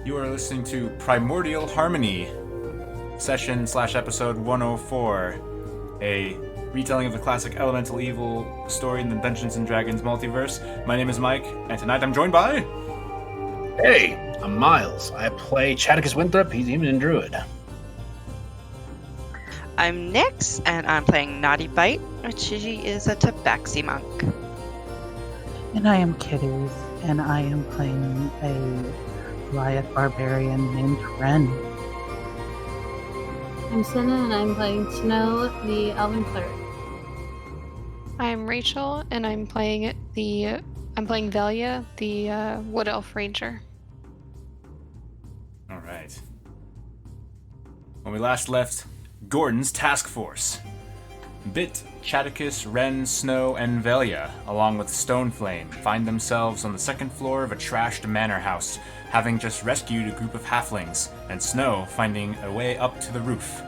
You are listening to Primordial Harmony, session/episode 104, a retelling of the classic Elemental Evil story in the Dungeons & Dragons multiverse. My name is Mike, and tonight I'm joined by... Hey, I'm Miles. I play Chadicus Winthrop. He's even in Druid. I'm Nyx, and I'm playing Naughty Bite, which is a Tabaxi monk. And I am Kitters, and I am playing a Goliath barbarian named Ren. I'm Senna, and I'm playing Snow, the Elven Cleric. I'm Rachel, and I'm playing Velia, the Wood Elf Ranger. All right. When we last left Gordon's task force, Bit, Chadicus, Ren, Snow, and Velia, along with Stoneflame, find themselves on the second floor of a trashed manor house, having just rescued a group of halflings, and Snow finding a way up to the roof.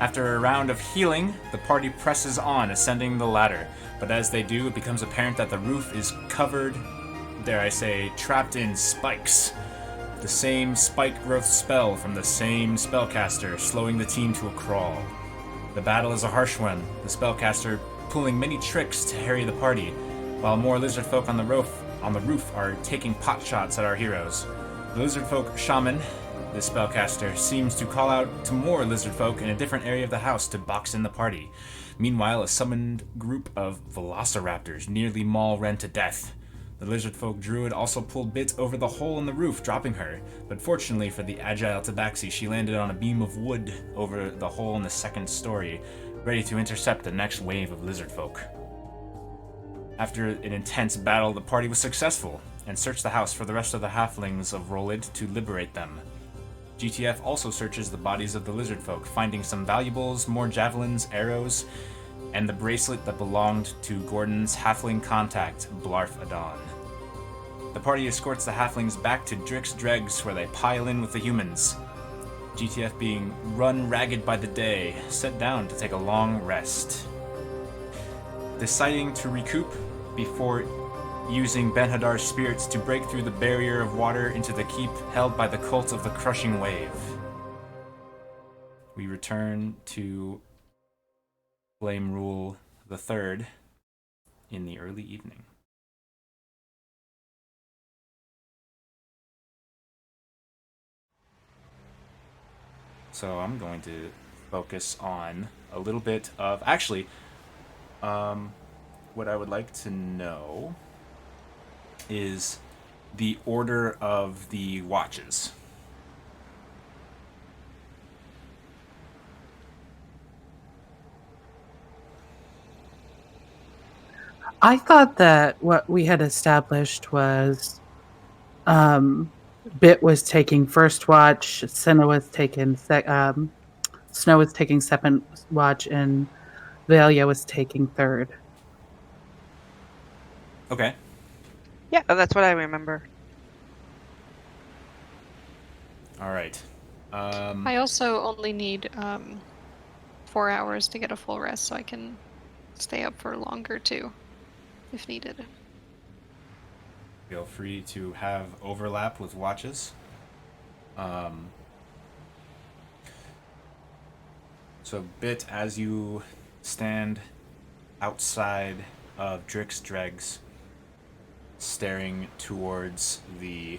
After a round of healing, the party presses on, ascending the ladder, but as they do, it becomes apparent that the roof is covered, dare I say, trapped in spikes. The same spike growth spell from the same spellcaster, slowing the team to a crawl. The battle is a harsh one, the spellcaster pulling many tricks to harry the party, while more lizard folk on the roof are taking pot shots at our heroes. The lizard folk shaman, the spellcaster, seems to call out to more lizard folk in a different area of the house to box in the party. Meanwhile, a summoned group of velociraptors nearly maul Ren to death. The lizard folk druid also pulled Bit over the hole in the roof, dropping her, but fortunately for the agile Tabaxi, she landed on a beam of wood over the hole in the second story, ready to intercept the next wave of lizard folk. After an intense battle, the party was successful, and searched the house for the rest of the halflings of Rolid to liberate them. GTF also searches the bodies of the lizard folk, finding some valuables, more javelins, arrows, and the bracelet that belonged to Gordon's halfling contact, Blarf Adon. The party escorts the halflings back to Drix Dregs, where they pile in with the humans. GTF, being run ragged by the day, set down to take a long rest. Deciding to recoup before using Ben-Hadar's spirits to break through the barrier of water into the keep held by the cult of the Crushing Wave. We return to Flame Rule the Third in the early evening. So I'm going to focus on a little bit of... Actually, what I would like to know is the order of the watches. I thought that what we had established was Bit was taking first watch, Senna was taking Snow was taking second watch, and Velia was taking third. Okay. Yeah, that's what I remember. All right. I also only need 4 hours to get a full rest, so I can stay up for longer too, if needed. Feel free to have overlap with watches. So, Bit, as you stand outside of Drix Dregs, staring towards the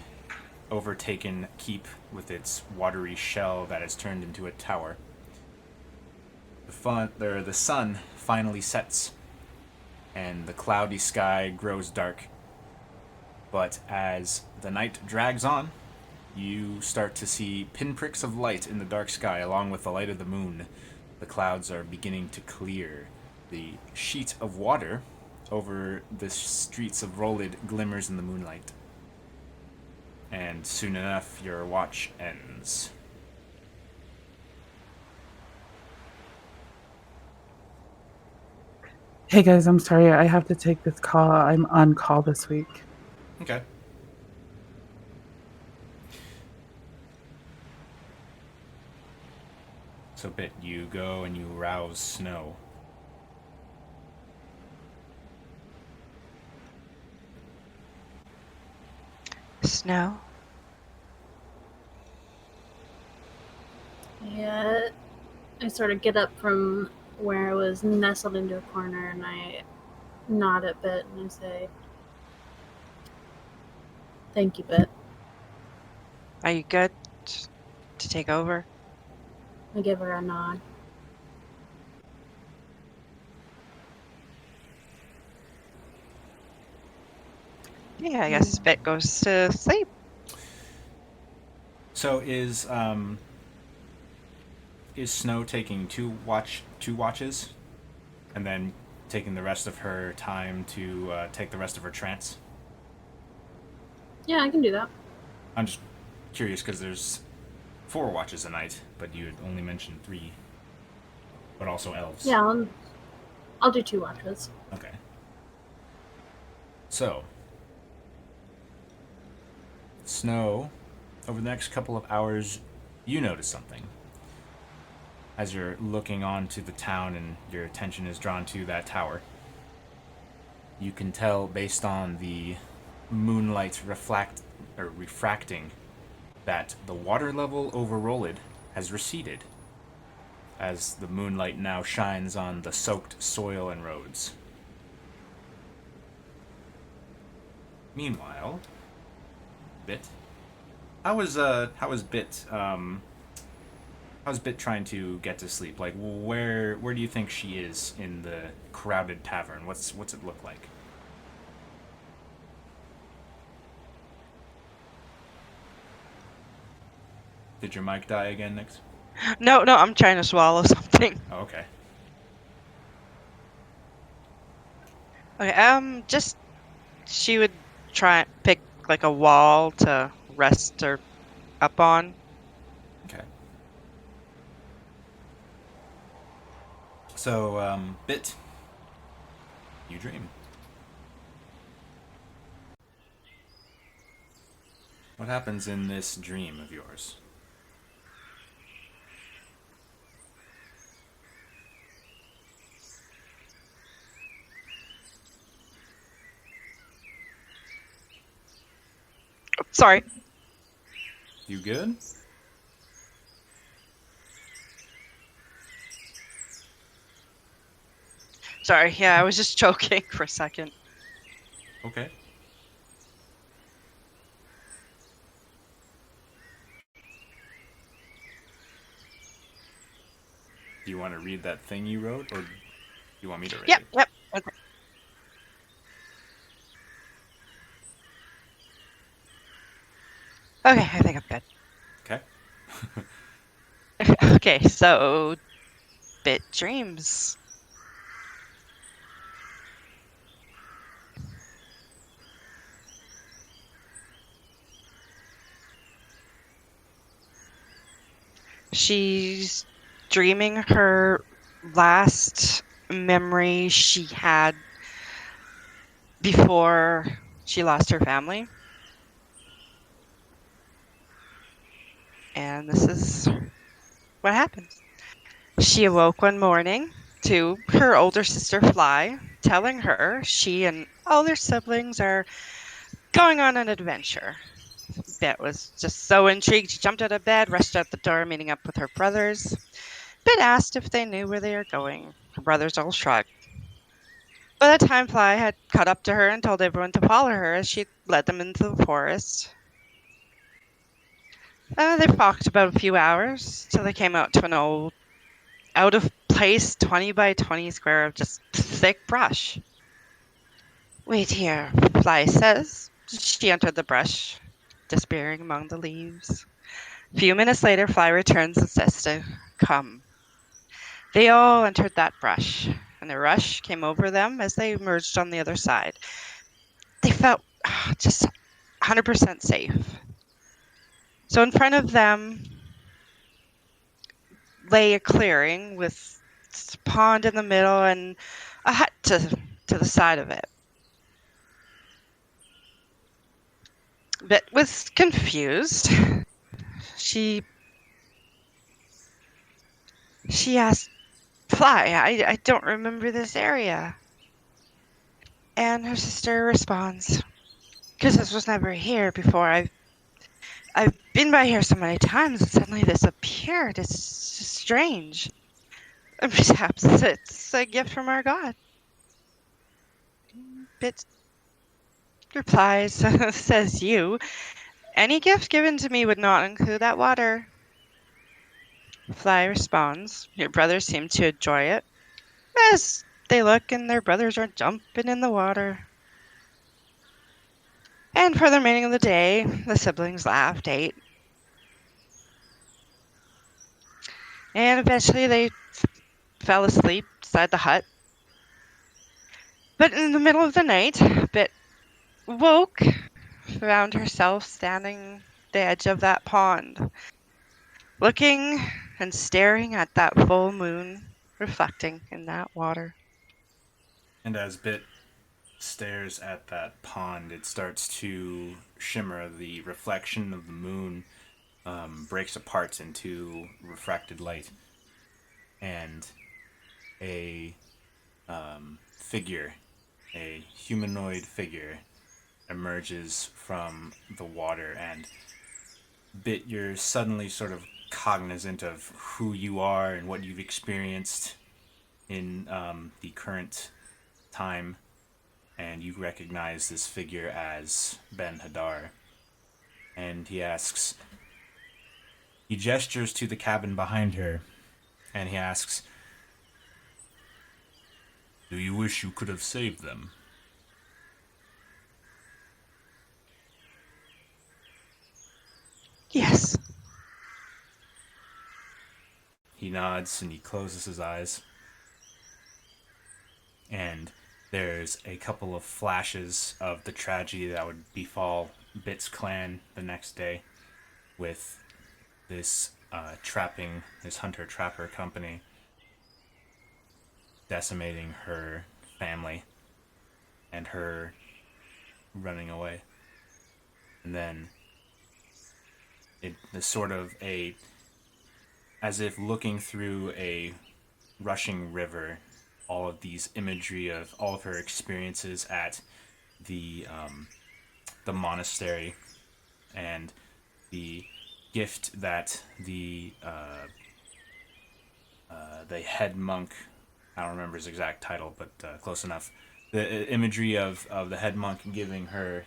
overtaken keep with its watery shell that has turned into a tower, the sun finally sets, and the cloudy sky grows dark. But as the night drags on, you start to see pinpricks of light in the dark sky, along with the light of the moon. The clouds are beginning to clear. The sheet of water over the streets of Rolid glimmers in the moonlight. And soon enough, your watch ends. Hey guys, I'm sorry, I have to take this call. I'm on call this week. Okay. So, Bit, you go and you rouse Snow. Snow? I sort of get up from where I was nestled into a corner and I nod at Bit and I say, "Thank you, Bit." Are you good to take over? I give her a nod. Yeah, I guess Bit goes to sleep. So is Snow taking two watches, and then taking the rest of her time to take the rest of her trance? Yeah, I can do that. I'm just curious because there's 4 watches a night, but you had only mentioned 3, but also elves. Yeah, I'll do 2 watches. Okay. So, Snow, over the next couple of hours, you notice something. As you're looking onto the town and your attention is drawn to that tower, you can tell based on the moonlight refracting that the water level over Rolid has receded, as the moonlight now shines on the soaked soil and roads. Meanwhile, Bit, how is Bit how's Bit trying to get to sleep? Like, where do you think she is in the crowded tavern? What's it look like? Did your mic die again, Nix? No, I'm trying to swallow something. Oh, okay. Okay, just she would try and pick like a wall to rest her up on. Okay. So, Bit, you dream. What happens in this dream of yours? Sorry. You good? Sorry, yeah, I was just choking for a second. Okay. Do you want to read that thing you wrote, or do you want me to read it? Yep. Okay. Okay, I think I'm good. Okay. Okay, so Bit dreams. She's dreaming her last memory she had before she lost her family. And this is what happened. She awoke one morning to her older sister Fly telling her she and all their siblings are going on an adventure. Bit was just so intrigued, she jumped out of bed, rushed out the door, meeting up with her brothers. Bit asked if they knew where they were going. Her brothers all shrugged. By the time Fly had caught up to her and told everyone to follow her as she led them into the forest, they walked about a few hours till they came out to an old, out of place 20 by 20 square of just thick brush. Wait here, Fly says. She entered the brush, disappearing among the leaves. A few minutes later, Fly returns and says to come. They all entered that brush, and the rush came over them as they emerged on the other side. They felt just 100% safe. So in front of them lay a clearing with a pond in the middle and a hut to the side of it. Bit was confused. She asked Fly, I don't remember this area. And her sister responds, because this was never here before. I've been by here so many times and suddenly this appeared. It's just strange. Perhaps it's a gift from our god. Bit replies, says you. Any gift given to me would not include that water. Fly responds, your brothers seem to enjoy it, as they look and their brothers are jumping in the water. And for the remaining of the day, the siblings laughed, ate, and eventually they fell asleep beside the hut. But in the middle of the night, Bit woke, found herself standing at the edge of that pond, looking and staring at that full moon reflecting in that water. And as Bit stares at that pond, it starts to shimmer. The reflection of the moon breaks apart into refracted light, and a figure, a humanoid figure, emerges from the water. And Bit, you're suddenly sort of cognizant of who you are and what you've experienced in the current time, and you recognize this figure as Ben-Hadar. And he asks, he gestures to the cabin behind her, and he asks, do you wish you could have saved them? Yes. He nods and he closes his eyes. And there's a couple of flashes of the tragedy that would befall Bit's clan the next day, with this this hunter-trapper company decimating her family and her running away. And then it is sort of as if looking through a rushing river, all of these imagery of all of her experiences at the monastery, and the gift that the head monk, I don't remember his exact title, but close enough. The imagery of the head monk giving her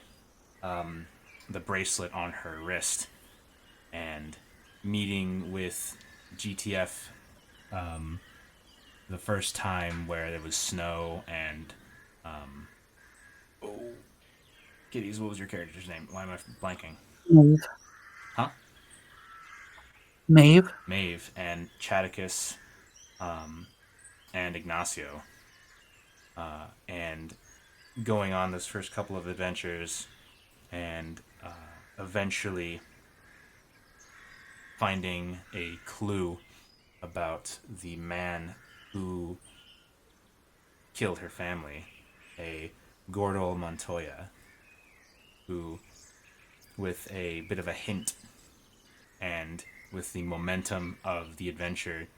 the bracelet on her wrist, and meeting with GTF the first time where there was snow and Kitties, what was your character's name? Why am I blanking? Maeve. Huh? Maeve. Maeve and Chaticus and Ignacio, and going on this first couple of adventures, and eventually finding a clue about the man who killed her family, a Gordo Montoya, who, with a bit of a hint and with the momentum of the adventure,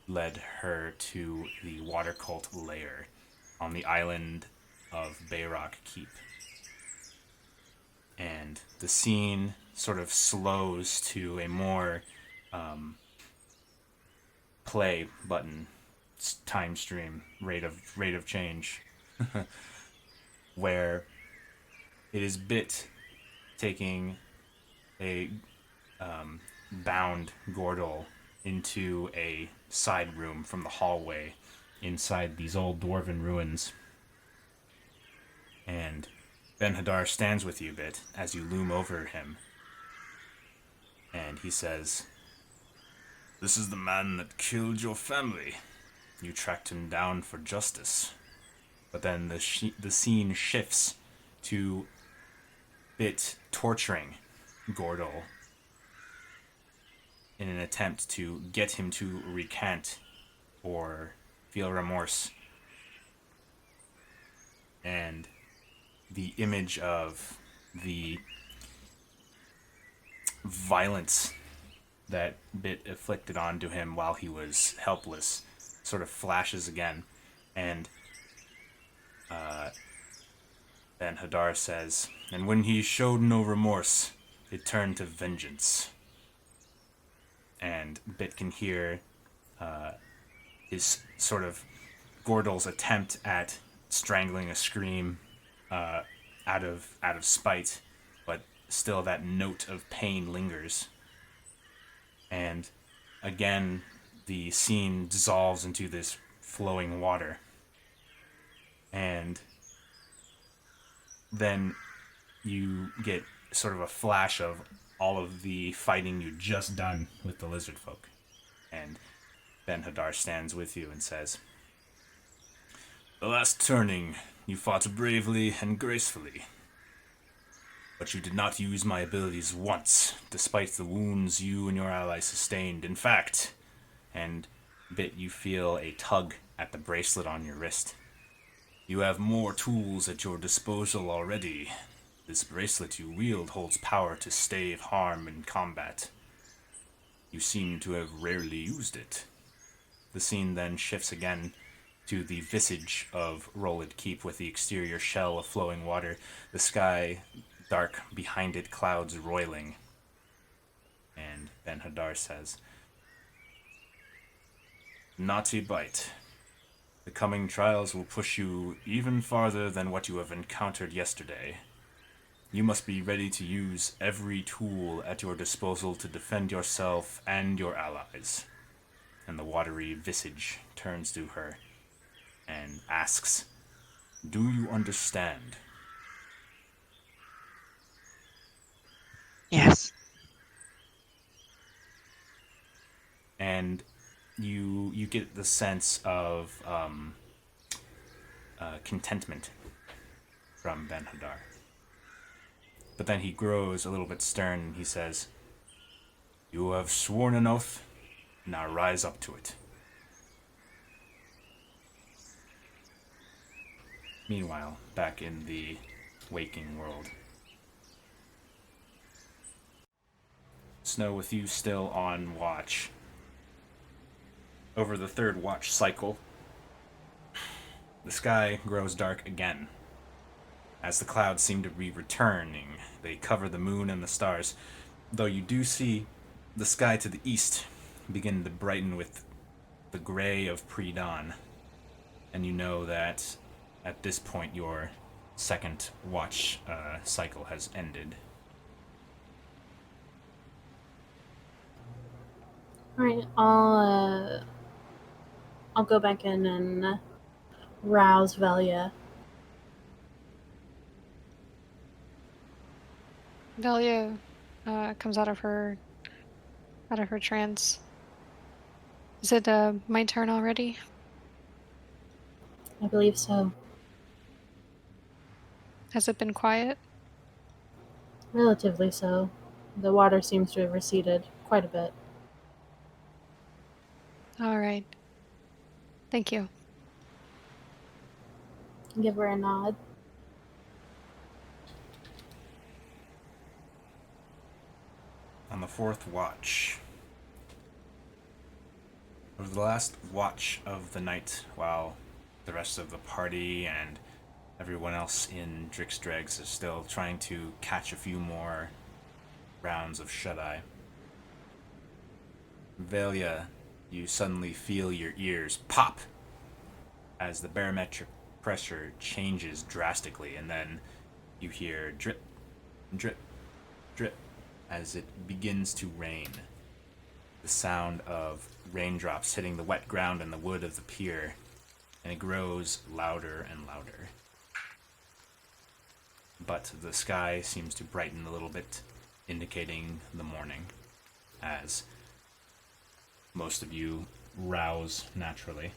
led her to the water cult lair on the island of Bayrock Keep. And the scene sort of slows to a more play button time stream rate of change, where it is Bit taking a bound Gordel into a side room from the hallway inside these old dwarven ruins. And Ben-Hadar stands with you, Bit, as you loom over him. And he says, "This is the man that killed your family. You tracked him down for justice." But then the scene shifts to Bit torturing Gordel in an attempt to get him to recant or feel remorse. And the image of the violence that Bit inflicted onto him while he was helpless sort of flashes again. And Ben-Hadar says, "And when he showed no remorse, it turned to vengeance." And Bit can hear his sort of Gordle's attempt at strangling a scream out of spite, but still that note of pain lingers. And again, the scene dissolves into this flowing water. And then you get sort of a flash of all of the fighting you just done with the lizard folk. And Ben-Hadar stands with you and says, "The last turning, you fought bravely and gracefully. But you did not use my abilities once, despite the wounds you and your allies sustained. In fact," and Bit, you feel a tug at the bracelet on your wrist. "You have more tools at your disposal already. This bracelet you wield holds power to stave harm in combat. You seem to have rarely used it." The scene then shifts again to the visage of Rolid Keep with the exterior shell of flowing water, the sky dark behind it, clouds roiling. And Ben-Hadar says, "Naughty bite. The coming trials will push you even farther than what you have encountered yesterday. You must be ready to use every tool at your disposal to defend yourself and your allies." And the watery visage turns to her and asks, "Do you understand?" Yes. And you get the sense of contentment from Ben-Hadar. But then he grows a little bit stern and he says, "You have sworn an oath, now rise up to it." Meanwhile, back in the waking world. Snow, with you still on watch. Over the third watch cycle, the sky grows dark again. As the clouds seem to be returning, they cover the moon and the stars, though you do see the sky to the east begin to brighten with the gray of pre-dawn. And you know that at this point your second watch cycle has ended. All right, I'll go back in and rouse Velia. Velia comes out of her trance. Is it my turn already? I believe so. Has it been quiet? Relatively so. The water seems to have receded quite a bit. All right. Thank you. Give her a nod. On the fourth watch. Over the last watch of the night, while the rest of the party and everyone else in Drixdregs is still trying to catch a few more rounds of shut-eye, Velia, you suddenly feel your ears pop as the barometric pressure changes drastically, and then you hear drip, drip, drip as it begins to rain. The sound of raindrops hitting the wet ground and the wood of the pier, and it grows louder and louder. But the sky seems to brighten a little bit, indicating the morning, as most of you rouse naturally.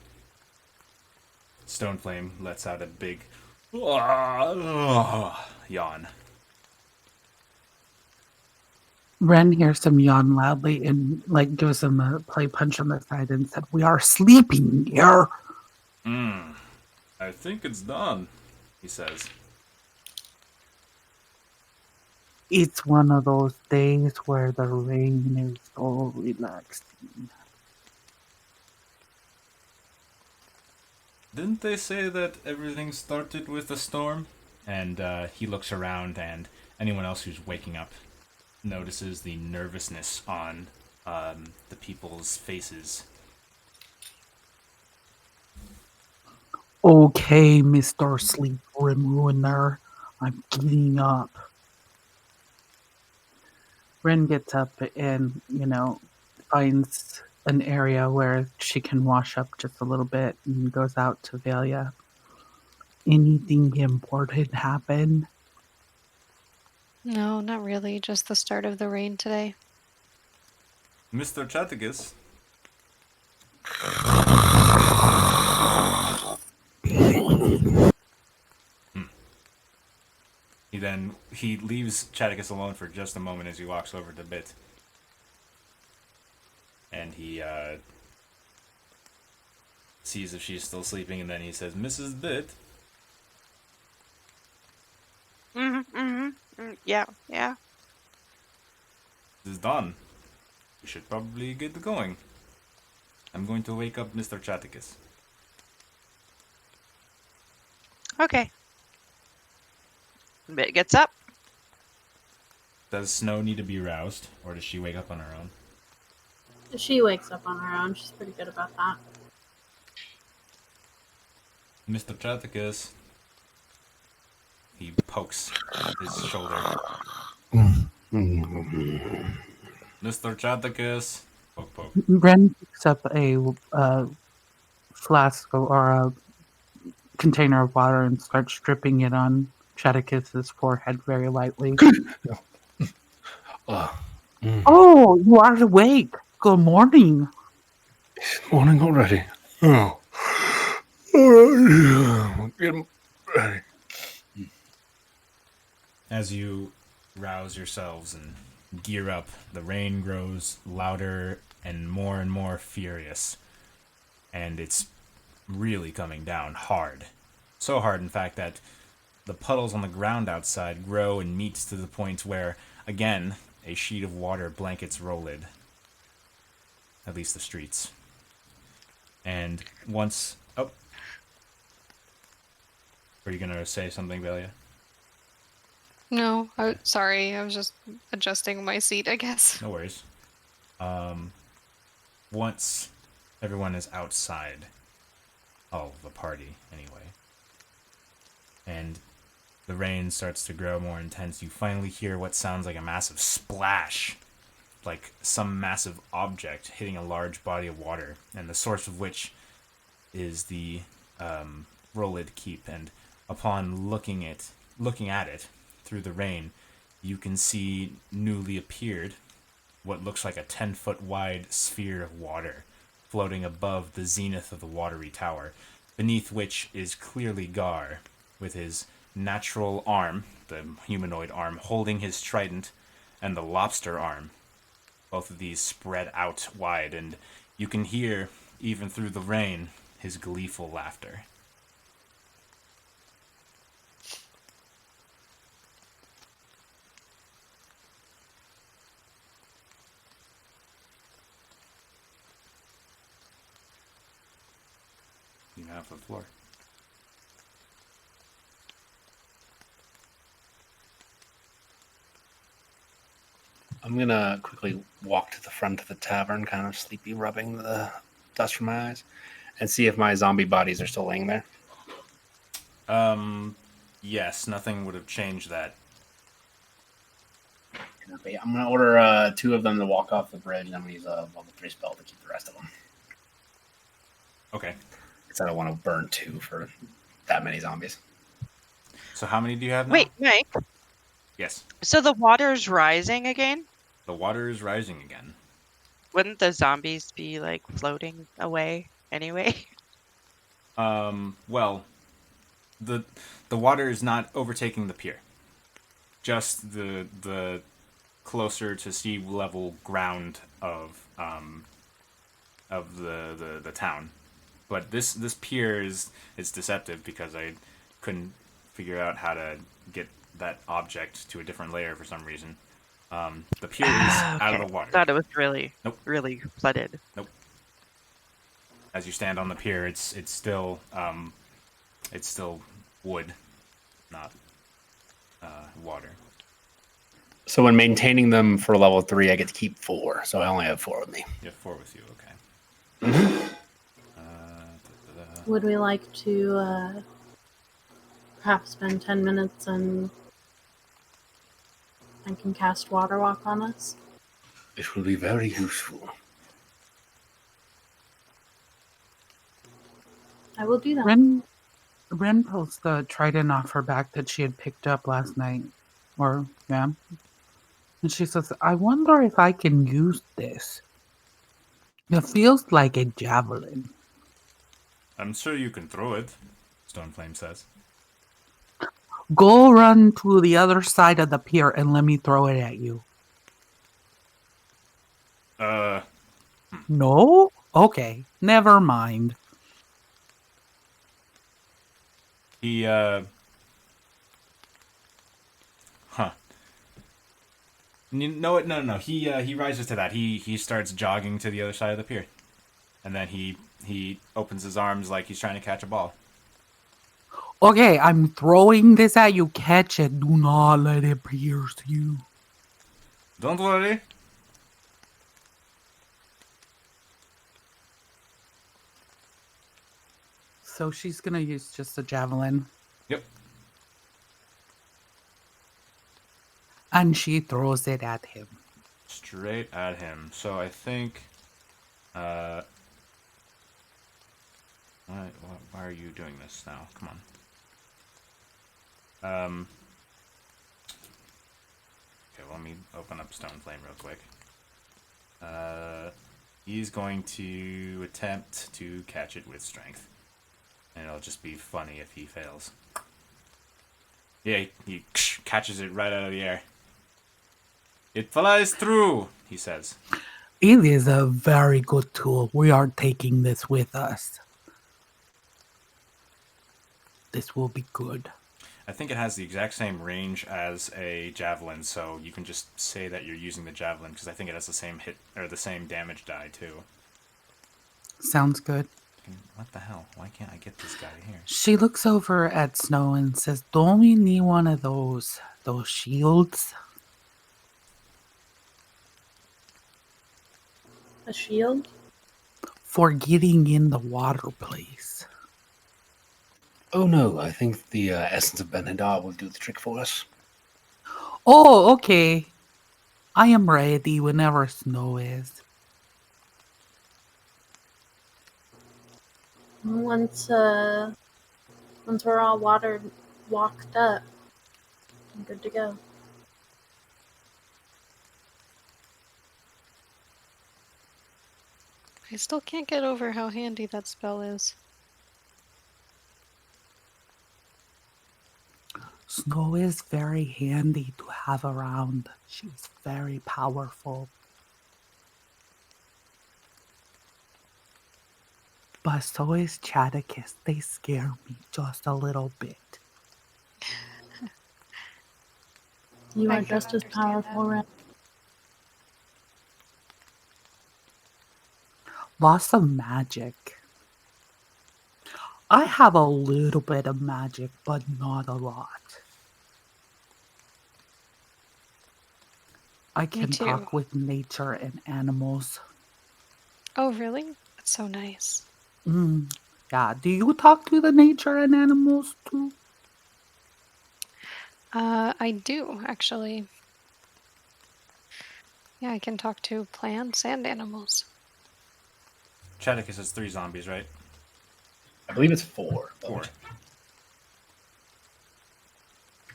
Stoneflame lets out a big yawn. Ren hears him yawn loudly and gives him a play punch on the side and said, "We are sleeping here." I think it's done, he says. It's one of those days where the rain is so relaxing. Didn't they say that everything started with a storm? And he looks around, and anyone else who's waking up notices the nervousness on the people's faces. Okay, Mr. Sleep Ruiner. I'm getting up. Ren gets up and, finds an area where she can wash up just a little bit and goes out to Velia. Anything important happen? No, not really. Just the start of the rain today. Mr. Chaticus. He leaves Chaticus alone for just a moment as he walks over to Bit. And he sees if she's still sleeping, and then he says, Mrs. Bit. Yeah, yeah. This is done. We should probably get going. I'm going to wake up Mr. Chaticus. Okay. Bit gets up. Does Snow need to be roused, or does she wake up on her own? She wakes up on her own. She's pretty good about that. Mr. Chaticus. He pokes his shoulder. Mr. Chaticus. Poke, poke. Ren picks up a flask or a container of water and starts dripping it on Chaticus's forehead very lightly. Oh, you are awake. Good morning. Morning already. Oh. Alright. Get ready. As you rouse yourselves and gear up, the rain grows louder and more furious. And it's really coming down hard. So hard, in fact, that the puddles on the ground outside grow and meet to the point where, again, a sheet of water blankets Rolid. At least the streets. And once... Oh. Were you going to say something, Velia? No, sorry. I was just adjusting my seat, I guess. No worries. Once everyone is outside, the party anyway, and the rain starts to grow more intense, you finally hear what sounds like a massive splash, like some massive object hitting a large body of water, and the source of which is the Rolid Keep. And upon looking at it through the rain, you can see newly appeared what looks like a 10-foot wide sphere of water floating above the zenith of the watery tower, beneath which is clearly Gar, with his natural arm, the humanoid arm, holding his trident, and the lobster arm, both of these spread out wide, and you can hear, even through the rain, his gleeful laughter. You have the floor. I'm gonna quickly walk to the front of the tavern, kind of sleepy, rubbing the dust from my eyes, and see if my zombie bodies are still laying there. Yes, nothing would have changed that. I'm gonna order 2 of them to walk off the bridge, and I'm gonna use a level 3 spell to keep the rest of them. Okay. Because I don't want to burn 2 for that many zombies. So how many do you have now? Wait, Mike. Yes. So the water's rising again? The water is rising again. Wouldn't the zombies be like floating away anyway? Well, the water is not overtaking the pier. Just the closer to sea level ground of the town. But this pier it's deceptive because I couldn't figure out how to get that object to a different layer for some reason. The pier is out of the water. Thought it was really Nope. flooded. Nope. As you stand on the pier, it's still wood, not water. So when maintaining them for level 3, I get to keep 4. So I only have 4 with me. You have 4 with you, okay. Would we like to perhaps spend 10 minutes and I can cast Water Walk on us? It will be very useful. I will do that. Ren pulls the trident off her back that she had picked up last night. Yeah. And she says, I wonder if I can use this. It feels like a javelin. I'm sure you can throw it, Stoneflame says. Go run to the other side of the pier and let me throw it at you. No? Okay, never mind. Huh. No, no. He rises to that. He starts jogging to the other side of the pier. And then he opens his arms like he's trying to catch a ball. Okay, I'm throwing this at you. Catch it. Do not let it pierce you. Don't worry. So she's gonna use just a javelin. Yep. And she throws it at him. Straight at him. So I think... Why are you doing this now? Come on. Okay, let me open up Stoneflame real quick. He's going to attempt to catch it with strength. And it'll just be funny if he fails. Yeah, he catches it right out of the air. It flies through, he says. It is a very good tool. We are taking this with us. This will be good. I think it has the exact same range as a javelin, so you can just say that you're using the javelin, because I think it has the same hit, or the same damage die, too. Sounds good. What the hell? Why can't I get this guy here? She looks over at Snow and says, don't we need one of those shields? A shield? For getting in the water place. Oh no, I think the essence of Ben-Hadar will do the trick for us. Oh, okay. I am ready whenever Snow is. Once we're all walked up, I'm good to go. I still can't get over how handy that spell is. Snow is very handy to have around. She's very powerful. But so is Chaticus. They scare me just a little bit. You I are can just as understand powerful, that. Ren. Lots of magic. I have a little bit of magic, but not a lot. I can too. talk with nature and animals. Oh, really? That's so nice. Yeah, do you talk to the nature and animals too? I do, actually. Yeah, I can talk to plants and animals. Chaticus has 3 zombies, right? I believe it's 4. 4.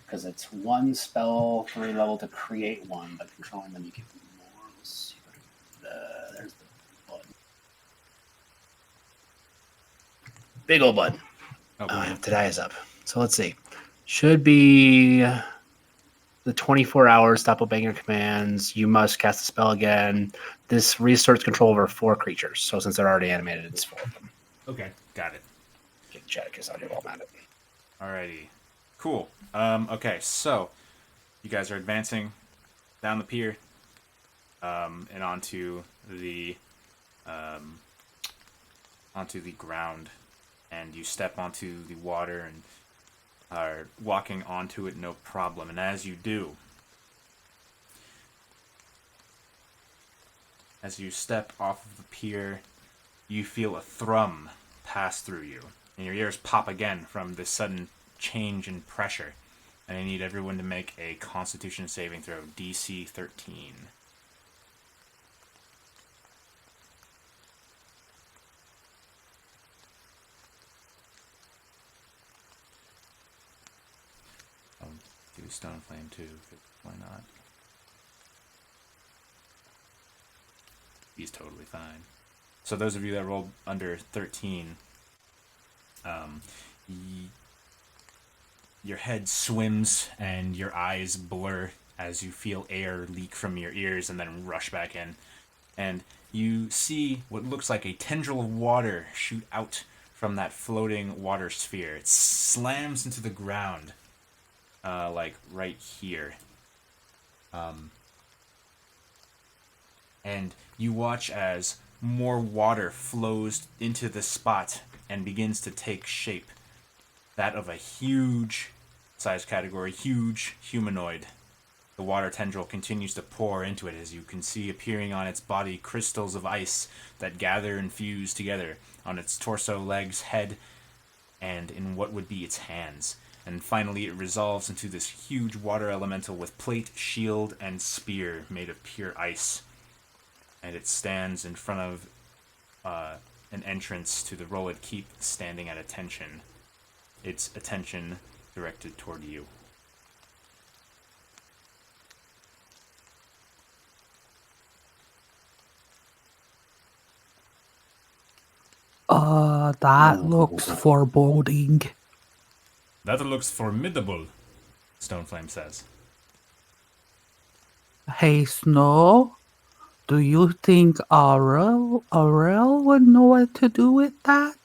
Because it's 1 spell, 3 level to create 1, but controlling them you get more. Let's see. There's the button. Big old button. Oh, I have today's up. So let's see. Should be the 24 hours stop obeying your commands. You must cast a spell again. This restarts control over 4 creatures. So since they're already animated, it's 4 of them. Okay, got it. Get Chaticus out here while I'm at it. Alrighty. Cool. Okay, so you guys are advancing down the pier and onto the ground, and you step onto the water and are walking onto it no problem. And as you do, as you step off of the pier, you feel a thrum pass through you. And your ears pop again from this sudden change in pressure. And I need everyone to make a Constitution saving throw, DC 13. I'll do Stone Flame too, why not? He's totally fine. So those of you that rolled under 13, your head swims and your eyes blur as you feel air leak from your ears and then rush back in. And you see what looks like a tendril of water shoot out from that floating water sphere. It slams into the ground, like right here. And you watch as more water flows into the spot and begins to take shape. That of a huge size category, huge humanoid. The water tendril continues to pour into it, as you can see appearing on its body crystals of ice that gather and fuse together on its torso, legs, head, and in what would be its hands. And finally it resolves into this huge water elemental with plate, shield, and spear made of pure ice. And it stands in front of an entrance to the Rolid Keep, standing at attention. Its attention directed toward you. That looks foreboding. That looks formidable, Stoneflame says. Hey, Snow, do you think Aurel would know what to do with that?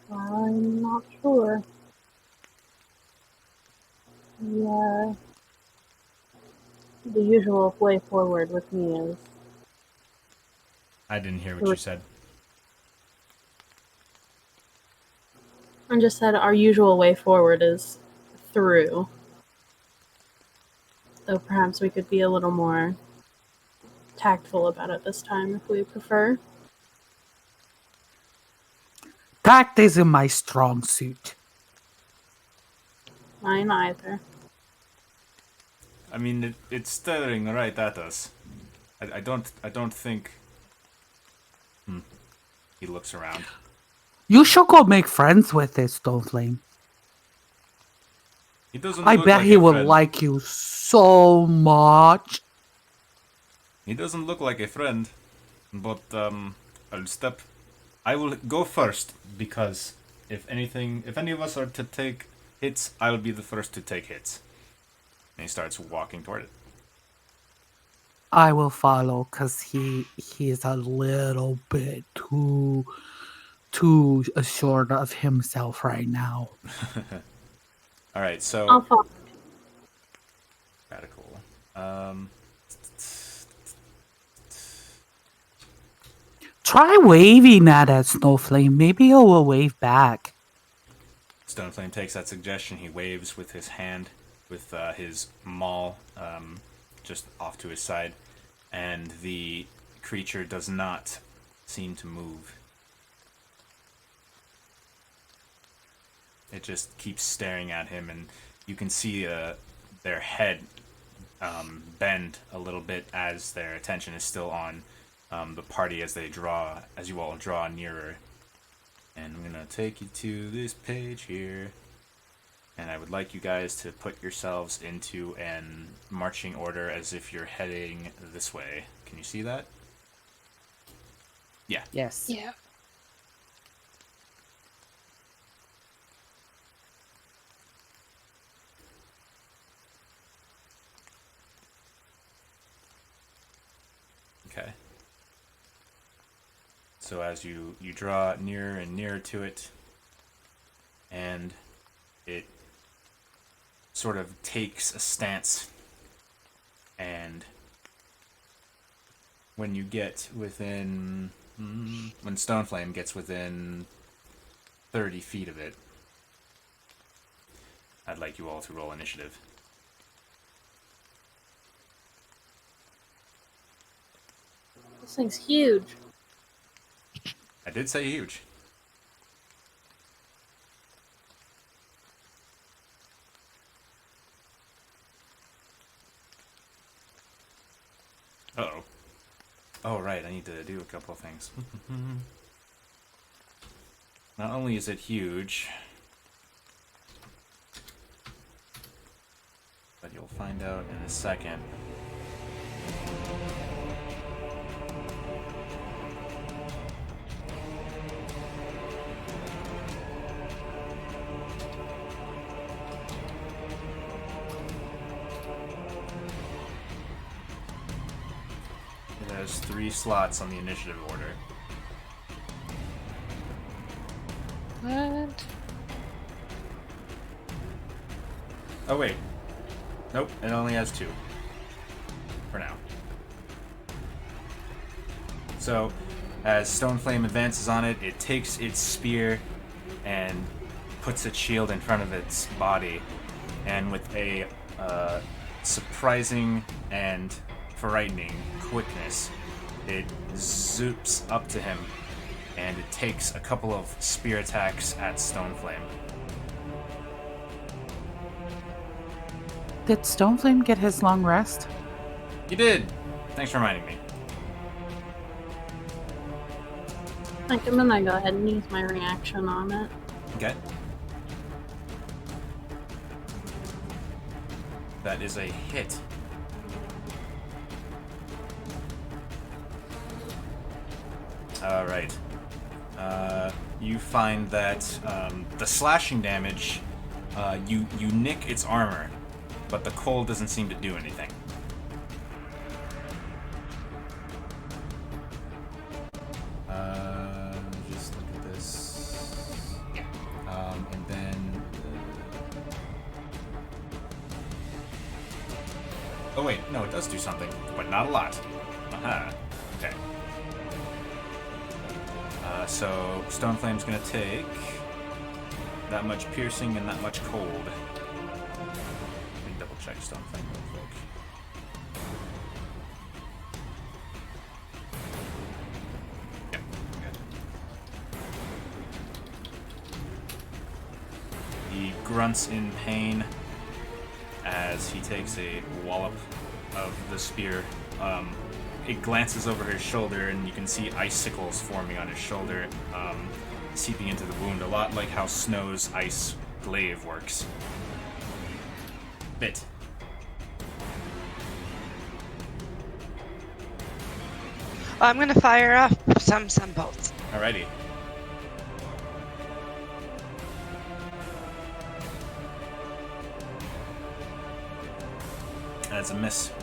I'm not sure. Yeah. The usual way forward with me is I didn't hear what you said. I just said our usual way forward is through. Though perhaps we could be a little more tactful about it this time if we prefer. Tact isn't my strong suit. Mine either. I mean, it's staring right at us. I don't think... He looks around. You should go make friends with it, Stoneflame. He doesn't I look bet like he a would friend. like you so much. He doesn't look like a friend. But, I will go first, because if any of us are to take hits, I'll be the first to take hits. And he starts walking toward it. I will follow, because he's a little bit too assured of himself right now. Alright, so... I'll follow. Radical. Try waving at it, Snowflame. Maybe he will wave back. Stoneflame takes that suggestion. He waves with his hand, with his maul just off to his side, and the creature does not seem to move. It just keeps staring at him, and you can see their head bend a little bit as their attention is still on the party as you all draw nearer. And I'm gonna take you to this page here, and I would like you guys to put yourselves into an marching order as if you're heading this way. Can you see that? Yeah. Yes. Yeah. Okay. So as you draw nearer and nearer to it, and it sort of takes a stance, and when you get within, when Stoneflame gets within 30 feet of it, I'd like you all to roll initiative. This thing's huge. I did say huge. Uh-oh. Oh, right, I need to do a couple of things. Not only is it huge, but you'll find out in a second. It has 3 slots on the initiative order. What? Oh, wait. Nope, it only has 2. For now. So, as Stoneflame advances on it, it takes its spear and puts its shield in front of its body. And with a surprising and frightening quickness, it zoops up to him, and it takes a couple of spear attacks at Stoneflame. Did Stoneflame get his long rest? You did! Thanks for reminding me. Like, I'm gonna go ahead and use my reaction on it. Okay. That is a hit. Alright. You find that the slashing damage, you nick its armor, but the cold doesn't seem to do anything. Just look at this. And then... Oh wait, no, it does do something, but not a lot. Aha. Okay. So Stoneflame's gonna take that much piercing and that much cold. Let me double check Stoneflame real quick. Yep, good. He grunts in pain as he takes a wallop of the spear. It glances over his shoulder, and you can see icicles forming on his shoulder, seeping into the wound, a lot like how Snow's ice glaive works. Bit. I'm gonna fire off some bolts. Alrighty. That's a miss.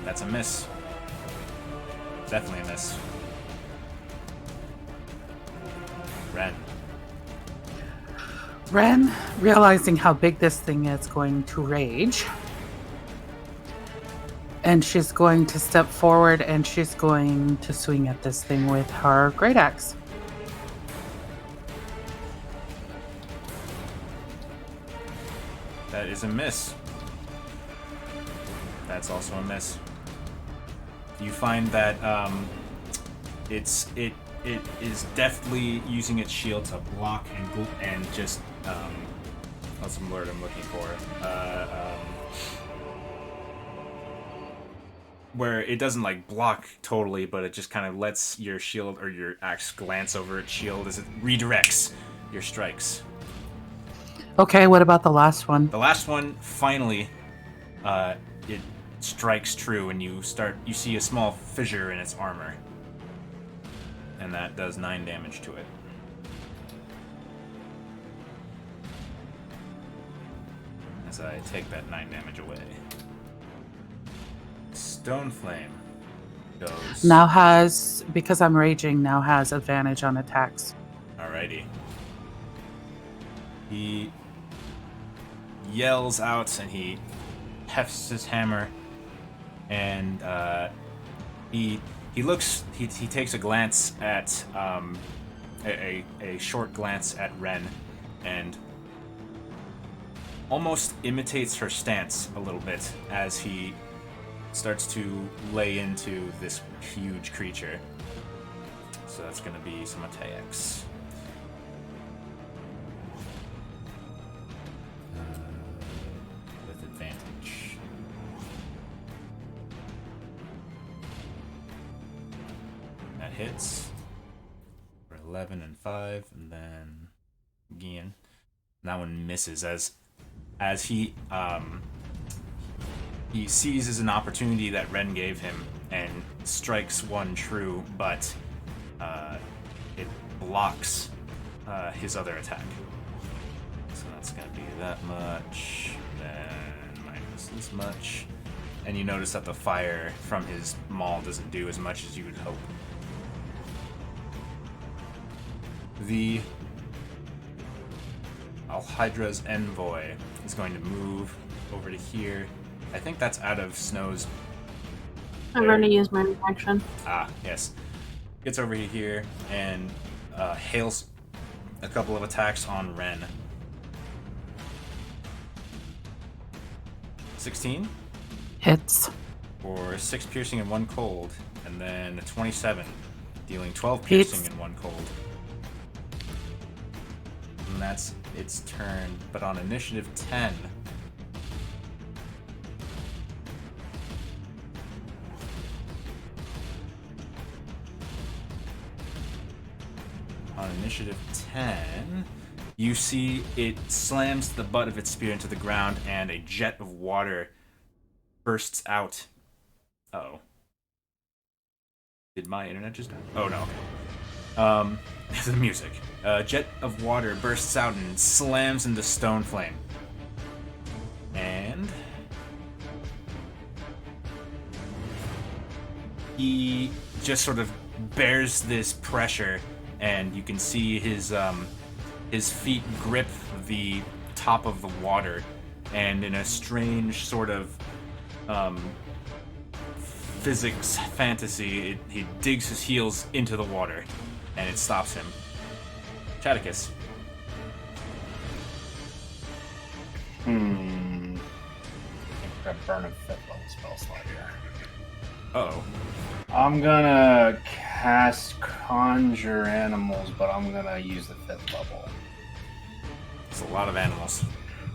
That's a miss. Definitely a miss. Ren, realizing how big this thing is, going to rage. And she's going to step forward and she's going to swing at this thing with her great axe. That is a miss. That's also a miss. You find that it is deftly using its shield to block and just what's the word I'm looking for? Where it doesn't like block totally, but it just kind of lets your shield or your axe glance over its shield as it redirects your strikes. Okay, what about the last one? The last one, finally, it strikes true, and you see a small fissure in its armor, and that does 9 damage to it. As I take that 9 damage away. Stoneflame goes. Now has, because I'm raging, now has advantage on attacks. Alrighty. He yells out and he hefts his hammer, and he takes a glance at a short glance at Ren, and almost imitates her stance a little bit as he starts to lay into this huge creature. So that's going to be some attacks. With advantage. That hits for 11 and 5, and then again. That one misses as he seizes an opportunity that Ren gave him and strikes one true, but it blocks his other attack. So that's gonna be that much, then minus this much. And you notice that the fire from his maul doesn't do as much as you would hope. The Alhydra's envoy is going to move over to here. I think that's out of Snow's. I'm going to use my reaction. Ah, yes. Gets over here and hails a couple of attacks on Ren. 16 Hits. for 6 piercing and 1 cold, and then a 27, dealing 12 piercing Hits. and 1 cold. And that's its turn, but on initiative 10. On initiative 10, you see it slams the butt of its spear into the ground and a jet of water bursts out. Uh-oh. Did my internet just die? Oh, no. The music. A jet of water bursts out and slams into Stoneflame. And he just sort of bears this pressure, and you can see his feet grip the top of the water, and in a strange sort of physics fantasy, he digs his heels into the water, and it stops him. Chaticus. I think we're gonna burn a 5th level spell slot here. Uh-oh. I'm gonna cast Conjure Animals, but I'm gonna use the 5th level. It's a lot of animals.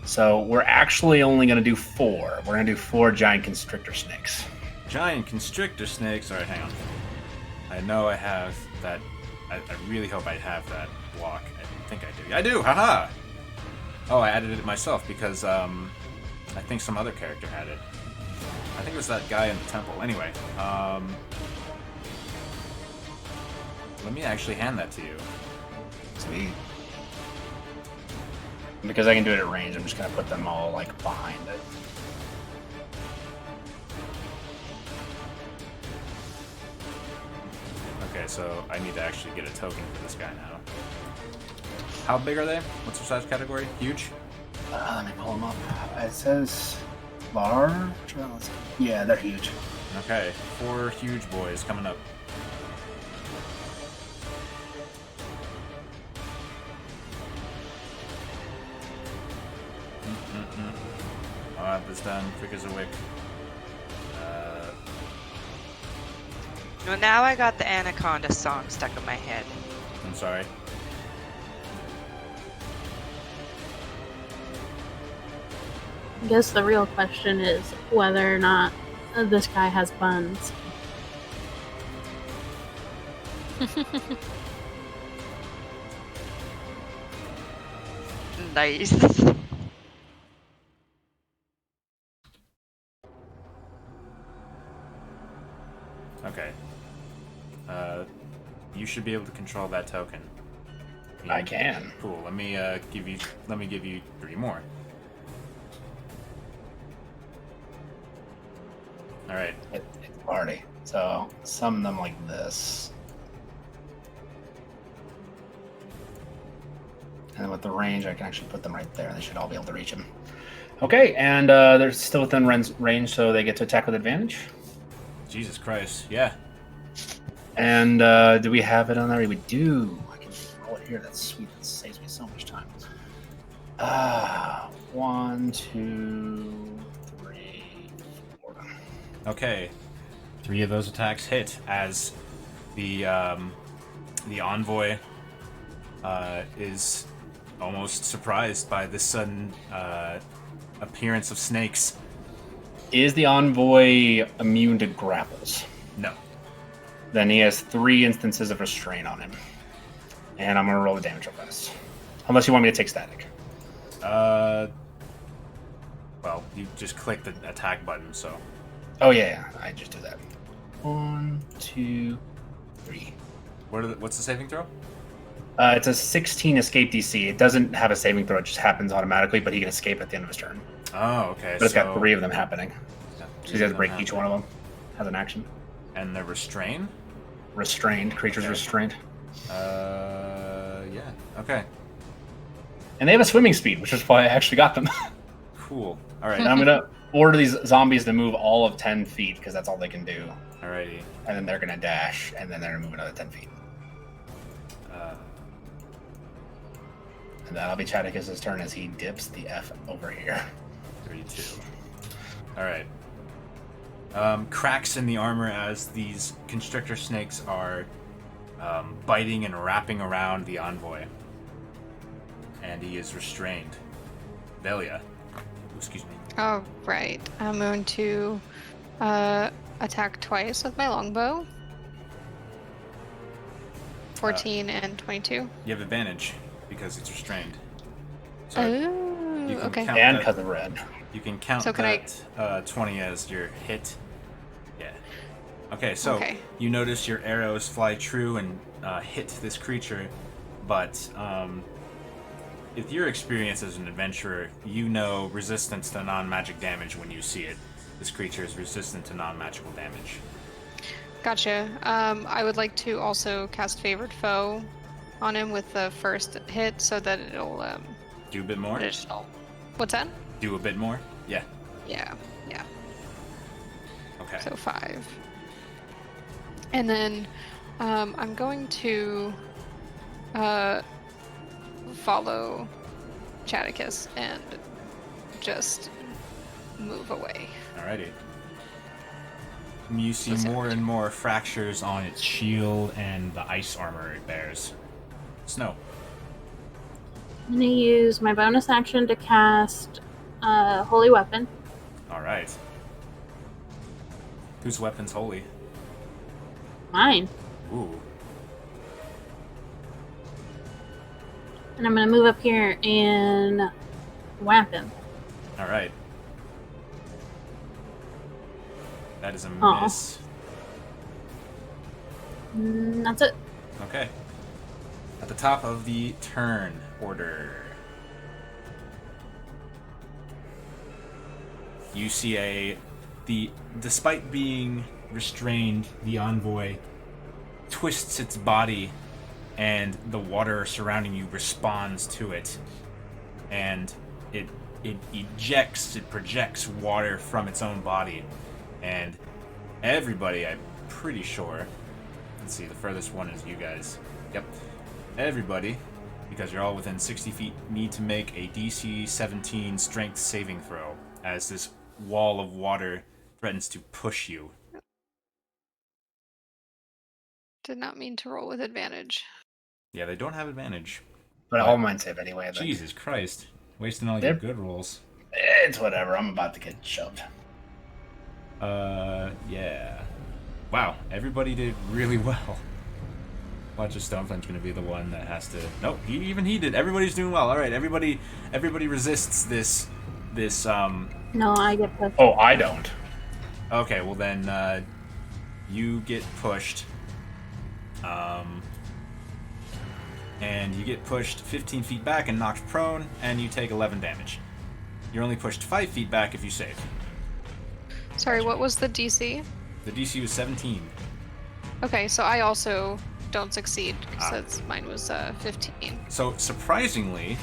So we're actually only gonna do 4. We're gonna do 4 giant constrictor snakes. Giant constrictor snakes. Alright, hang on. I know I have that. I really hope I have that block. I think I do. I do! Haha! Oh, I added it myself because I think some other character had it. I think it was that guy in the temple. Anyway, let me actually hand that to you. Sweet. Because I can do it at range, I'm just gonna put them all like behind it. Okay, so I need to actually get a token for this guy now. How big are they? What's their size category? Huge? Let me pull them up. It says large. Yeah, they're huge. Okay, 4 huge boys coming up. I'll have this done quick as a wick. Well, now I got the Anaconda song stuck in my head. I'm sorry. I guess the real question is whether or not this guy has buns. Nice. Okay. You should be able to control that token. I can. Cool. Let me give you 3 more. All right. It's a party. So summon them like this. And with the range, I can actually put them right there. They should all be able to reach him. Okay, and they're still within Ren's range, so they get to attack with advantage. Jesus Christ. Yeah. And do we have it on there? We do. I can roll it here. That's sweet. That saves me so much time. 1, 2, 3, 4. Okay. 3 of those attacks hit as the envoy is almost surprised by this sudden appearance of snakes. Is the envoy immune to grapples? No. Then he has 3 instances of restraint on him. And I'm going to roll the damage real fast. Unless you want me to take static. Well, you just click the attack button, so. Oh, yeah. I just do that. 1, 2, 3. What's the saving throw? It's a 16 escape DC. It doesn't have a saving throw. It just happens automatically, but he can escape at the end of his turn. Oh, okay. But it's got 3 of them happening. Yeah, So he has to break each one of them. Has an action. And they're restrained? Restrained. Creatures Okay. restrained. Yeah. Okay. And they have a swimming speed, which is why I actually got them. Cool. All right. And I'm going to order these zombies to move all of 10 feet, because that's all they can do. Alrighty. And then they're going to dash, and then they're going to move another 10 feet. And that'll be Chadicus' turn as he dips the F over here. 32. Alright. Cracks in the armor as these constrictor snakes are biting and wrapping around the envoy. And he is restrained. Velia. Excuse me. Oh, right. I'm going to attack twice with my longbow. 14 and 22. You have advantage because it's restrained. So Oh, you can okay. count And that- because of red. You can count So can I- that 20 as your hit. Yeah. Okay, so Okay. you notice your arrows fly true and hit this creature, but with your experience as an adventurer, you know resistance to non-magic damage when you see it. This creature is resistant to non-magical damage. Gotcha. I would like to also cast Favored Foe on him with the first hit so that it'll Do a bit more? additional. What's that? Do a bit more? Yeah. Yeah. Okay. So 5. And then I'm going to follow Chadicus and just move away. Alrighty. You see more and more fractures on its shield and the ice armor it bears. Snow. I'm gonna use my bonus action to cast Holy Weapon. Alright. Whose weapon's holy? Mine. Ooh. And I'm gonna move up here and whap him. Alright. That is a Aw. miss. That's it. Okay. At the top of the turn order, you see despite being restrained, the envoy twists its body and the water surrounding you responds to it. And it projects water from its own body. And everybody, I'm pretty sure, let's see, the furthest one is you guys. Yep. Everybody, because you're all within 60 feet, need to make a DC 17 strength saving throw as this wall of water threatens to push you. Did not mean to roll with advantage. Yeah, they don't have advantage. But all mine save anyway. I think. Jesus Christ. Wasting all your They're- good rolls. It's whatever. I'm about to get shoved. Yeah. Wow, everybody did really well. Watch if Stoneflame's gonna be the one that has to. Nope, even he did. Everybody's doing well. All right, everybody resists this. No, I get pushed. Oh, I don't. Okay, well then, you get pushed. And you get pushed 15 feet back and knocked prone, and you take 11 damage. You're only pushed 5 feet back if you save. Sorry, what was the DC? The DC was 17. Okay, so I also don't succeed because mine was 15. So surprisingly,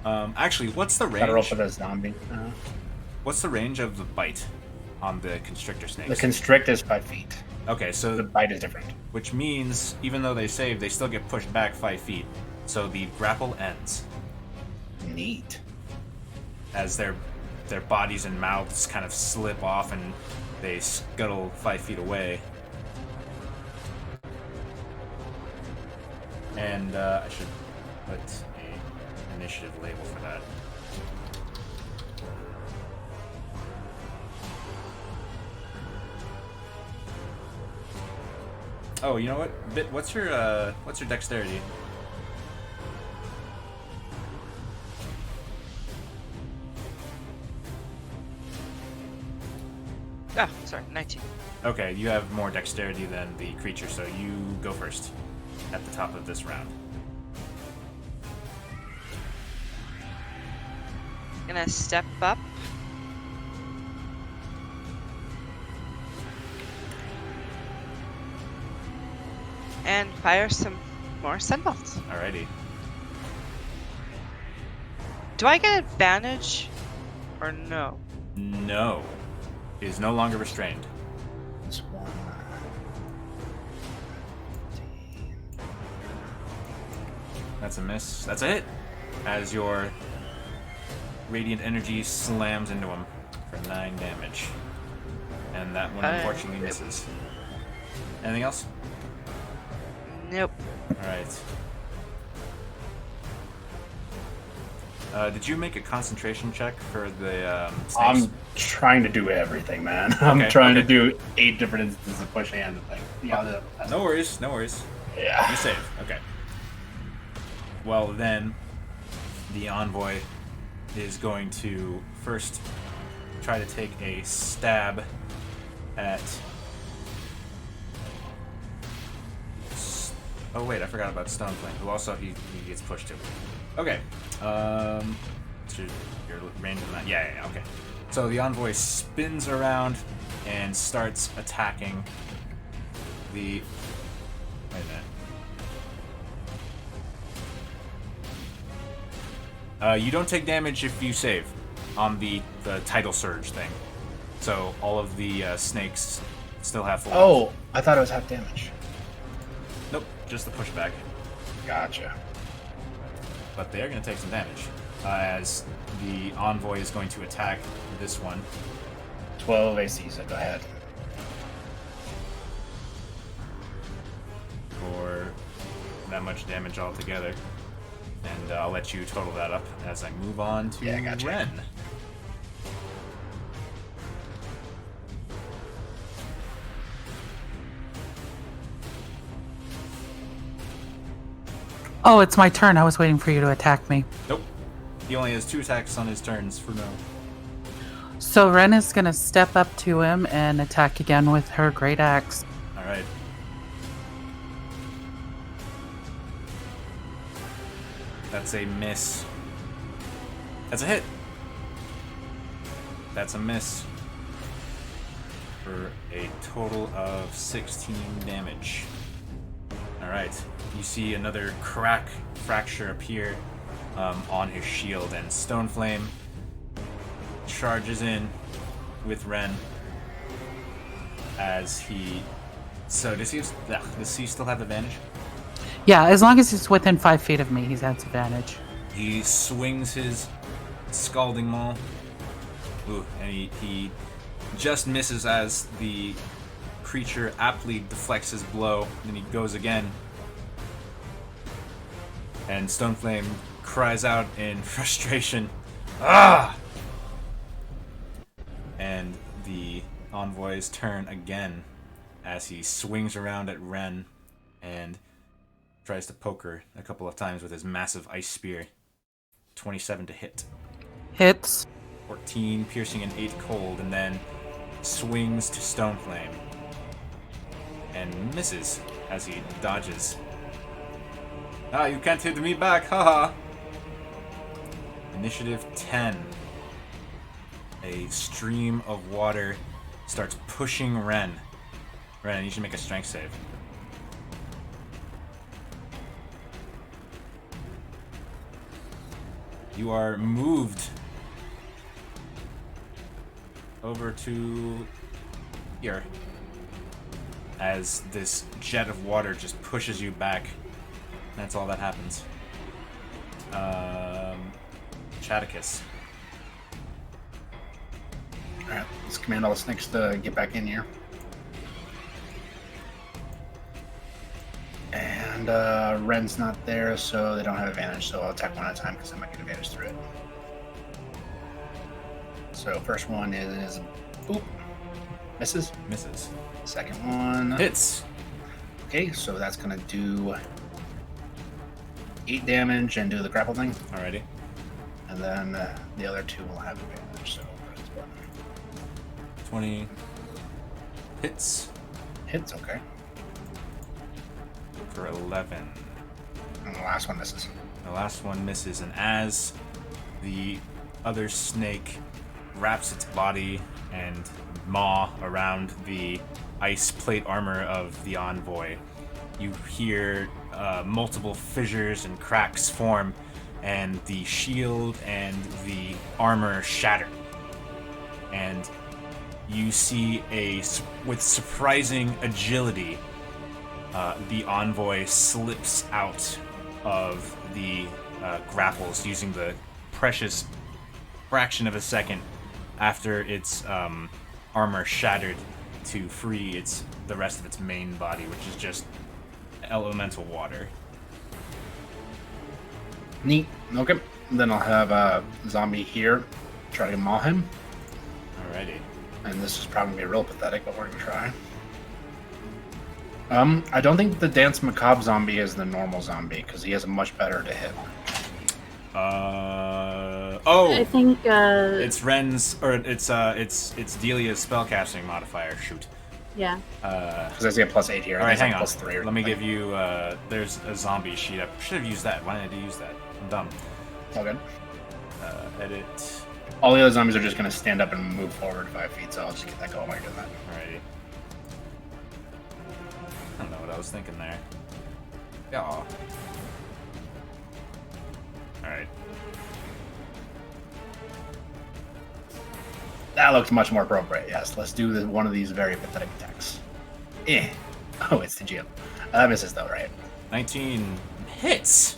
actually, what's the Gotta roll range? for the zombie. What's the range of the bite on the constrictor snakes? The constrict is 5 feet. Okay, The so bite is different. which means even though they save, they still get pushed back 5 feet. So the grapple ends Neat. as their bodies and mouths kind of slip off, and They scuttle 5 feet away. And I should put a initiative label for that. Oh, you know what? Bit, what's your dexterity? Oh, sorry, 19. Okay, you have more dexterity than the creature, so you go first at the top of this round. Gonna step up. And fire some more sunbolts. Alrighty. Do I get advantage or no? No. He is no longer restrained. This one. That's a miss. That's a hit. As your radiant energy slams into him for 9 damage. And that one unfortunately misses. Anything else? Nope. Alright. Did you make a concentration check for the snakes? I'm trying to do everything, man. I'm trying to do 8 different instances of pushing and like, yeah. No worries, no worries. Yeah. You save. Okay. Well, then, the envoy is going to first try to take a stab at... Oh wait, I forgot about Stoneflame, who also he gets pushed too. Okay. So your range on that. Yeah, okay. So the envoy spins around and starts attacking the... Wait a minute. You don't take damage if you save on the tidal surge thing. So all of the snakes still have full. Oh, I thought it was half damage. Nope, just the pushback. Gotcha. But they are going to take some damage as the envoy is going to attack this one. 12 AC, so go ahead. For that much damage altogether. And I'll let you total that up as I move on to gotcha. Ren. Oh, it's my turn. I was waiting for you to attack me. Nope. He only has 2 attacks on his turns for now. So Ren is going to step up to him and attack again with her great axe. Alright. That's a miss. That's a hit. That's a miss. For a total of 16 damage. Alright. You see another fracture appear on his shield, and Stoneflame charges in with Ren as he... So does he still have advantage? Yeah, as long as he's within 5 feet of me, he has advantage. He swings his Scalding Maul. Ooh, and he just misses as the creature aptly deflects his blow. Then he goes again. And Stoneflame cries out in frustration. Ah! And the envoy's turn again as he swings around at Ren and tries to poke her a couple of times with his massive ice spear. 27 to hit. Hits. 14 piercing and 8 cold, and then swings to Stoneflame and misses as he dodges. Ah, you can't hit me back, haha! Initiative 10. A stream of water starts pushing Ren. Ren, you should make a strength save. You are moved over to here as this jet of water just pushes you back. That's all that happens. Chaticus. Alright, let's command all the snakes to get back in here. And Ren's not there, so they don't have advantage, so I'll attack one at a time because I might get advantage through it. So first one is... Oop. Misses. Misses. Second one... Hits. Okay, so that's going to do 8 damage and do the grapple thing. Alrighty. And then the other 2 will have advantage, so... 20. Hits. Hits, okay. For 11. And the last one misses. The last one misses, and as the other snake wraps its body and maw around the ice plate armor of the envoy, you hear multiple fissures and cracks form, and the shield and the armor shatter. And you see with surprising agility, the envoy slips out of the grapples using the precious fraction of a second after its armor shattered to free the rest of its main body, which is just elemental water. Neat. Okay. Then I'll have a zombie here try to maul him. Alrighty. And this is probably real pathetic, but we're gonna try. I don't think the Dance Macabre zombie is the normal zombie because he has a much better to hit. I think it's Ren's, or it's Delia's spellcasting modifier. Shoot. yeah. Because I see a +8 here. All right, hang on. +3 or Let me something. give you. There's a zombie sheet. I should have used that. Why didn't I use that? I'm dumb. All good. Edit. All the other zombies are just gonna stand up and move forward 5 feet, so I'll just get that going while you're doing that. Alrighty. I don't know what I was thinking there. Yeah. Alright. That looks much more appropriate. Yes, let's do one of these very pathetic attacks. Oh, it's the GM. That misses though, right? 19 hits.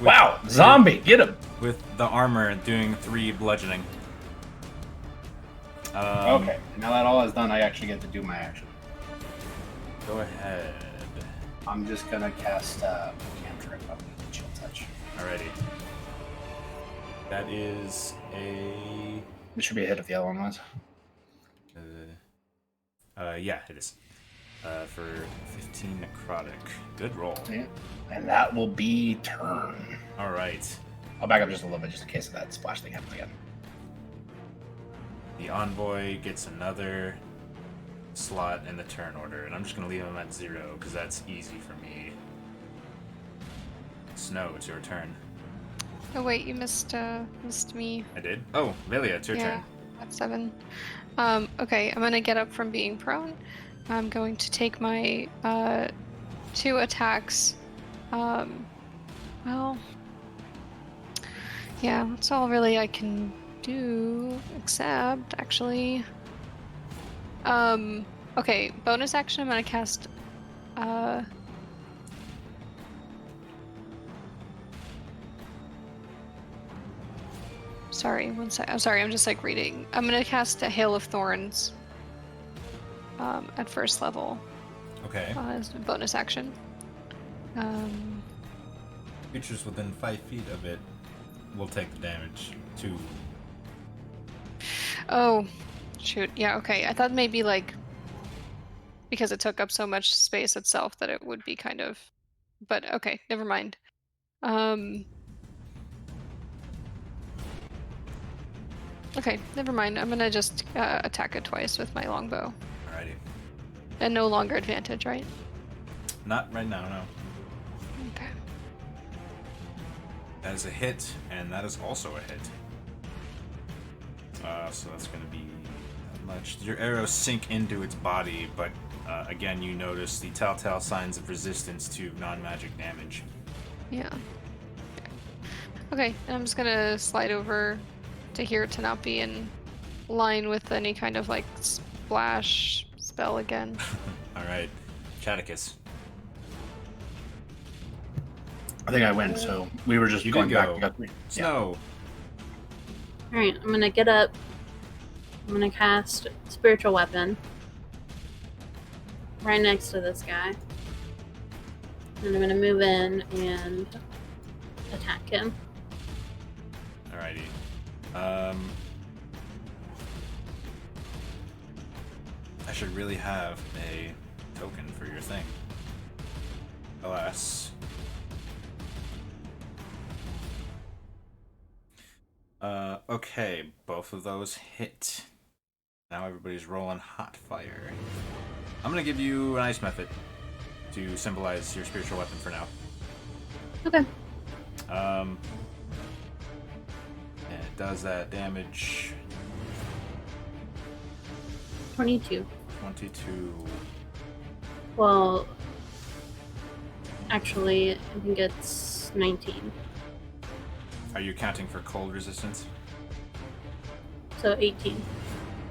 Wow, zombie, get him. With the armor doing 3 bludgeoning. Okay, now that all is done, I actually get to do my action. Go ahead. I'm just gonna cast cantrip up with chill touch. Alrighty. That is a. This should be a hit if the other one was. Yeah, it is. For 15 necrotic. Good roll. Yeah. And that will be turn. Alright. I'll back up just a little bit just in case of that splash thing happens again. The envoy gets another slot in the turn order, and I'm just going to leave him at 0 because that's easy for me. Snow, it's your turn. Oh wait, you missed me. I did? Oh, Velia, it's your Yeah, turn. at 7. Okay, I'm gonna get up from being prone. I'm going to take my 2 attacks. Well, yeah, that's all really I can do, except actually. Okay, bonus action. I'm gonna cast. Sorry, one sec. I'm sorry. I'm just like reading. I'm gonna cast a Hail of Thorns. At first level. Okay. As a bonus action. Creatures within 5 feet of it will take the damage to. Oh, shoot. Yeah. Okay. I thought maybe like because it took up so much space itself that it would be kind of. But okay, never mind. Okay, never mind. I'm gonna just attack it twice with my longbow. Alrighty. And no longer advantage, right? Not right now, no. Okay. That is a hit, and that is also a hit. So that's going to be that much. Your arrows sink into its body, but again, you notice the telltale signs of resistance to non-magic damage. Yeah. Okay, I'm just gonna slide over to here to not be in line with any kind of like splash spell again. Alright. Chaticus. I think I win, so we were just You going did back. go. We got 3. Snow. Alright, I'm gonna get up I'm gonna cast Spiritual Weapon right next to this guy. And I'm gonna move in and attack him. Alrighty. I should really have a token for your thing. Alas. Okay, both of those hit. Now everybody's rolling hot fire. I'm gonna give you an ice method to symbolize your spiritual weapon for now. Okay. And it does that damage. 22. 22. Well, actually, I think it's 19. Are you counting for cold resistance? So 18.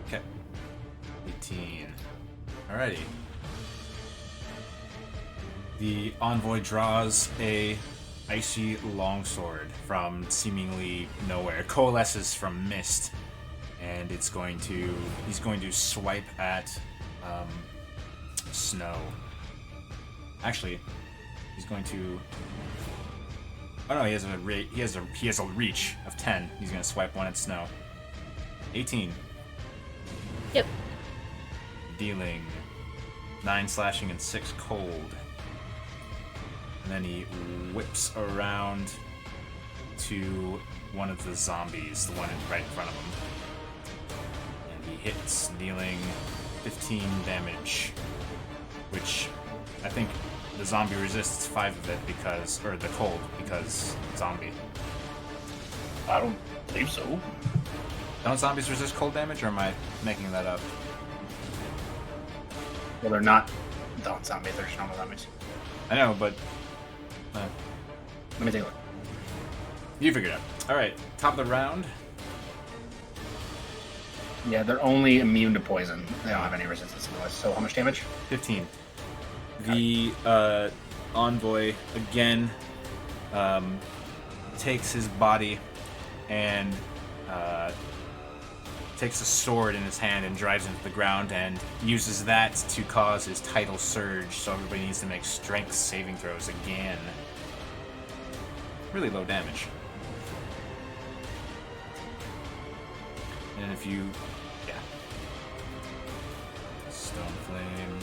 Okay. 18. Alrighty. The envoy draws a icy longsword from seemingly nowhere. Coalesces from mist. And he's going to swipe at Snow. Actually, he's going to. Oh no, he has a reach of 10. He's going to swipe one at Snow. 18. Yep. Dealing 9 slashing and 6 cold. And then he whips around to one of the zombies, the one right in front of him. And he hits, dealing 15 damage. Which I think the zombie resists 5 of it or the cold, because zombie. I don't believe so. Don't zombies resist cold damage, or am I making that up? Well, they're not. Don't zombies. They're normal zombies. I know, but Let me take a look. you figured it out. Alright, top of the round. Yeah, they're only immune to poison. They don't have any resistance to noise. So how much damage? 15. The envoy again takes his body and takes a sword in his hand and drives into the ground and uses that to cause his tidal surge, so everybody needs to make strength saving throws again. Really low damage. And if you... yeah. Stone Flame...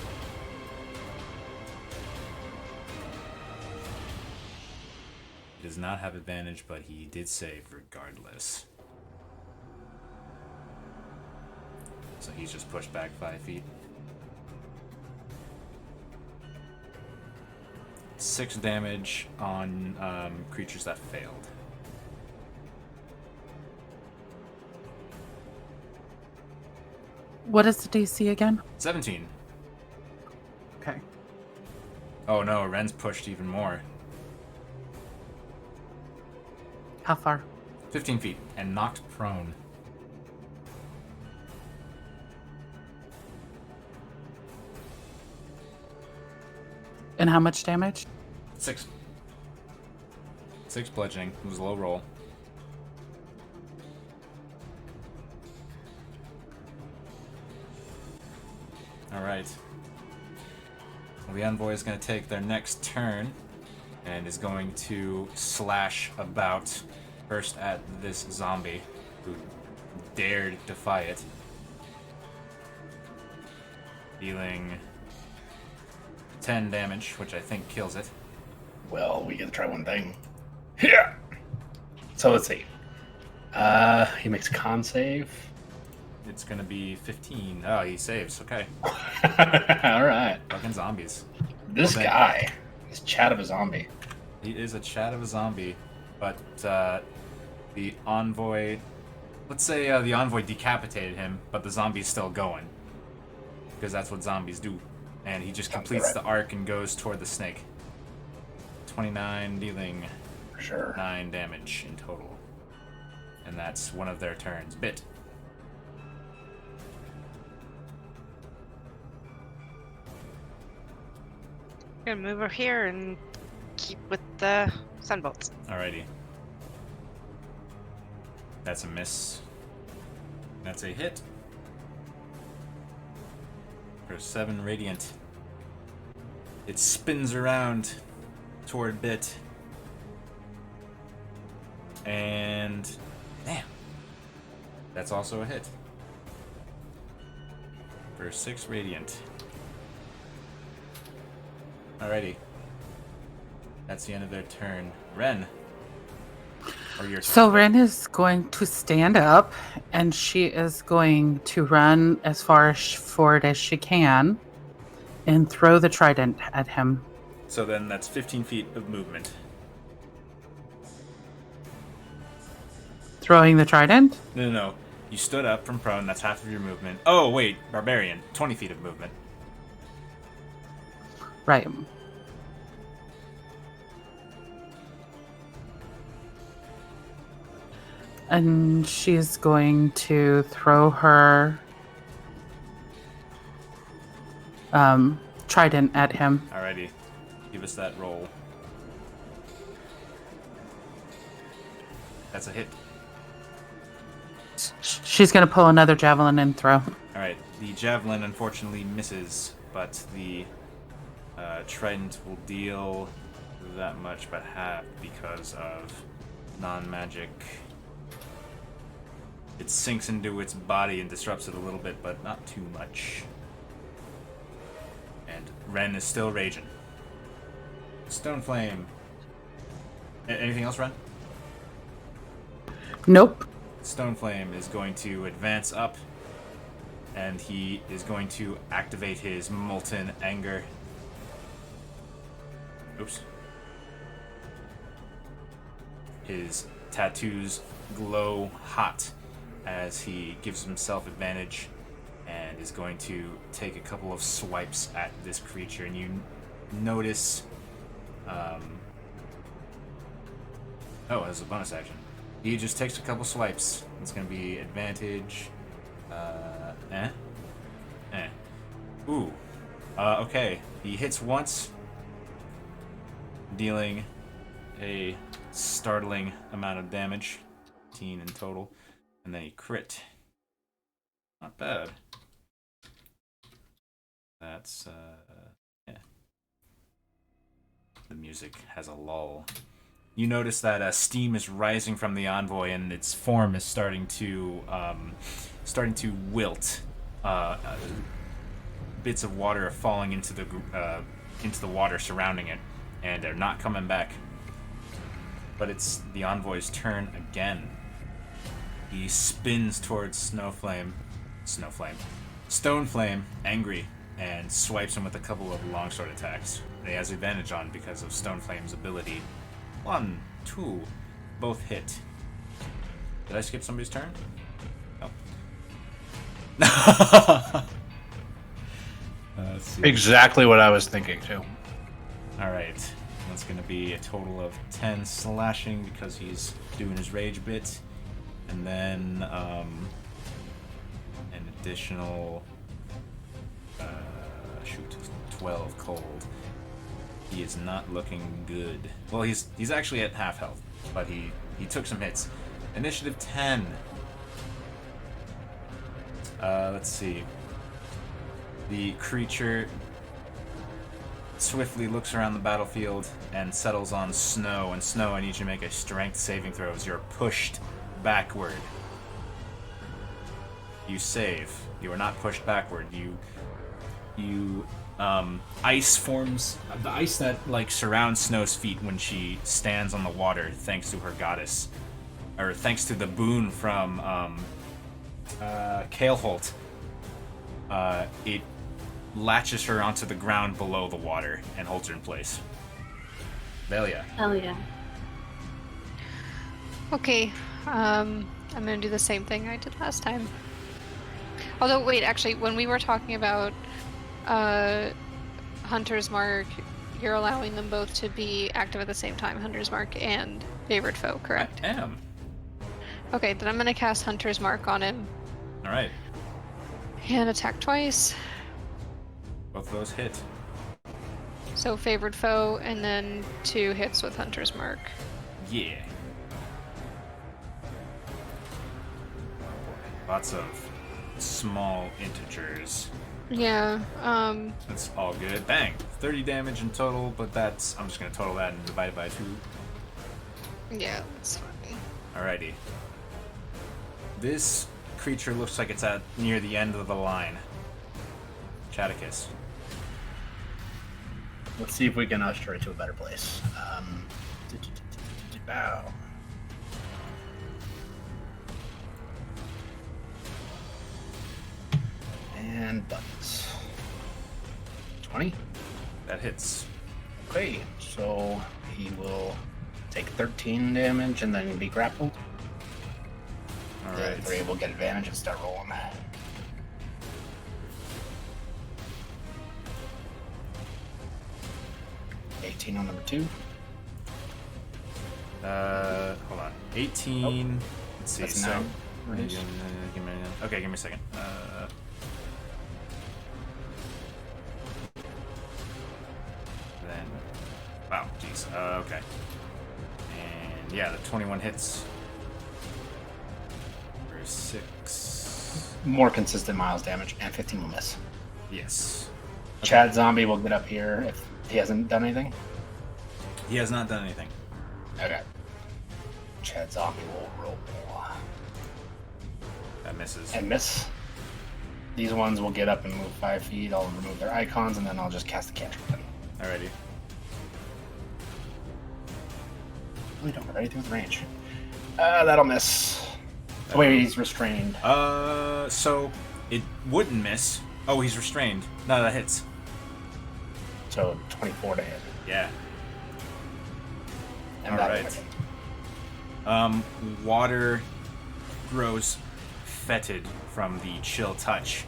He does not have advantage, but he did save regardless. So he's just pushed back 5 feet. 6 damage on creatures that failed. What is the DC again? 17. Okay. Oh no, Ren's pushed even more. How far? 15 feet and knocked prone. And how much damage? 6. 6 bludgeoning. It was a low roll. Alright. Well, the envoy is going to take their next turn and is going to slash about first at this zombie who dared defy it. Dealing 10 damage, which I think kills it. Well, we get to try one thing. Yeah. So let's see. He makes con save. It's gonna be 15. Oh, he saves. Okay. All right. Fucking zombies. This Okay. guy is Chat of a zombie. He is a chat of a zombie, but the envoy... Let's say the envoy decapitated him, but the zombie's still going. Because that's what zombies do. And he just completes the arc and goes toward the snake. 29, dealing For sure. 9 damage in total. And that's one of their turns. Bit. I'm gonna move over here and keep with the sunbolts. Alrighty. That's a miss. That's a hit. For 7 radiant. It spins around toward Bit. And damn. That's also a hit. For 6 radiant. Alrighty. That's the end of their turn. Ren. Or your turn. So Ren is going to stand up, and she is going to run as far forward as she can and throw the trident at him. So then that's 15 feet of movement. Throwing the trident? No. You stood up from prone, that's half of your movement. Oh, wait, Barbarian. 20 feet of movement. Right. And she's going to throw her trident at him. Alrighty. Give us that roll. That's a hit. She's going to pull another javelin and throw. Alright, the javelin unfortunately misses, but the trident will deal that much but half because of non-magic. It sinks into its body and disrupts it a little bit, but not too much. And Ren is still raging. Stone Flame. Anything else, Ren? Nope. Stone Flame is going to advance up, and he is going to activate his Molten Anger. Oops. His tattoos glow hot as he gives himself advantage and is going to take a couple of swipes at this creature. And you notice... Oh, as a bonus action. He just takes a couple swipes. It's going to be advantage. Ooh. Okay. He hits once, dealing a startling amount of damage. 15 in total. And then he crit. Not bad. That's, yeah. The music has a lull. You notice that steam is rising from the envoy, and its form is starting to wilt. Bits of water are falling into the water surrounding it, and they're not coming back. But it's the envoy's turn again. He spins towards Stoneflame, angry, and swipes him with a couple of longsword attacks. He has advantage on because of Stoneflame's ability. 1, 2, both hit. Did I skip somebody's turn? No. Let's see. Exactly what I was thinking too. Alright. That's going to be a total of 10 slashing because he's doing his rage bit. And then an additional 12 cold. He is not looking good. Well, he's actually at half health, but he took some hits. Initiative 10. Let's see. The creature swiftly looks around the battlefield and settles on Snow. And Snow, I need you to make a strength saving throw as you're pushed backward. You save. You are not pushed backward. Ice forms. The ice that surrounds Snow's feet when she stands on the water, thanks to her goddess, or thanks to the boon from Kaleholt. It latches her onto the ground below the water and holds her in place. Velia. Hell yeah. Okay, I'm gonna do the same thing I did last time. Although, wait, actually, when we were talking about Hunter's Mark, you're allowing them both to be active at the same time, Hunter's Mark and Favorite Foe, correct? I am. Okay, then I'm gonna cast Hunter's Mark on him. Alright. And attack twice. Both of those hit. So Favored Foe, and then 2 hits with Hunter's Mark. Yeah. Lots of small integers Yeah. That's all good. Bang! 30 damage in total, but that's... I'm just going to total that and divide it by 2. Yeah, that's fine. Alrighty. This creature looks like it's at near the end of the line. Chaticus. Let's see if we can usher it to a better place. Bow. And buttons. 20. That hits. Okay, so he will take 13 damage and then be grappled. Alright. The 3 will get advantage and start rolling. 18 on number 2. Hold on. 18. Let's see. That's So, 9. okay, give me a second. Then, wow, jeez. Okay. And yeah, the 21 hits. For 6. More consistent miles damage, and 15 will miss. Yes. Chad Zombie will get up here if he hasn't done anything. He has not done anything. Okay. Chad Zombie will roll. That misses. And miss. These ones will get up and move 5 feet. I'll remove their icons, and then I'll just cast a cantrip. Alrighty. Really don't have anything with range. That'll miss. Oh, wait, he's restrained. So it wouldn't miss. Oh, he's restrained. No, that hits. So 24 to hit. Yeah. And All that'll right. hit. Water grows fetid from the chill touch,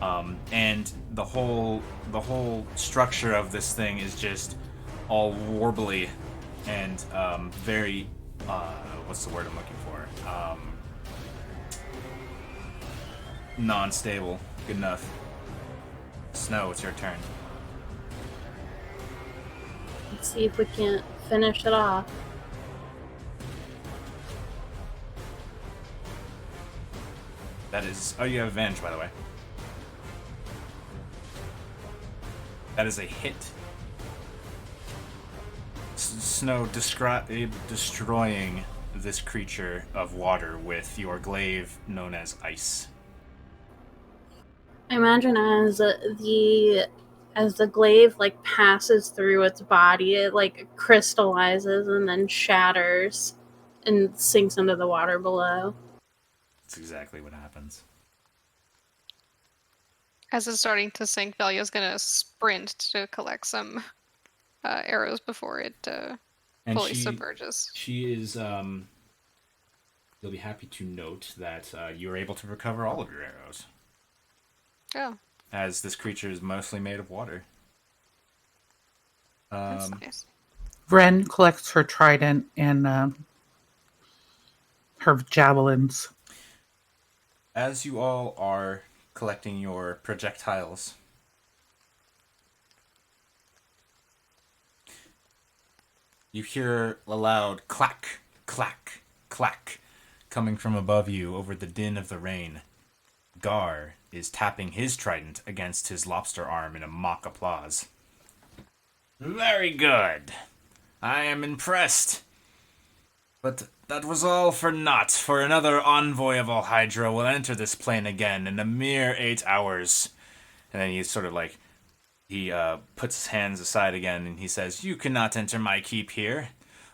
and the whole structure of this thing is just all warbly and very what's the word I'm looking for? Non-stable. Good enough. Snow, it's your turn. Let's see if we can't finish it off. That is... Oh, you have advantage, by the way. That is a hit. Snow, destroying this creature of water with your glaive known as ice. I imagine as the glaive like passes through its body, it like crystallizes and then shatters and sinks into the water below. That's exactly what happens. As it's starting to sink, Valia's gonna sprint to collect some arrows before it fully submerges. She is... You'll be happy to note that you are able to recover all of your arrows. Oh, As this creature is mostly made of water. that's nice. Ren collects her trident and her javelins. As you all are collecting your projectiles, you hear a loud clack, clack, clack coming from above you over the din of the rain. Gar is tapping his trident against his lobster arm in a mock applause. Very good. I am impressed. But that was all for naught, for another envoy of All Hydra will enter this plane again in a mere 8 hours. And then he sort of like, he puts his hands aside again and he says, "You cannot enter my keep here.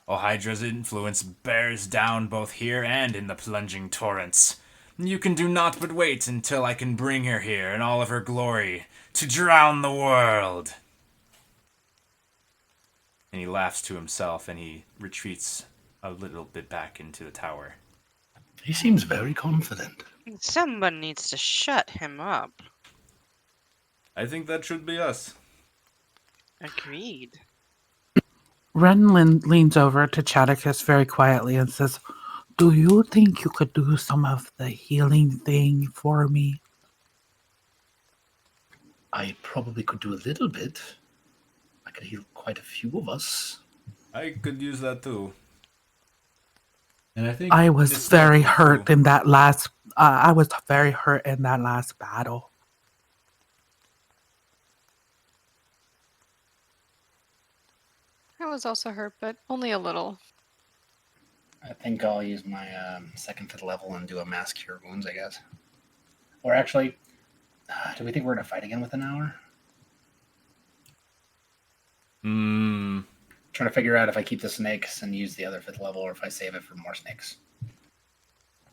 All Hydra's influence bears down both here and in the plunging torrents. You can do naught but wait until I can bring her here in all of her glory to drown the world." And he laughs to himself and he retreats a little bit back into the tower. He seems very confident. Someone needs to shut him up. I think that should be us. Agreed. Ren leans over to Chaticus very quietly and says, "Do you think you could do some of the healing thing for me?" I probably could do a little bit. I could heal quite a few of us. I could use that too. And I think I was this very might be hurt too. in that last. I was very hurt in that last battle. I was also hurt, but only a little. I think I'll use my second to the level and do a mass cure wounds, I guess. Or actually, do we think we're going to fight again within an hour? Trying to figure out if I keep the snakes and use the other fifth level or if I save it for more snakes.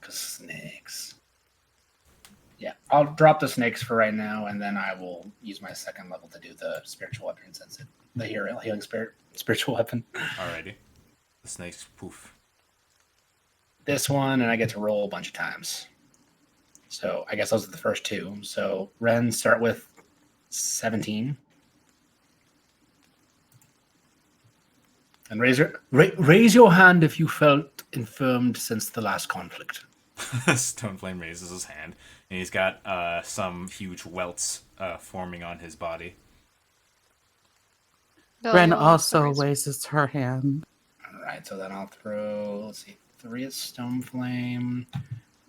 Because snakes. Yeah, I'll drop the snakes for right now, and then I will use my second level to do the spiritual weapon since the healing spirit spiritual weapon. Alrighty. The snakes, poof. This one, and I get to roll a bunch of times. So I guess those are the first two. So Ren, start with 17. And raise your hand if you felt infirmed since the last conflict. Stoneflame raises his hand, and he's got some huge welts forming on his body. Ren also raises her hand. All right, so then I'll throw, let's see, 3 at Stoneflame.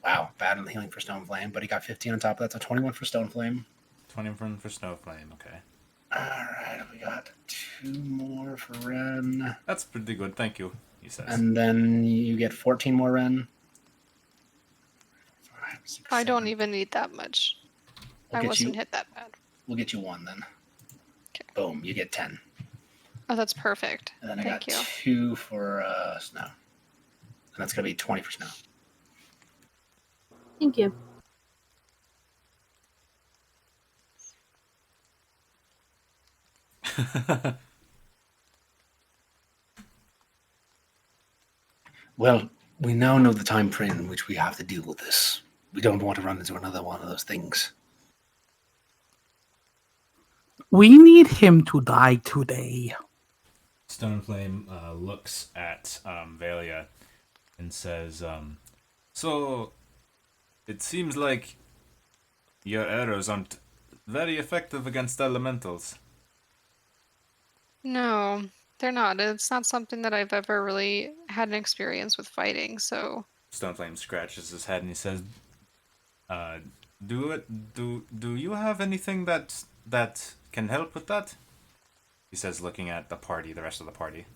Wow, bad on healing for Stoneflame, but he got 15 on top of that, so 21 for Stoneflame. 21 for Snowflame, okay. All right, we got 2 more for Ren. That's pretty good, thank you, he says. And then you get 14 more, Ren. 5, 6, I don't 7. even need that much. We'll I get wasn't you- hit that bad. We'll get you 1 then. Okay. Boom, you get 10. Oh, that's perfect. And then I Thank got you. 2 for Snow. And that's going to be 20 for Snow. Thank you. Well, we now know the time frame in which we have to deal with this. We don't want to run into another one of those things. We need him to die today. Stoneflame looks at Valia and says, so, it seems like your arrows aren't very effective against elementals. No, they're not. It's not something that I've ever really had an experience with fighting, so... Stoneflame scratches his head and he says, do you have anything that can help with that? He says, looking at the party, the rest of the party.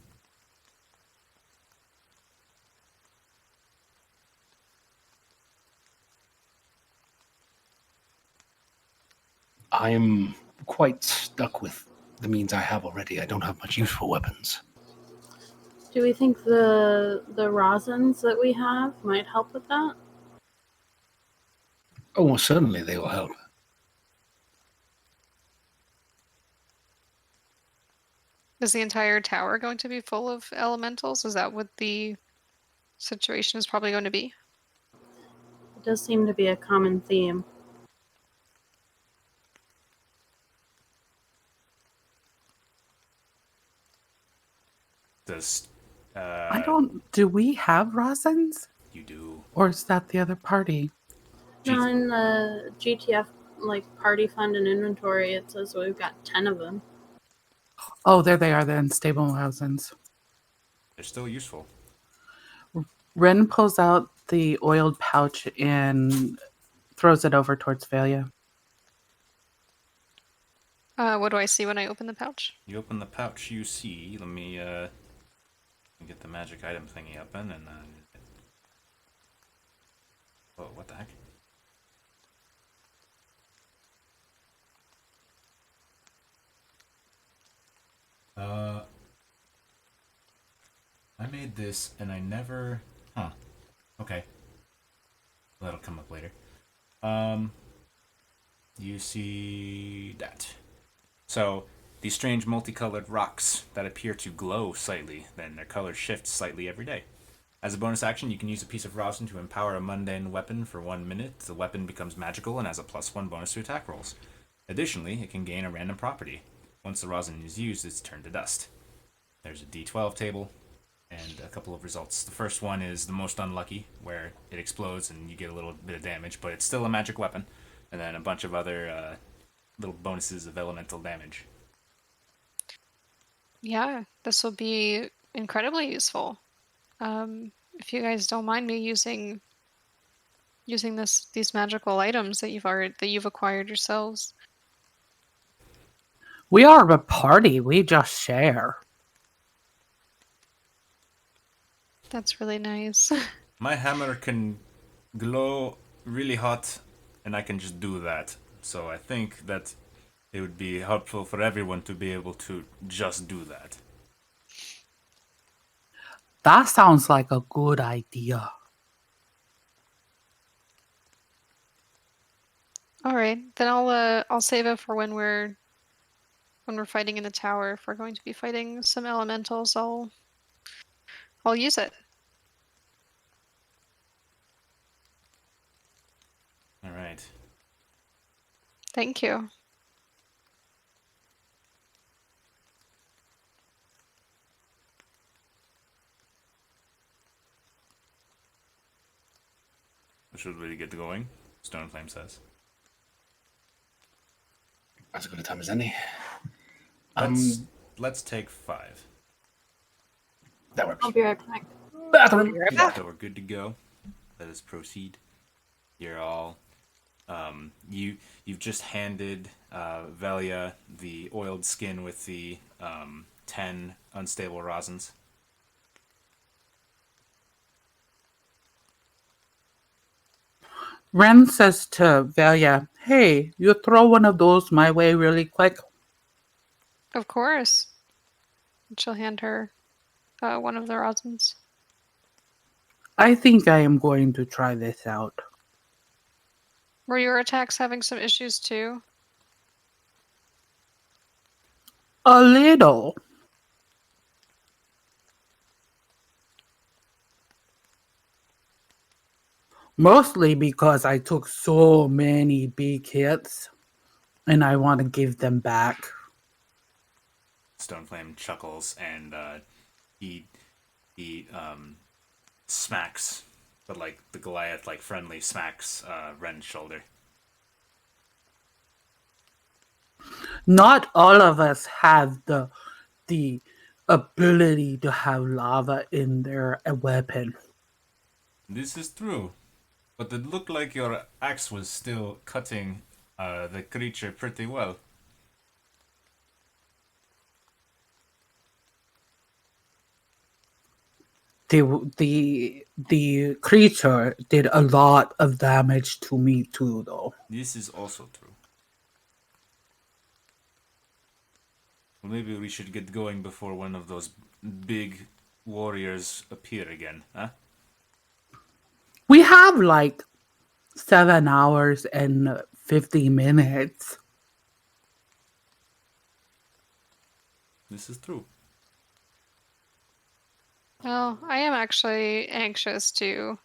I'm quite stuck with the means I have already. I don't have much use for weapons. Do we think the rosins that we have might help with that? Oh, well, certainly they will help. Is the entire tower going to be full of elementals? Is that what the situation is probably going to be? It does seem to be a common theme. Does, I don't. Do we have rosins? You do. Or is that the other party? No, in the GTF party fund and inventory, it says we've got 10 of them. Oh, there they are then. Stable rosins. They're still useful. Ren pulls out the oiled pouch and throws it over towards Valia. What do I see when I open the pouch? You open the pouch, you see, let me get the magic item thingy up and oh, what the heck? I made this and I never, okay. That'll come up later. You see that. So, these strange multicolored rocks that appear to glow slightly, then their color shifts slightly every day. As a bonus action, you can use a piece of rosin to empower a mundane weapon for 1 minute. The weapon becomes magical and has a +1 bonus to attack rolls. Additionally, it can gain a random property. Once the rosin is used, it's turned to dust. There's a D12 table and a couple of results. The first one is the most unlucky, where it explodes and you get a little bit of damage, but it's still a magic weapon. And then a bunch of other little bonuses of elemental damage. Yeah, this will be incredibly useful. If you guys don't mind me using these magical items that you've acquired yourselves. We are a party. We just share. That's really nice. My hammer can glow really hot, and I can just do that. So I think that it would be helpful for everyone to be able to just do that. That sounds like a good idea. All right, then I'll save it for when we're fighting in the tower. If we're going to be fighting some elementals, I'll use it. All right. Thank you. Should we get going? Stoneflame says. As good a time as any. Let's take 5. That works. I'll be right back. Bathroom. So we're good to go. Let us proceed. You're all. You've just handed Velia the oiled skin with the 10 unstable rosins. Ren says to Velia, "Hey, you throw one of those my way really quick." Of course. And she'll hand her one of the rosins. I think I am going to try this out. Were your attacks having some issues too? A little. Mostly because I took so many big hits, and I want to give them back. Stoneflame chuckles and he smacks, but like the Goliath, like friendly smacks Ren's shoulder. Not all of us have the ability to have lava in their weapon. This is true, but it looked like your axe was still cutting the creature pretty well. The creature did a lot of damage to me too, though. This is also true. Well, maybe we should get going before one of those big warriors appear again, huh? We have like 7 hours and 50 minutes. This is true. Well, I am actually anxious to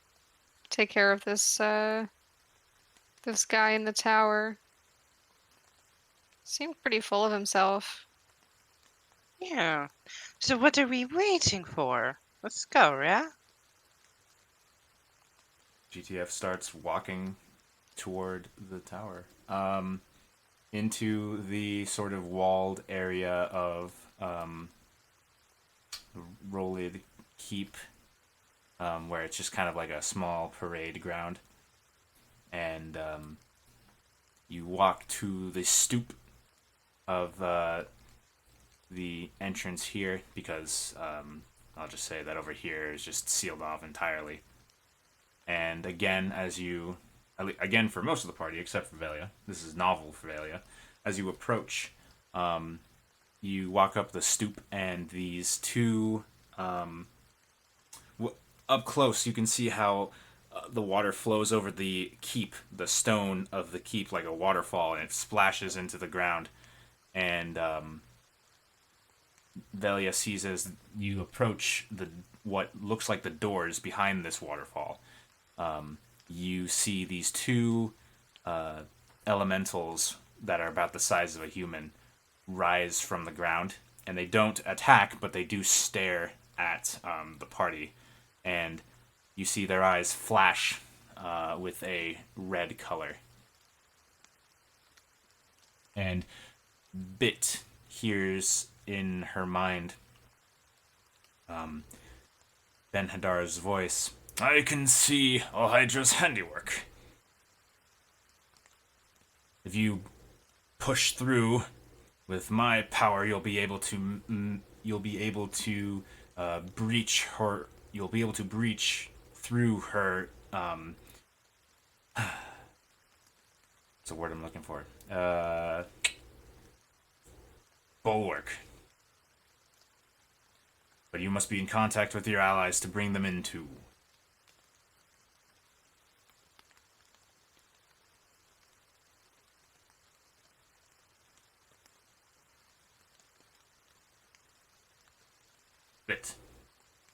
take care of this this guy in the tower. Seemed pretty full of himself. Yeah. So what are we waiting for? Let's go, yeah? GTF starts walking toward the tower. Into the sort of walled area of Rolid Keep, where it's just kind of like a small parade ground. And you walk to the stoop of the entrance here, because I'll just say that over here is just sealed off entirely. And again, again for most of the party, except for Velia, this is novel for Velia, as you approach, you walk up the stoop, and these two, up close, you can see how the water flows over the keep, the stone of the keep, like a waterfall, and it splashes into the ground. And Velia sees as you approach what looks like the doors behind this waterfall. You see these two elementals that are about the size of a human rise from the ground, and they don't attack, but they do stare at the party, and you see their eyes flash with a red color. And Bit hears in her mind Ben-Hadar's voice. I can see Hydra's handiwork. If you push through with my power, you'll be able to breach you'll be able to breach through her. What's the word I'm looking for? Bulwark. But you must be in contact with your allies to bring them into.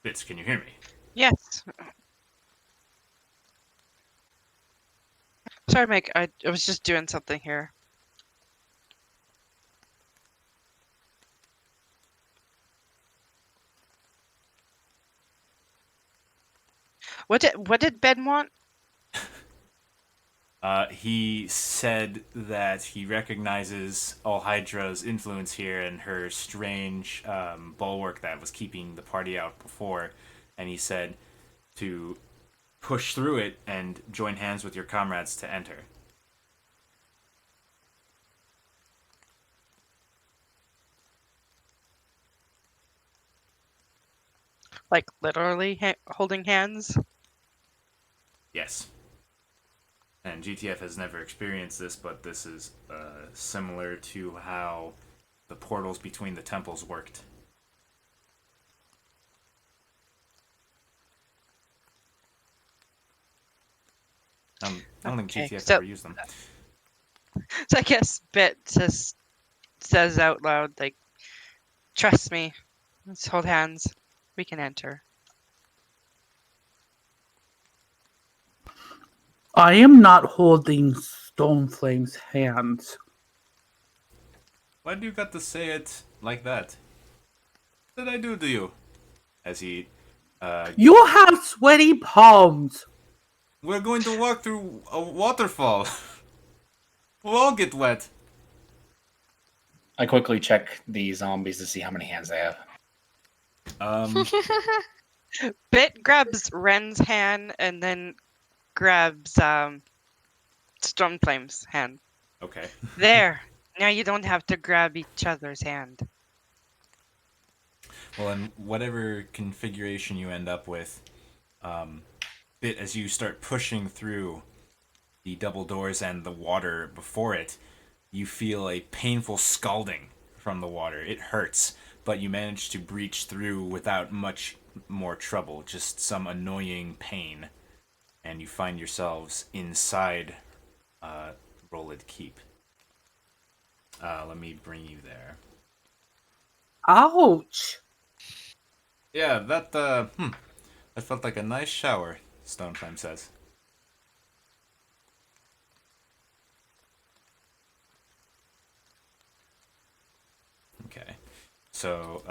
Bits, can you hear me? Yes. Sorry, Mike. I was just doing something here. What did Ben want? He said that he recognizes Alhydra's influence here and her strange bulwark that was keeping the party out before, and he said to push through it and join hands with your comrades to enter. Like literally holding hands? Yes. And GTF has never experienced this, but this is similar to how the portals between the temples worked. I don't think Okay, GTF so- ever used them. So I guess Bit just says out loud, like, "Trust me. Let's hold hands. We can enter." I am not holding Stoneflame's hands. Why do you got to say it like that? What did I do to you? As he, You have sweaty palms. we're going to walk through a waterfall. We'll all get wet. I quickly check the zombies to see how many hands they have. Bit grabs Ren's hand and then grabs Stormflame's hand. Okay. There. Now you don't have to grab each other's hand. Well, in whatever configuration you end up with, Bit, as you start pushing through the double doors and the water before it, you feel a painful scalding from the water. It hurts, but you manage to breach through without much more trouble, just some annoying pain. And you find yourselves inside Rolid Keep. Let me bring you there. Ouch. Yeah, that felt like a nice shower, Stoneflame says. Okay. So,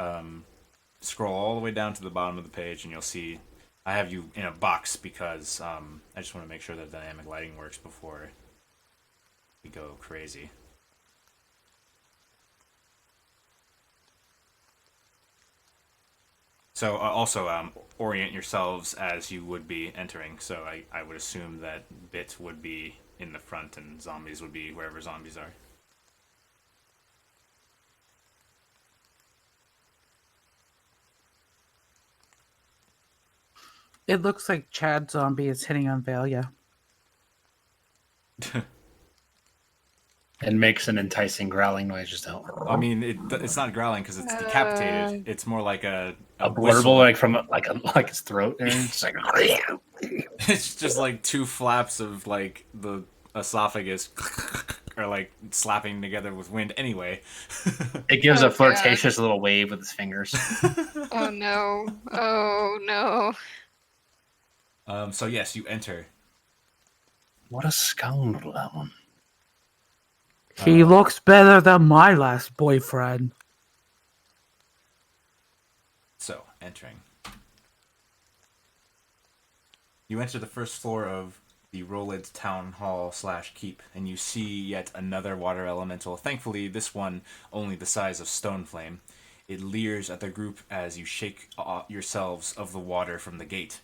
scroll all the way down to the bottom of the page and you'll see I have you in a box because I just want to make sure that dynamic lighting works before we go crazy. So also orient yourselves as you would be entering. So I would assume that Bit would be in the front and zombies would be wherever zombies are. It looks like Chad Zombie is hitting on Valia. And makes an enticing growling noise. Just I mean, it's not growling because it's decapitated. It's more like a blurble, whistle. like from like his throat. And it's like It's just like two flaps of like the esophagus are like slapping together with wind. Anyway, it gives Oh, a flirtatious little wave with his fingers. Oh no. Oh no. So yes, you enter. What a scoundrel that one. He looks better than my last boyfriend. So entering. You enter the first floor of the Rolid Town Hall / Keep, and you see yet another water elemental. Thankfully, this one only the size of Stoneflame. It leers at the group as you shake yourselves of the water from the gate.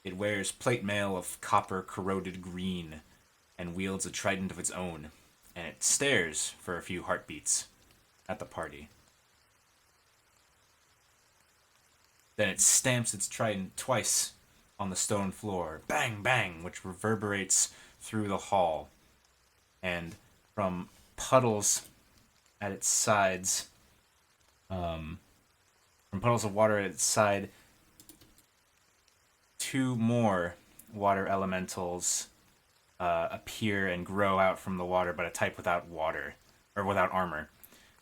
It wears plate mail of copper corroded green and wields a trident of its own, and it stares for a few heartbeats at the party. Then it stamps its trident twice on the stone floor. Bang, bang, which reverberates through the hall. And from puddles at its sides, from puddles of water at its side, two more water elementals appear and grow out from the water, but a type without water, or without armor.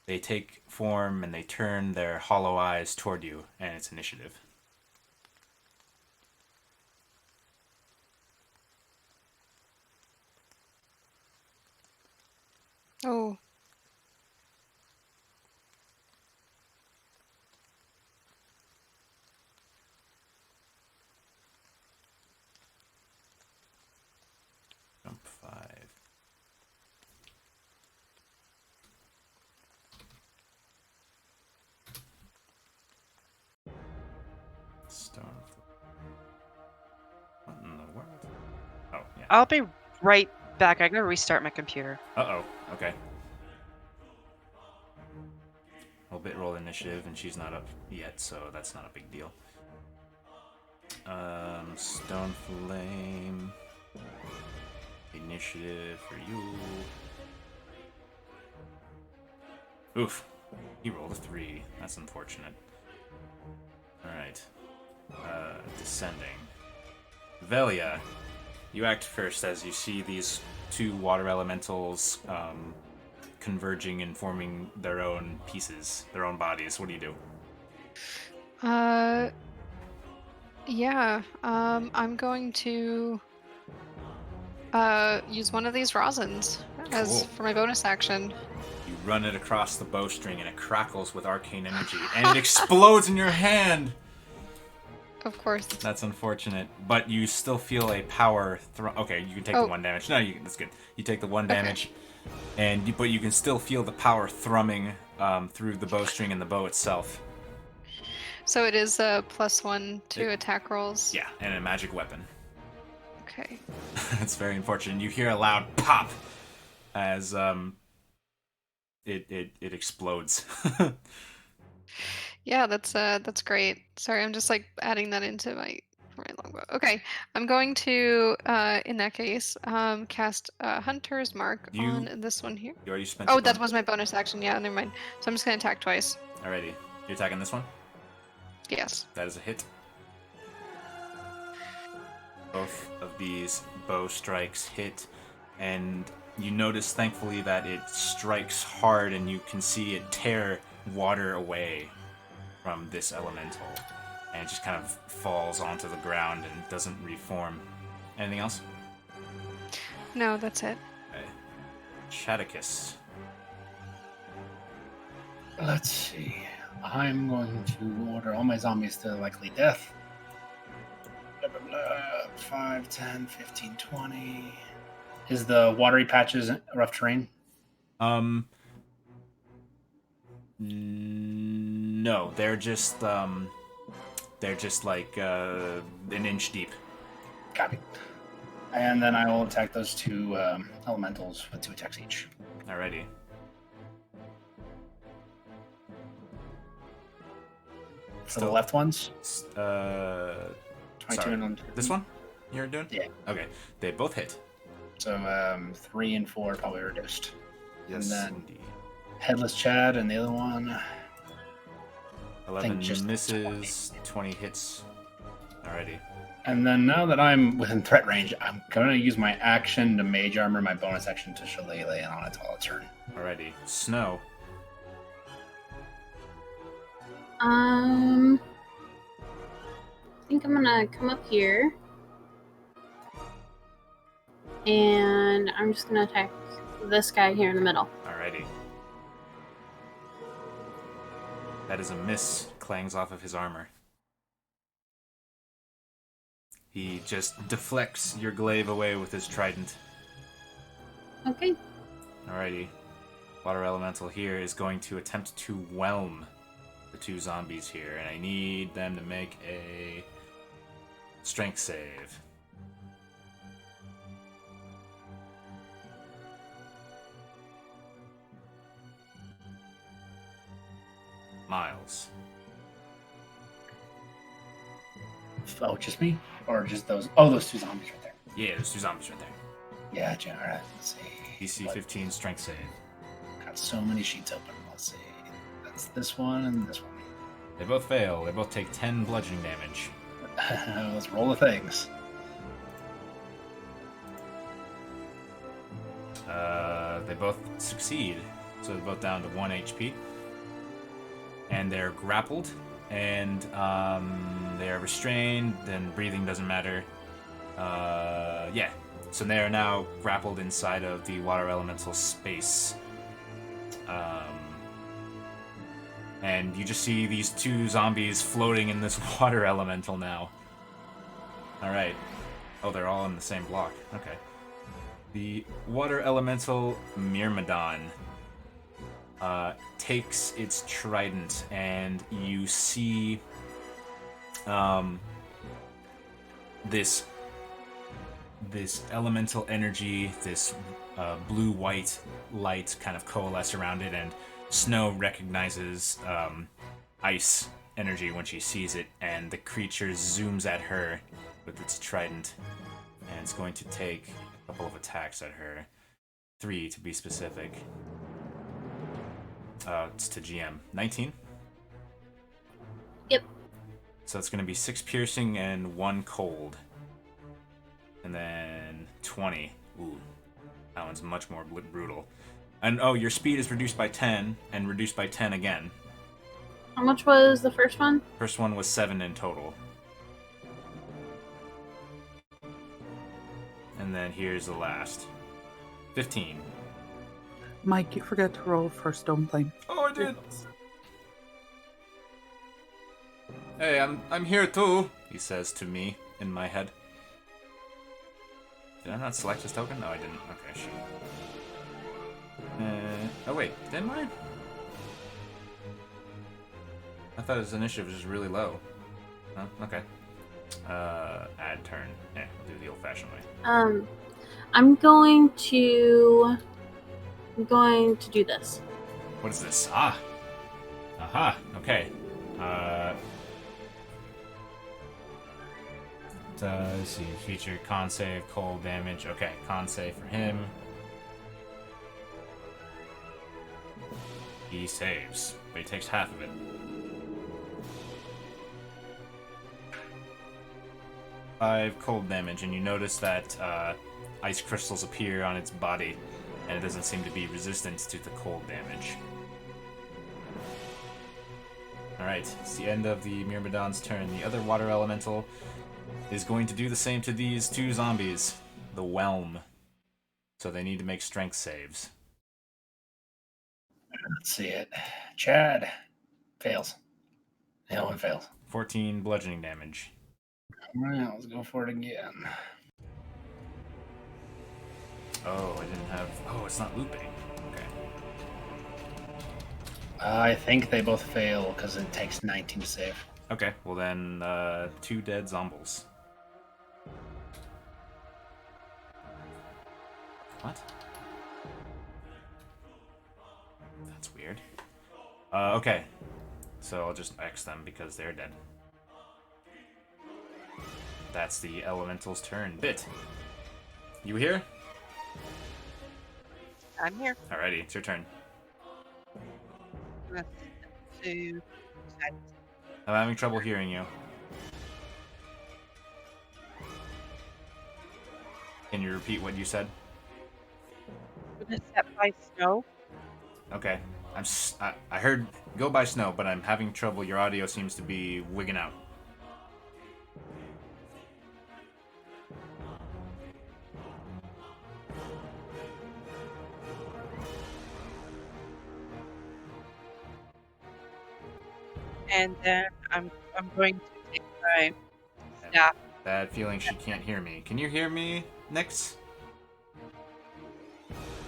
They take form and they turn their hollow eyes toward you, and it's initiative. Oh. Jump 5. Stone. What in the world? Oh, yeah. I'll be right back. I gotta restart my computer. Uh-oh. Okay. Well, Bit rolled initiative, and she's not up yet, so that's not a big deal. Stone Flame. Initiative for you. Oof. He rolled a 3. That's unfortunate. Alright. Descending. Velia, you act first as you see these two water elementals converging and forming their own pieces, their own bodies. What do you do? Yeah. I'm going to use one of these rosins as Cool. for my bonus action. You run it across the bowstring and it crackles with arcane energy and it explodes in your hand! Of course. That's unfortunate, but you still feel a power. Okay, you can take the 1 damage. No, that's good. You take the 1 damage, but you can still feel the power thrumming through the bowstring and the bow itself. So it is a +1 to attack rolls. Yeah, and a magic weapon. Okay. It's very unfortunate. You hear a loud pop as it explodes. Yeah, that's great. Sorry, I'm just like adding that into my longbow. Okay, I'm going to in that case cast Hunter's Mark on this one here. You already spent. Oh, that was my bonus action. Yeah, never mind. So I'm just gonna attack twice. Alrighty, you're attacking this one. Yes. That is a hit. Both of these bow strikes hit, and you notice, thankfully, that it strikes hard, and you can see it tear water away from this elemental, and it just kind of falls onto the ground and doesn't reform. Anything else? No, that's it. Okay. Chaticus. Let's see. I'm going to order all my zombies to likely death. Blah, blah, blah. 5, 10, 15, 20. Is the watery patches rough terrain? No, they're just like an inch deep. Copy. And then I will attack those two elementals with 2 attacks each. Alrighty. For the left ones? 22 sorry. And this one you're doing? Yeah. Okay. They both hit. So 3 and 4 probably reduced. Yes, and then indeed. Headless Chad and the other one. 11 misses, 20 hits. Alrighty. And then now that I'm within threat range, I'm going to use my action to mage armor, my bonus action to shillelagh on its all turn. Alrighty. Snow. I think I'm gonna come up here. And I'm just gonna attack this guy here in the middle. Alrighty. That is a miss. Clangs off of his armor. He just deflects your glaive away with his trident. Okay. Alrighty. Water Elemental here is going to attempt to whelm the two zombies here, and I need them to make a strength save. Miles. Oh, just me? Or just those? Oh, those 2 zombies right there. Yeah, there's 2 zombies right there. Yeah, all right. Let's see. DC 15 strength save. Got so many sheets open. Let's see. That's this one and this one. They both fail. They both take 10 bludgeoning damage. Let's roll the things. They both succeed, so they're both down to 1 HP. And they're grappled, and they are restrained, then breathing doesn't matter. Yeah, so they are now grappled inside of the water elemental space. And you just see these 2 zombies floating in this water elemental now. Alright. Oh, they're all in the same block. Okay. The water elemental Myrmidon takes its trident, and you see this elemental energy, this blue-white light kind of coalesce around it, and Snow recognizes ice energy when she sees it, and the creature zooms at her with its trident, and it's going to take a couple of attacks at her. 3 to be specific. It's to GM. 19? Yep. So it's going to be 6 piercing and 1 cold. And then 20. Ooh. That one's much more brutal. And oh, your speed is reduced by 10, and reduced by 10 again. How much was the first one? First one was 7 in total. And then here's the last. 15. Mike, you forgot to roll for stone flame. Oh, I did. Hey, I'm here too, he says to me in my head. Did I not select his token? No, I didn't. Okay, shoot. Oh wait, didn't I? I thought his initiative was just really low. Huh? Okay. Add turn. Yeah, we'll do the old-fashioned way. I'm going to do this. What is this? Ah! Aha! Okay. Let's see. Feature con save, cold damage. Okay, con save for him. He saves, but he takes half of it. Five cold damage, and you notice that ice crystals appear on its body, and it doesn't seem to be resistant to the cold damage. Alright, it's the end of the Myrmidon's turn. The other water elemental is going to do the same to these 2 zombies, the Whelm. So they need to make strength saves. Let's see it. Chad fails. The one fails. 14 bludgeoning damage. Alright, let's go for it again. Oh, I didn't have... Oh, it's not looping. Okay. I think they both fail because it takes 19 to save. Okay, well then, 2 dead zombies. What? That's weird. Okay. So I'll just X them because they're dead. That's the elemental's turn. Bit. You here? I'm here. Alrighty, it's your turn. To I'm having trouble hearing you. Can you repeat what you said? set by snow. Okay. I heard go by snow, but I'm having trouble. Your audio seems to be wigging out. And then I'm going to take my staff. Bad feeling she can't hear me. Can you hear me, Nyx?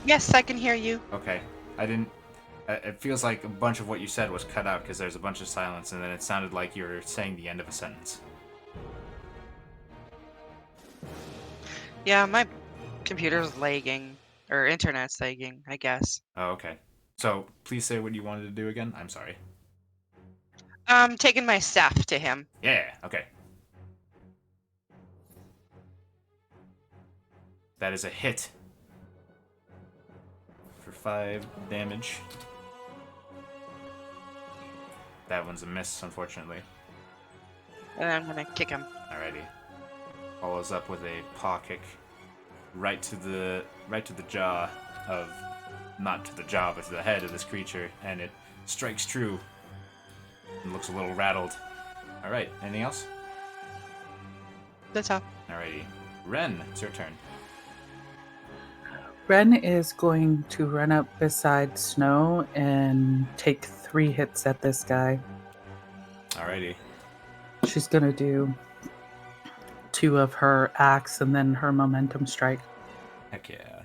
Yes, I can hear you. Okay. I didn't... It feels like a bunch of what you said was cut out because there's a bunch of silence, and then it sounded like you were saying the end of a sentence. Yeah, my computer's lagging. Or internet's lagging, I guess. Oh, okay. So, please say what you wanted to do again. I'm sorry. Taking my staff to him. Yeah, okay. That is a hit. For 5 damage. That one's a miss, unfortunately. And I'm gonna kick him. Alrighty. Follows up with a paw kick right to the jaw of, not to the jaw, but to the head of this creature, and it strikes true. And looks a little rattled. Alright, anything else? That's all. Alrighty. Ren, it's your turn. Ren is going to run up beside Snow and take 3 hits at this guy. Alrighty. She's going to do 2 of her axe and then her momentum strike. Heck yeah.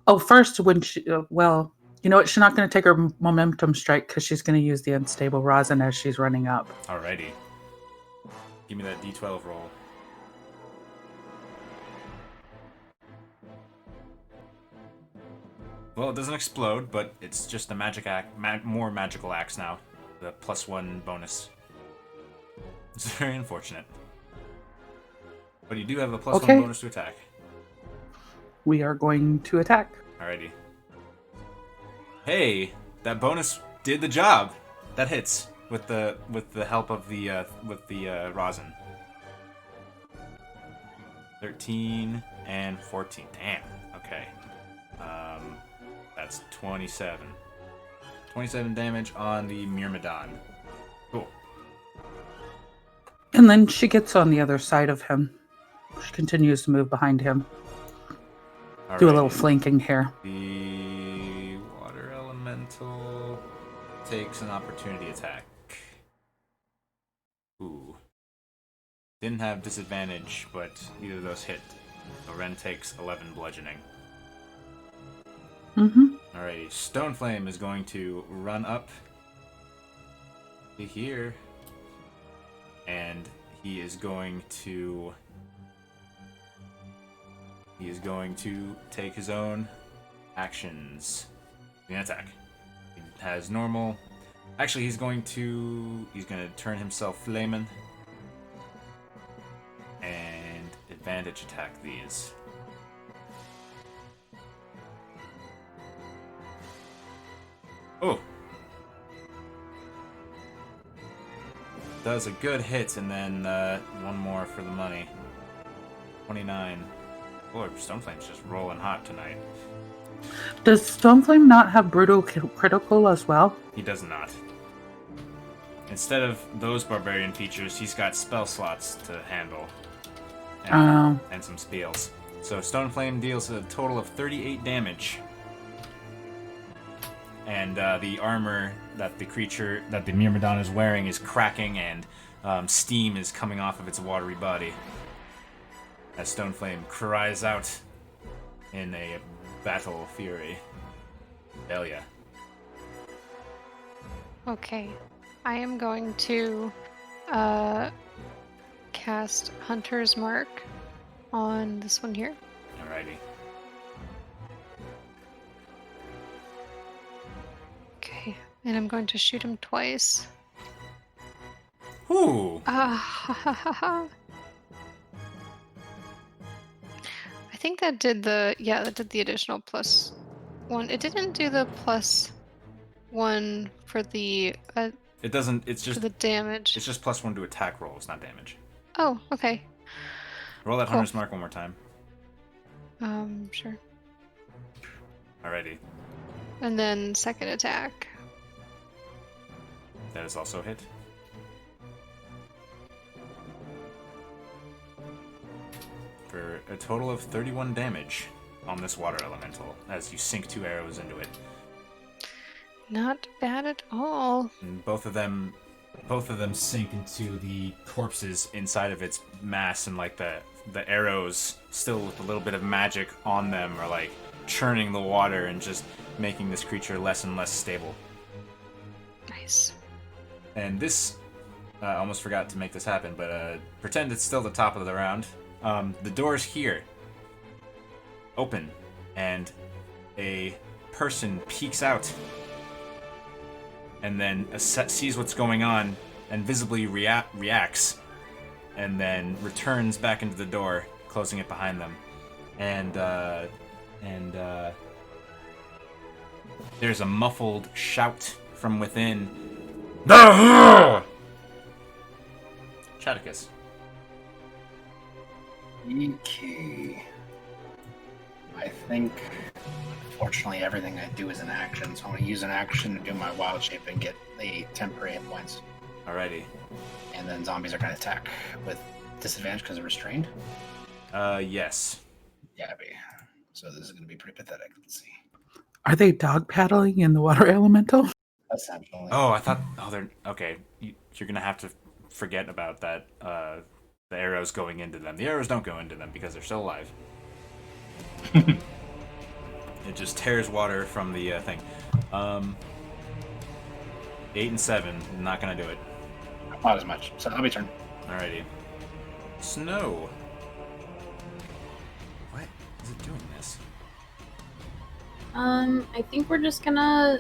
Oh, first, when she, well, you know what? She's not going to take her momentum strike because she's going to use the unstable rosin as she's running up. Alrighty. Give me that D12 roll. Well, it doesn't explode, but it's just a magic more magical axe now. The +1 bonus. It's very unfortunate. But you do have a +1 bonus to attack. We are going to attack. Alrighty. Hey, that bonus did the job. That hits with the help of the rosin. 13 and 14. Damn. Okay. That's 27. 27 damage on the Myrmidon. Cool. And then she gets on the other side of him. She continues to move behind him. Do a little flanking here. The water elemental takes an opportunity attack. Ooh. Didn't have disadvantage, but either of those hit. So Ren takes 11 bludgeoning. Mm-hmm. Alrighty, Stoneflame is going to run up to here, and he is going to take his own actions. The attack. He has normal. Actually, he's going to turn himself flamen and advantage attack these. Oh! Does a good hit, and then one more for the money. 29. Boy, Stoneflame's just rolling hot tonight. Does Stoneflame not have brutal critical as well? He does not. Instead of those barbarian features, he's got spell slots to handle. And some spells. So Stoneflame deals a total of 38 damage. And the armor that the Myrmidon is wearing is cracking, and steam is coming off of its watery body. As Stoneflame cries out in a battle fury. Delia. Okay. I am going to cast Hunter's Mark on this one here. Alrighty. Okay. And I'm going to shoot him twice. Ooh! I think that did the additional +1. It didn't do the +1 for the It doesn't. It's just for the damage. It's just +1 to attack rolls, not damage. Oh, okay. Roll that Cool. Hunter's Mark one more time. Sure. Alrighty. And then second attack. That is also a hit. For a total of 31 damage on this water elemental as you sink 2 arrows into it. Not bad at all. And both of them sink into the corpses inside of its mass, and like the arrows, still with a little bit of magic on them, are like churning the water and just making this creature less and less stable. Nice. And this, I almost forgot to make this happen, but pretend it's still the top of the round. The doors here open, and a person peeks out, and then sees what's going on, and visibly reacts, and then returns back into the door, closing it behind them. and there's a muffled shout from within. Chaticus. Okay. I think, unfortunately, everything I do is an action, so I'm going to use an action to do my wild shape and get the temporary hit points. Alrighty. And then zombies are going to attack with disadvantage because they're restrained. Yes. Yeah, so this is going to be pretty pathetic. Let's see. Are they dog paddling in the water elemental? Essentially. Oh, I thought. Oh, they're okay. You're gonna have to forget about that. The arrows going into them. The arrows don't go into them because they're still alive. It just tears water from the thing. 8 and 7, not gonna do it. Not as much. So that'll be turn. Alrighty. Snow. What is it doing this? I think we're just gonna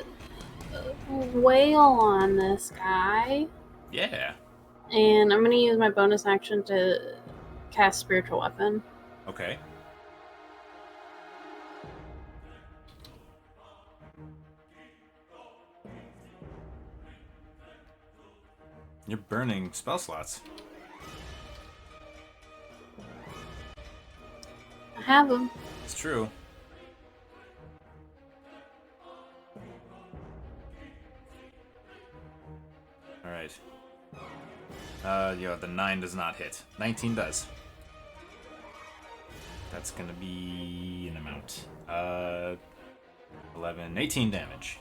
wail on this guy, Yeah. and I'm gonna use my bonus action to cast spiritual weapon. Okay. You're burning spell slots. I have him. It's true. Alright. The 9 does not hit. 19 does. That's gonna be an amount. 11, 18 damage.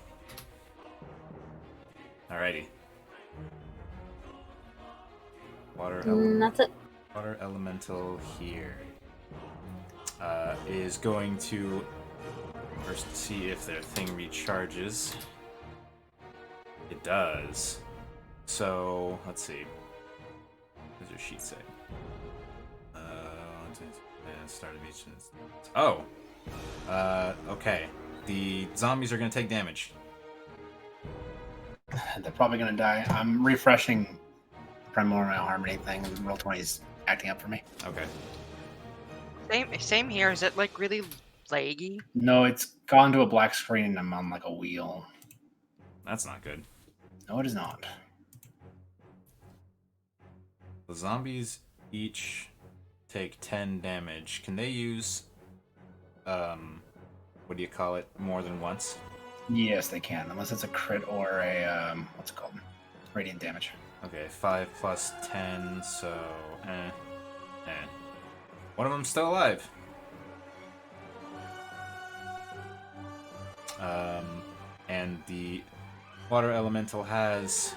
Alrighty. That's it. Water elemental here is going to first see if their thing recharges. It does. So let's see. What does your sheet say? Start of each. Oh. Okay. The zombies are going to take damage. They're probably going to die. I'm refreshing Primordial Harmony thing, and Roll20 is acting up for me. Okay. Same here. Is it like really laggy? No, it's gone to a black screen and I'm on like a wheel. That's not good. No, it is not. The zombies each take 10 damage. Can they use, what do you call it, more than once? Yes, they can, unless it's a crit or a, what's it called? Radiant damage. Okay, 5 plus 10, so, One of them's still alive. And the water elemental has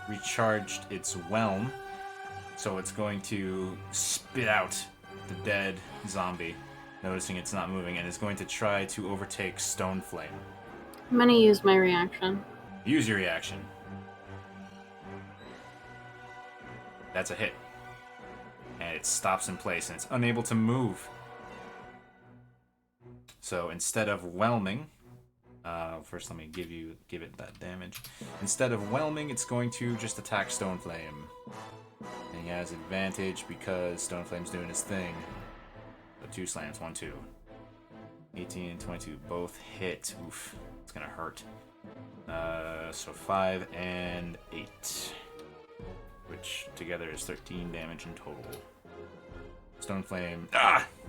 recharged its whelm, so it's going to spit out the dead zombie, noticing it's not moving, and is going to try to overtake Stoneflame. I'm gonna use my reaction. Use your reaction. That's a hit. And it stops in place, and it's unable to move. So instead of whelming, first let me give it that damage. Instead of whelming, it's going to just attack Stoneflame. And he has advantage because Stoneflame's doing his thing. So 2 slams, 1, 2. 18 and 22 both hit. Oof, it's gonna hurt. So 5 and 8. Which together is 13 damage in total. Stoneflame,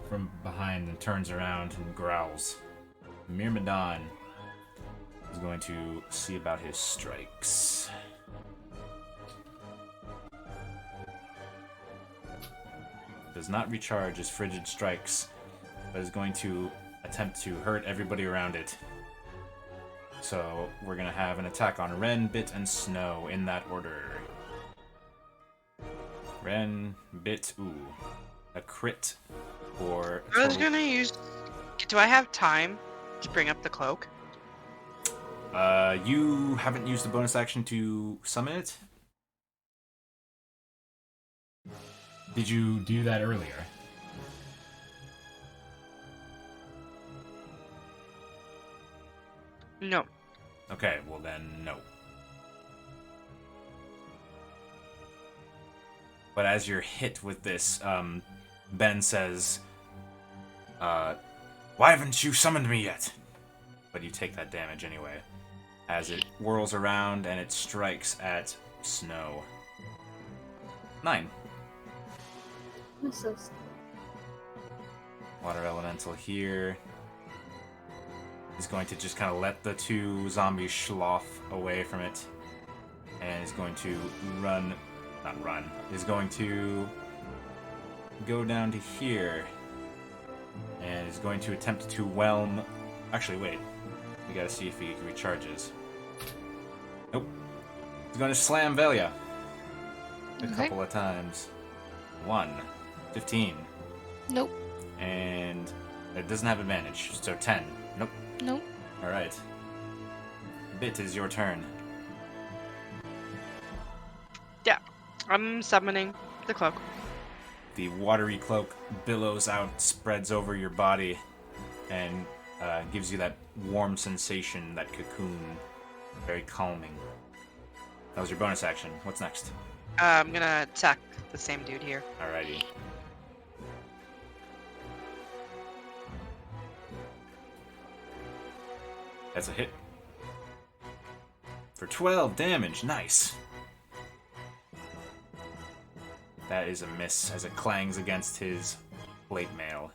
from behind and turns around and growls. Myrmidon is going to see about his strikes. Does not recharge his frigid strikes, but is going to attempt to hurt everybody around it. So we're going to have an attack on Ren, Bit, and Snow in that order. Ren, Bit, a crit for... I was gonna use... Do I have time to bring up the cloak? You haven't used the bonus action to summon it? Did you do that earlier? No. Okay, well then, no. But as you're hit with this, Ben says, Why haven't you summoned me yet? But you take that damage anyway, as it whirls around and it strikes at Snow. 9. Misses. Water Elemental here is going to just kind of let the two zombies slough away from it, and is going to is going to go down to here, and is going to attempt to whelm. Actually, wait. We gotta see if he recharges. Nope. He's going to slam Velia a couple of times. 1, 15. Nope. And it doesn't have advantage, so 10. Nope. Nope. Alright. Bit is your turn. Yeah, I'm summoning the cloak. The watery cloak billows out, spreads over your body, and gives you that warm sensation, that cocoon. Very calming. That was your bonus action. What's next? I'm gonna attack the same dude here. Alrighty. That's a hit. For 12 damage. Nice. That is a miss as it clangs against his plate mail.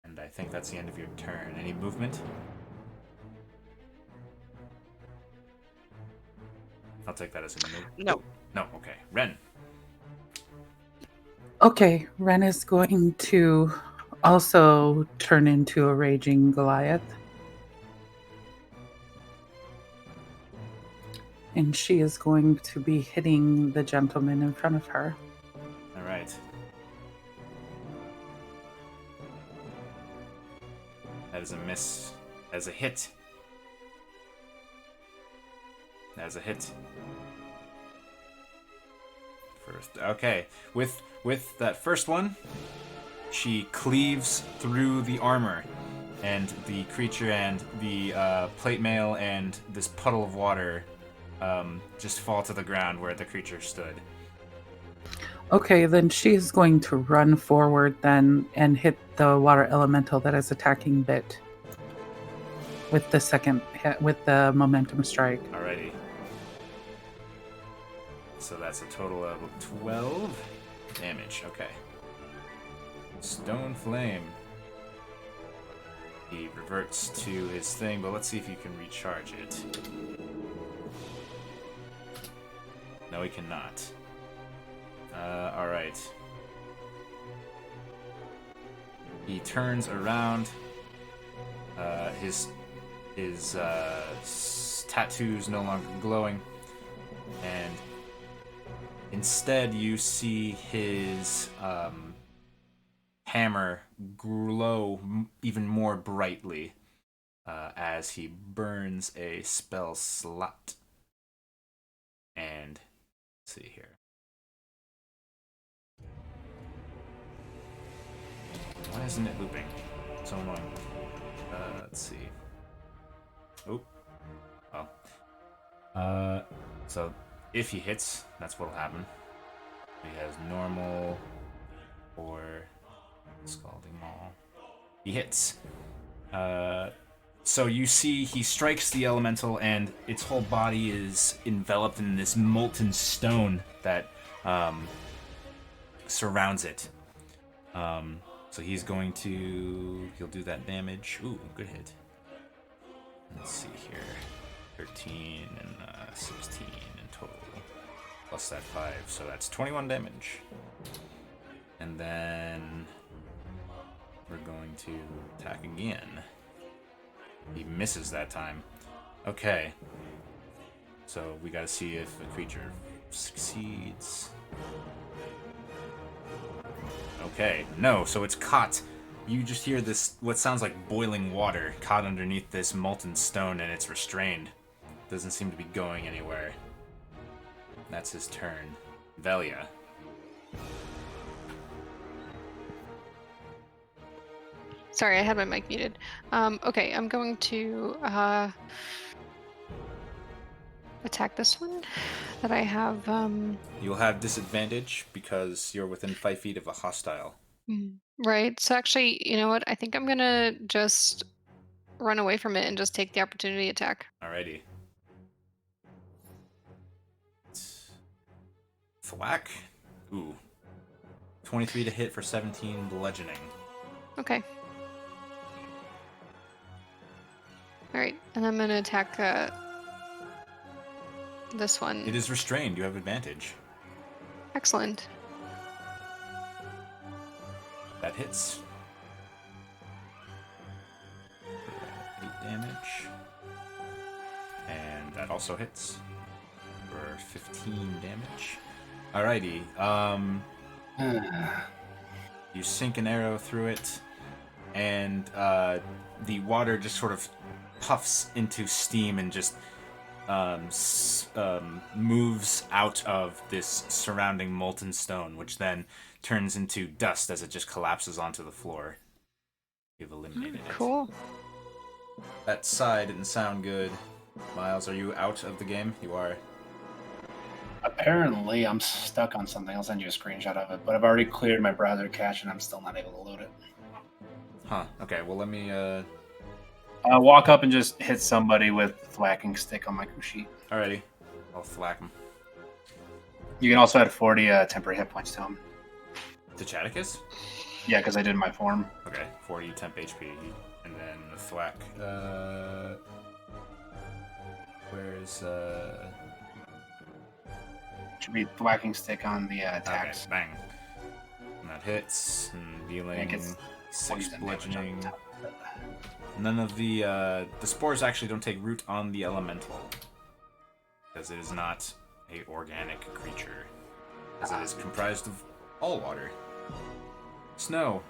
And I think that's the end of your turn. Any movement? I'll take that as a move. No. No, okay. Ren. Okay, Ren is going to also turn into a raging Goliath. And she is going to be hitting the gentleman in front of her. Alright. That is a miss. As a hit. As a hit. First. Okay. With that first one, she cleaves through the armor, and the creature and the plate mail and this puddle of water just fall to the ground where the creature stood. Okay, then she's going to run forward then and hit the water elemental that is attacking Bit with the second hit, with the momentum strike. Alrighty. So that's a total of 12 damage. Okay. Stone Flame. He reverts to his thing, but let's see if you can recharge it. No, he cannot. Alright. He turns around. His tattoo's no longer glowing. And instead you see his hammer glow even more brightly as he burns a spell slot. And let's see here. Why isn't it looping? So annoying. Let's see. Oop. Oh. So if he hits, that's what'll happen. He has normal or Scalding Maul. He hits. So you see he strikes the elemental and its whole body is enveloped in this molten stone that surrounds it. So he's going to... he'll do that damage. Ooh, good hit. Let's see here. 13 and 16 in total. Plus that 5, so that's 21 damage. And then we're going to attack again. He misses that time. Okay. So we gotta see if the creature succeeds. Okay, no, so it's caught. You just hear this, what sounds like boiling water, caught underneath this molten stone, and it's restrained. Doesn't seem to be going anywhere. That's his turn. Velia. Sorry, I had my mic muted. Okay, I'm going to attack this one that I have. You'll have disadvantage because you're within 5 feet of a hostile. Right. So actually, you know what? I think I'm gonna just run away from it and just take the opportunity attack. Alrighty. Thwack. Ooh. 23 to hit for 17 bludgeoning. Okay. All right, and I'm gonna attack this one. It is restrained. You have advantage. Excellent. That hits. 8 damage. And that also hits for 15 damage. Alrighty. You sink an arrow through it, and the water just sort of puffs into steam and just moves out of this surrounding molten stone, which then turns into dust as it just collapses onto the floor. You've eliminated it. Cool. That sigh didn't sound good. Miles, are you out of the game? You are. Apparently, I'm stuck on something. I'll send you a screenshot of it, but I've already cleared my browser cache and I'm still not able to load it. Huh. Okay, well, let me, Walk up and just hit somebody with the thwacking stick on my sheet. Alrighty. I'll thwack him. You can also add 40 temporary hit points to him. To Chaticus? Yeah, because I did my form. Okay, 40 temp HP. And then the thwack. Where's, Should be thwacking stick on the attacks. Okay, bang. And that hits, and dealing It gets 6 poison damage on bludgeoning. top of it. None of the spores actually don't take root on the elemental, because it is not a organic creature, as it is comprised of all water. Snow.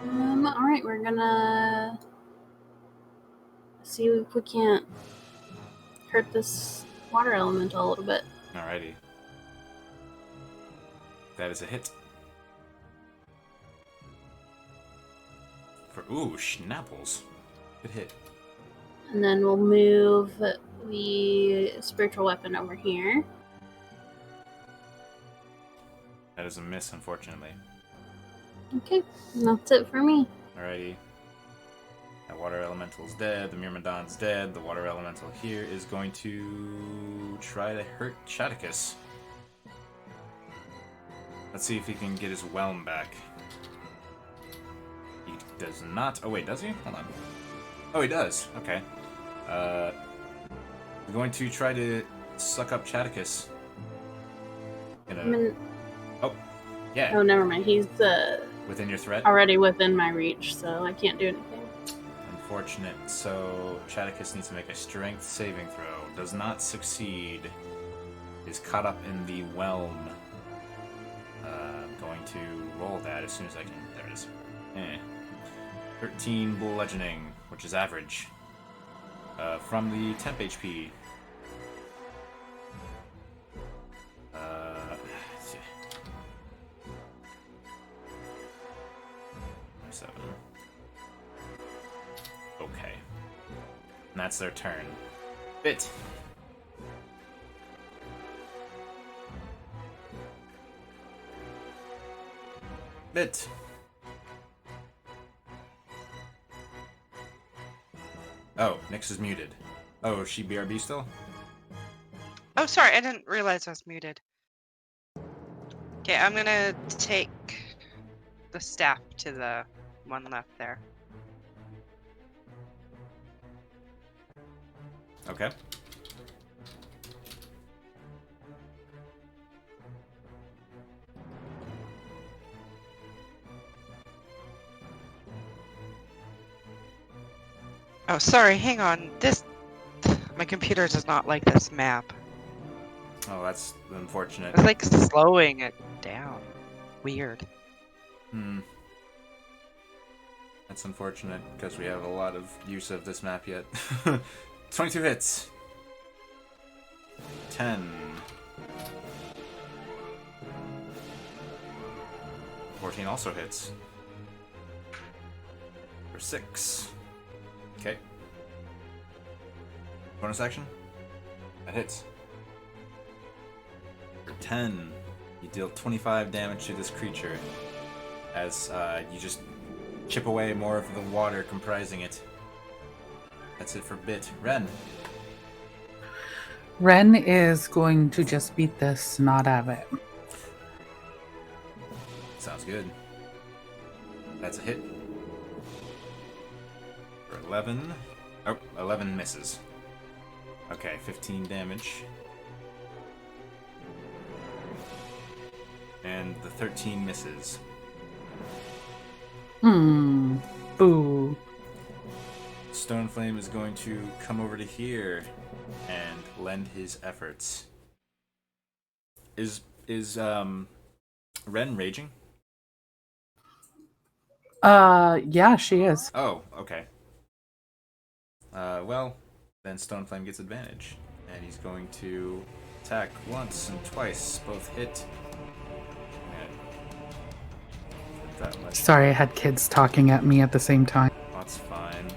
Alright, we're gonna see if we can't hurt this water elemental a little bit. Alrighty. That is a hit. For schnapples. Good hit. And then we'll move the spiritual weapon over here. That is a miss, unfortunately. Okay, and that's it for me. Alrighty. That water elemental's dead. The Myrmidon's dead. The water elemental here is going to try to hurt Chaticus. Let's see if he can get his whelm back. He does not. Oh wait, does he? Hold on. Oh, he does. Okay. We're going to try to suck up Chaticus. Oh, yeah. Oh, never mind. He's Within your threat? already within my reach, so I can't do anything. Unfortunate. So Chaticus needs to make a strength saving throw. Does not succeed. Is caught up in the whelm. Going to roll that as soon as I can. There it is. 13 bludgeoning, which is average. From the temp HP. Let's see. 7. Okay. And that's their turn. Bit. Bit. Oh, Nyx is muted. Oh, is she BRB still? Oh, sorry, I didn't realize I was muted. Okay, I'm gonna take the staff to the one left there. Okay. Oh, sorry, hang on. My computer does not like this map. Oh, that's unfortunate. It's like slowing it down. Weird. That's unfortunate, because we have a lot of use of this map yet. 22 hits. 10. 14 also hits. For 6. Okay. Bonus action? That hits. For 10. You deal 25 damage to this creature. as you just chip away more of the water comprising it. That's it for Bit. Ren. Ren is going to just beat the snot out of it. Sounds good. That's a hit. For 11. Oh, 11 misses. Okay, 15 damage. And the 13 misses. Boo. Stoneflame is going to come over to here and lend his efforts. Is Ren raging? Yeah, she is. Oh, okay. Well, then Stoneflame gets advantage. And he's going to attack once and twice. Both hit. That much. Sorry, I had kids talking at me at the same time. That's fine.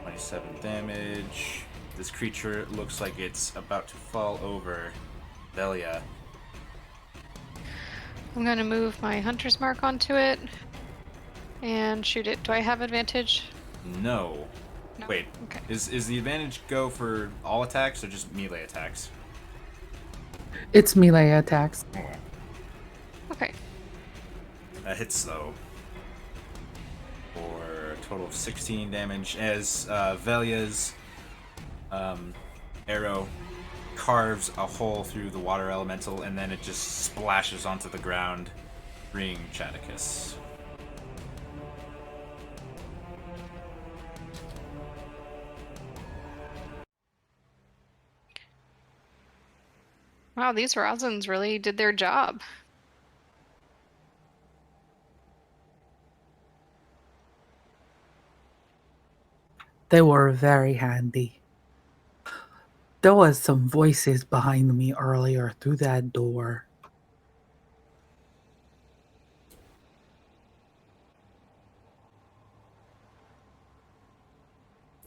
27 damage. This creature looks like it's about to fall over. Velia. I'm gonna move my hunter's mark onto it and shoot it. Do I have advantage? No. No. Wait. Okay. Is the advantage go for all attacks or just melee attacks? It's melee attacks. Okay. That hits though. For a total of 16 damage as Velia's arrow carves a hole through the water elemental and then it just splashes onto the ground, freeing Chaticus. Wow, these rosins really did their job. They were very handy. There was some voices behind me earlier through that door.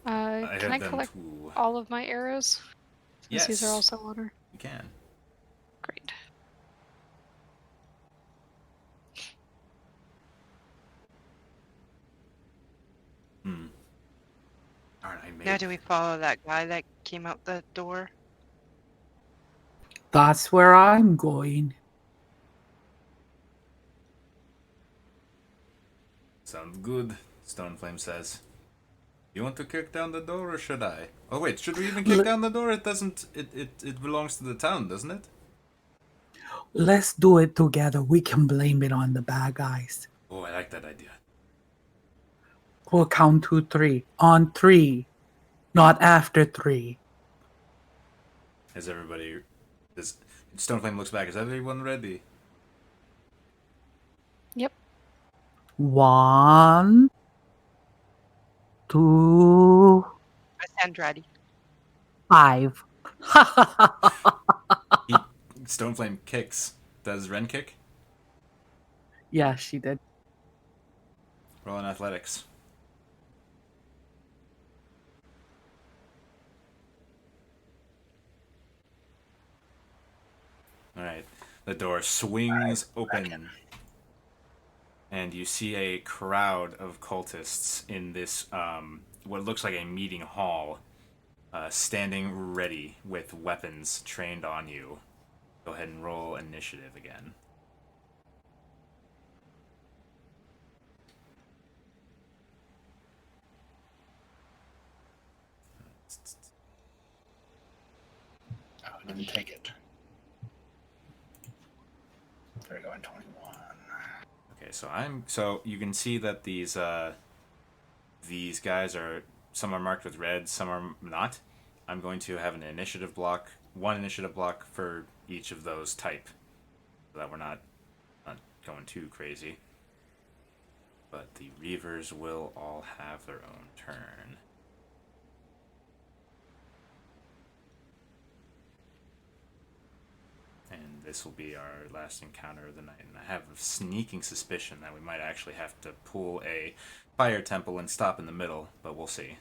Can I collect all of my arrows? Yes. These are also water. You can. Great. Now do we follow that guy that came out the door? That's where I'm going. Sounds good, Stoneflame says. You want to kick down the door or should I? Oh wait, should we even kick down the door? It doesn't it belongs to the town, doesn't it? Let's do it together. We can blame it on the bad guys. Oh, I like that idea. We'll count 2, 3. On 3. Not after 3. Is everybody Stoneflame looks back, is everyone ready? Yep. 1, 2, I stand ready. 5. Stoneflame kicks. Does Ren kick? Yeah, she did. Roll in athletics. Alright. The door swings open. And you see a crowd of cultists in this, what looks like a meeting hall, standing ready with weapons trained on you. Go ahead and roll initiative again. Oh, I didn't take it. There we go, in 21. Okay, so you can see that these guys are, some are marked with red, some are not. I'm going to have an initiative block, one initiative block for each of those type, so that we're not going too crazy. But the Reavers will all have their own turn. And this will be our last encounter of the night. And I have a sneaking suspicion that we might actually have to pull a fire temple and stop in the middle, but we'll see.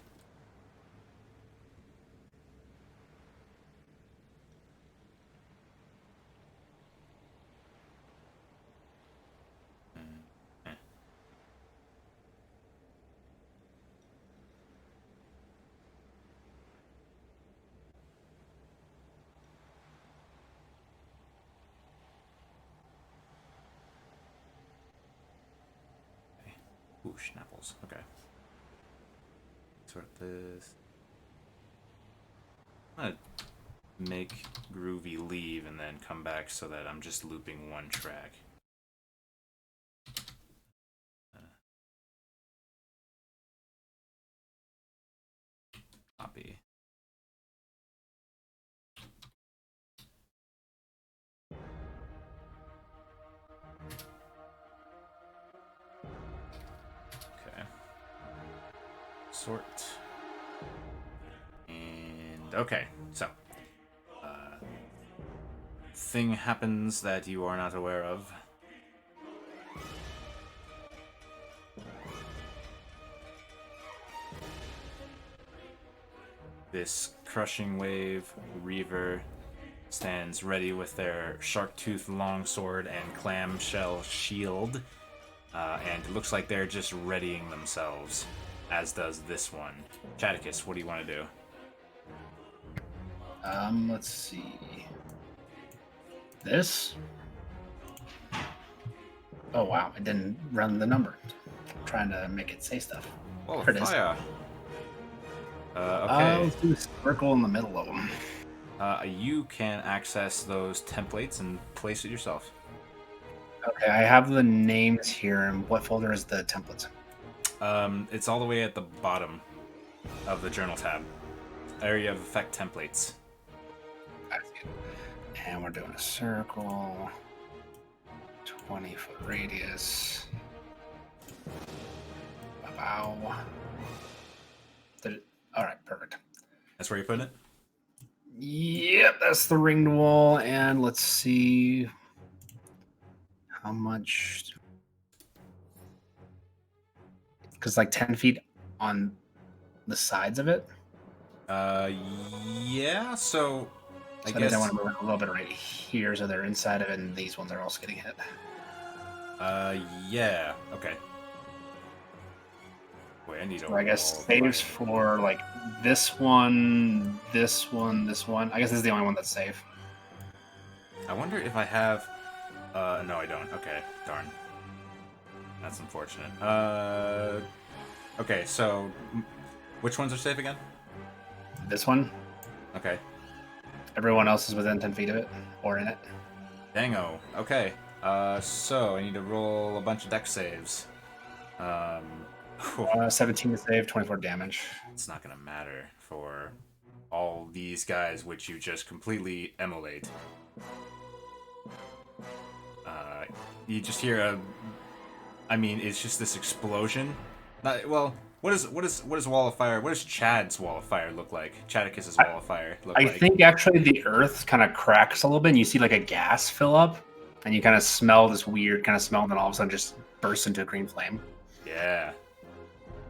Ooh, schnapples. Okay. Sort this. I'm gonna make Groovy leave and then come back so that I'm just looping one track. Copy. Okay. Sort. And okay, so thing happens that you are not aware of. This crushing wave reaver stands ready with their shark-toothed longsword and clamshell shield, and it looks like they're just readying themselves, as does this one. Chaticus, what do you want to do? Let's see. This? Oh wow, it didn't run the number. I'm trying to make it say stuff. Oh, There it is. fire! Okay. Let's do a circle in the middle of them. You can access those templates and place it yourself. Okay, I have the names here. And what folder is the templates? It's all the way at the bottom of the journal tab. Area of effect templates. I see it. And we're doing a circle. 20-foot radius. Wow. All right, perfect. That's where you're putting it? Yep, that's the ringed wall. And let's see how much. Because like 10 feet on the sides of it. Yeah, so I So guess... I want to move it a little bit right here so they're inside of it, and these ones are also getting hit. Yeah, okay. Wait, I need a So I guess roll. saves for like this one, this one, this one. I guess this is the only one that's safe. I wonder if I have... no, I don't. Okay, darn. That's unfortunate. Okay, so... Which ones are safe again? This one, Okay. everyone else is within 10 feet of it or in it. Dango. Okay. So I need to roll a bunch of dex saves. 17 to save, 24 damage. It's not gonna matter for all these guys, which you just completely immolate. You just hear a... I mean, it's just this explosion. Well, what is Wall of Fire? What does Chad's Wall of Fire look like? Chadicus's Wall of Fire look I like? think actually the earth kind of cracks a little bit, and you see like a gas fill up, and you kind of smell this weird kind of smell, and then all of a sudden just bursts into a green flame. Yeah.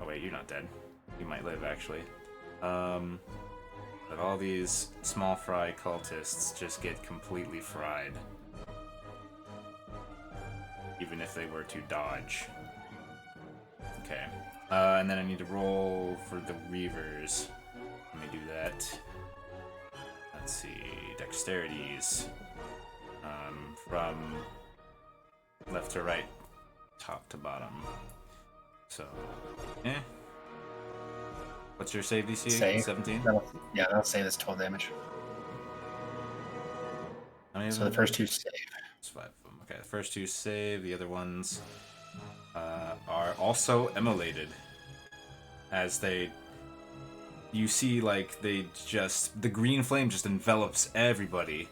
Oh wait, you're not dead. You might live actually. But all these small fry cultists just get completely fried. Even if they were to dodge. Okay. And then I need to roll for the Reavers. Let me do that. Let's see. Dexterities. From left to right. Top to bottom. So, What's your save DC? Save. 17? That'll save this 12 damage. How many of So the them? first two save. It's 5 of them. Okay, the first two save. The other ones are also immolated. As you see, like, the green flame just envelops everybody.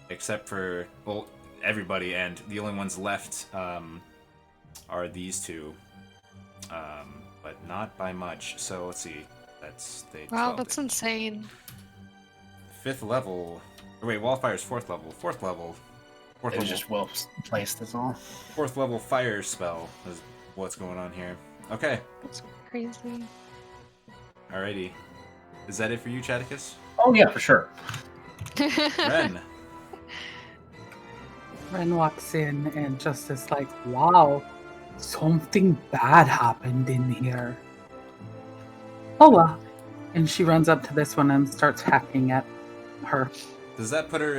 Except for, well, everybody, and the only ones left are these two. But not by much. So let's see. Wow, that's insane. 5th level. Wait, Wallfire's 4th level. 4th level. It was just well placed, that's all. 4th level fire spell is what's going on here. Okay. That's crazy. Alrighty. Is that it for you, Chaticus? Oh yeah, for sure. Ren. Ren walks in and just is like, wow, something bad happened in here. Oh well. And she runs up to this one and starts hacking at her. Does that put her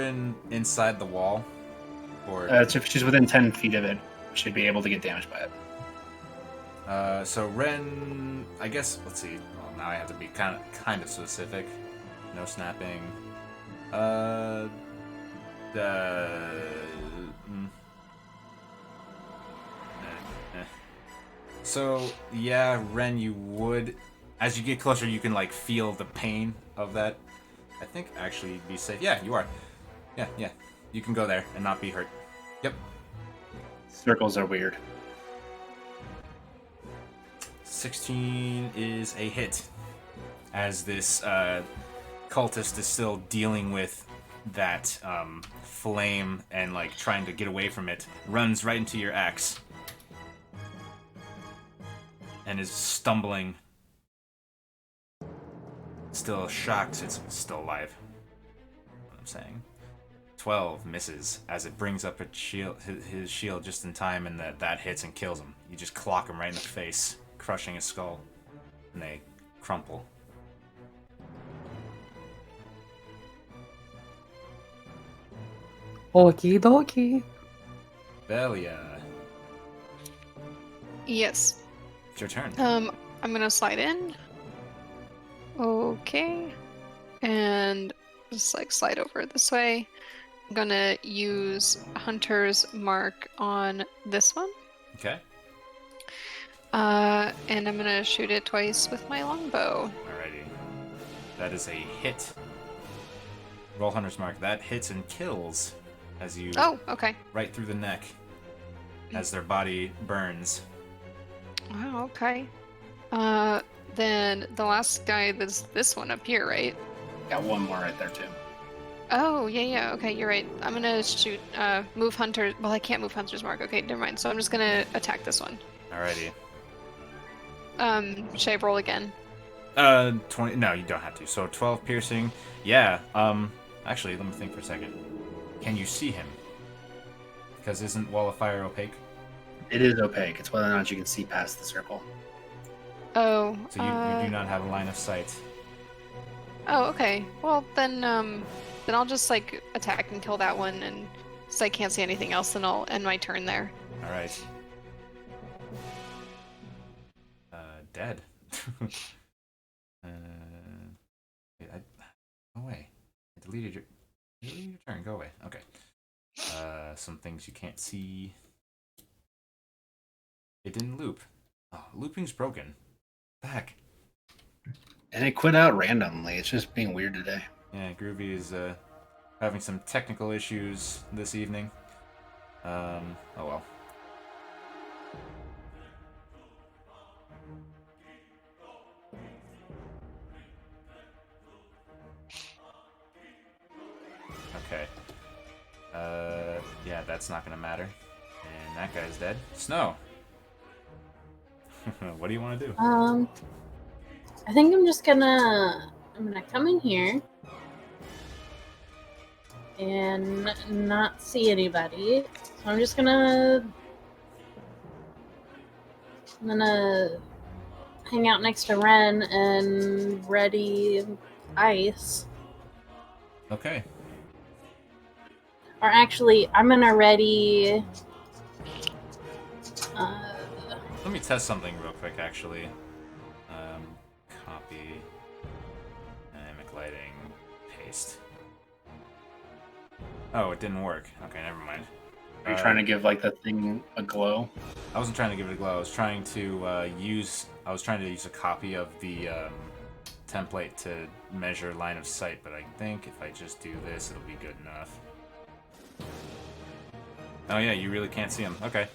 inside the wall? Or If she's within 10 feet of it, she'd be able to get damaged by it. So Ren, I guess. Let's see. Well, now I have to be kind of specific. No snapping. The. mm, eh. So yeah, Ren, you would. As you get closer, you can like feel the pain of that. I think actually you'd be safe. Yeah, you are. Yeah. You can go there and not be hurt. Yep. Circles are weird. 16 is a hit. As this cultist is still dealing with that flame and like trying to get away from it, runs right into your axe and is stumbling. Still shocked. It's still alive. What I'm saying. 12 misses as it brings up his shield just in time, and that hits and kills him. You just clock him right in the face, crushing his skull, and they crumple. Okie dokie. Velia, Yes. it's your turn. I'm gonna slide in. Okay. And just like slide over this way. I'm gonna use Hunter's Mark on this one. Okay. And I'm gonna shoot it twice with my longbow. Alrighty. That is a hit. Roll Hunter's Mark. That hits and kills as you Oh, okay. right through the neck as their body burns. Oh, okay. Then the last guy that's this one up here, right? Got one more right there too. Oh, yeah, okay, you're right. I'm gonna shoot, move Hunter. Well, I can't move Hunter's Mark. Okay, never mind. So I'm just gonna attack this one. Alrighty. Should I roll again? 20. No, you don't have to. So 12 piercing. Yeah. Actually, let me think for a second. Can you see him? Because isn't Wall of Fire opaque? It is opaque. It's whether or not you can see past the circle. Oh. So you do not have a line of sight. Oh, okay. Well, then I'll just like attack and kill that one, and since I can't see anything else, then I'll end my turn there. All right. Dead. Wait, go away. I deleted your turn. Go away. Okay. Some things you can't see. It didn't loop. Oh, looping's broken. Back. And it quit out randomly. It's just being weird today. Yeah, Groovy is having some technical issues this evening. Oh well. Okay. Yeah, that's not gonna matter. And that guy's dead. Snow. What do you want to do? I think I'm gonna come in here and not see anybody. So I'm gonna hang out next to Ren and ready ice. Okay. Or actually, I'm gonna ready. Let me test something real quick, actually. Copy. Dynamic lighting. Paste. Oh, it didn't work. Okay, never mind. Are you trying to give like the thing a glow? I wasn't trying to give it a glow. I was trying to use a copy of the template to measure line of sight, but I think if I just do this, it'll be good enough. Oh yeah, you really can't see him. Okay.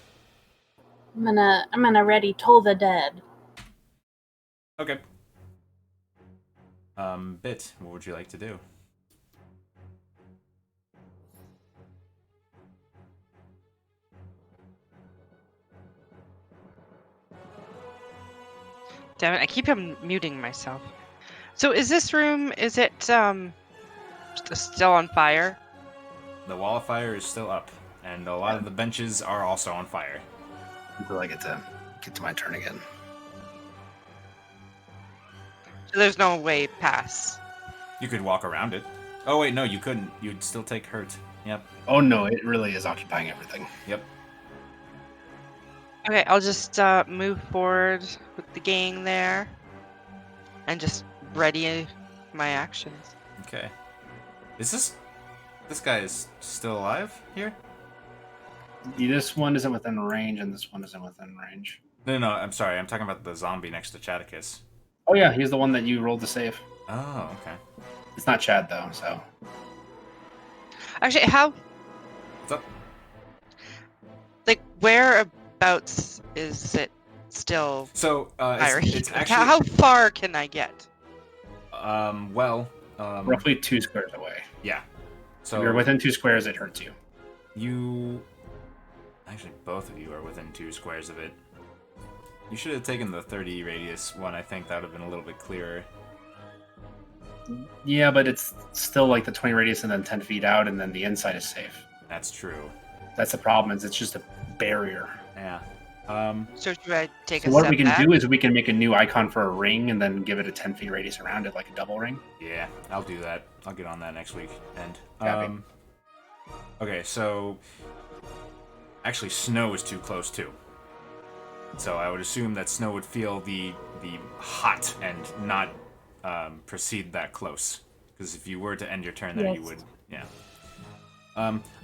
I'm gonna ready Toll the Dead. Okay. Bit, what would you like to do? Damn it, I keep muting myself. So is this room, is it still on fire? The wall of fire is still up, and a lot of the benches are also on fire. Until I get to my turn again. So there's no way past. You could walk around it. Oh wait, no, you couldn't. You'd still take hurt. Yep. Oh no, it really is occupying everything. Yep. Okay, I'll just move forward with the gang there, and just ready my actions. Okay. Is this guy is still alive here? This one isn't within range, and this one isn't within range. No, I'm sorry. I'm talking about the zombie next to Chaticus. Oh yeah, he's the one that you rolled to save. Oh, okay. It's not Chad though, so Actually, how What's up? like whereabouts is it still So fire? it's Like, actually how far can I get? roughly 2 squares away. yeah. So So if you're within 2 squares, it hurts you. you actually both of you are within 2 squares of it. You should have taken the 30 radius one. I think that would have been a little bit clearer. Yeah, but it's still like the 20 radius and then 10 feet out, and then the inside is safe. That's true. That's the problem. Is it's just a barrier. Yeah. So should I take So a what step we can back? do is we can make a new icon for a ring and then give it a 10 feet radius around it, like a double ring. Yeah, I'll do that. I'll get on that next week. And Copy. okay, so actually, Snow is too close too. So I would assume that Snow would feel the hot and not proceed that close. Because if you were to end your turn there, you Yes. would. Yeah.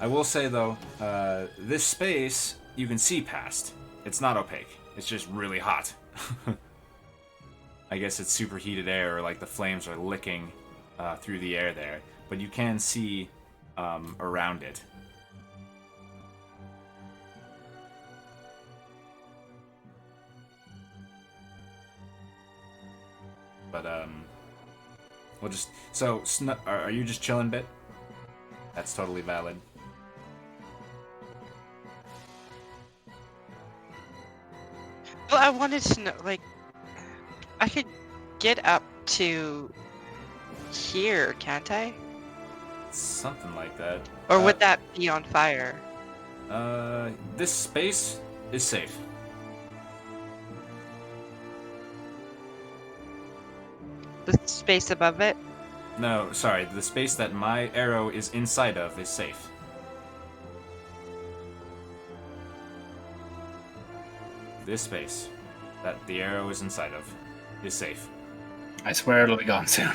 I will say though, this space you can see past. It's not opaque. It's just really hot. I guess it's superheated air, or like the flames are licking through the air there. But you can see around it. But we'll just are you just chilling, Bit? That's totally valid. Well, I wanted to know, like, I could get up to here, can't I? Something like that. Or would that be on fire? This space is safe. The space above it? No, sorry, the space that my arrow is inside of is safe. This space that the arrow is inside of is safe. I swear it'll be gone soon.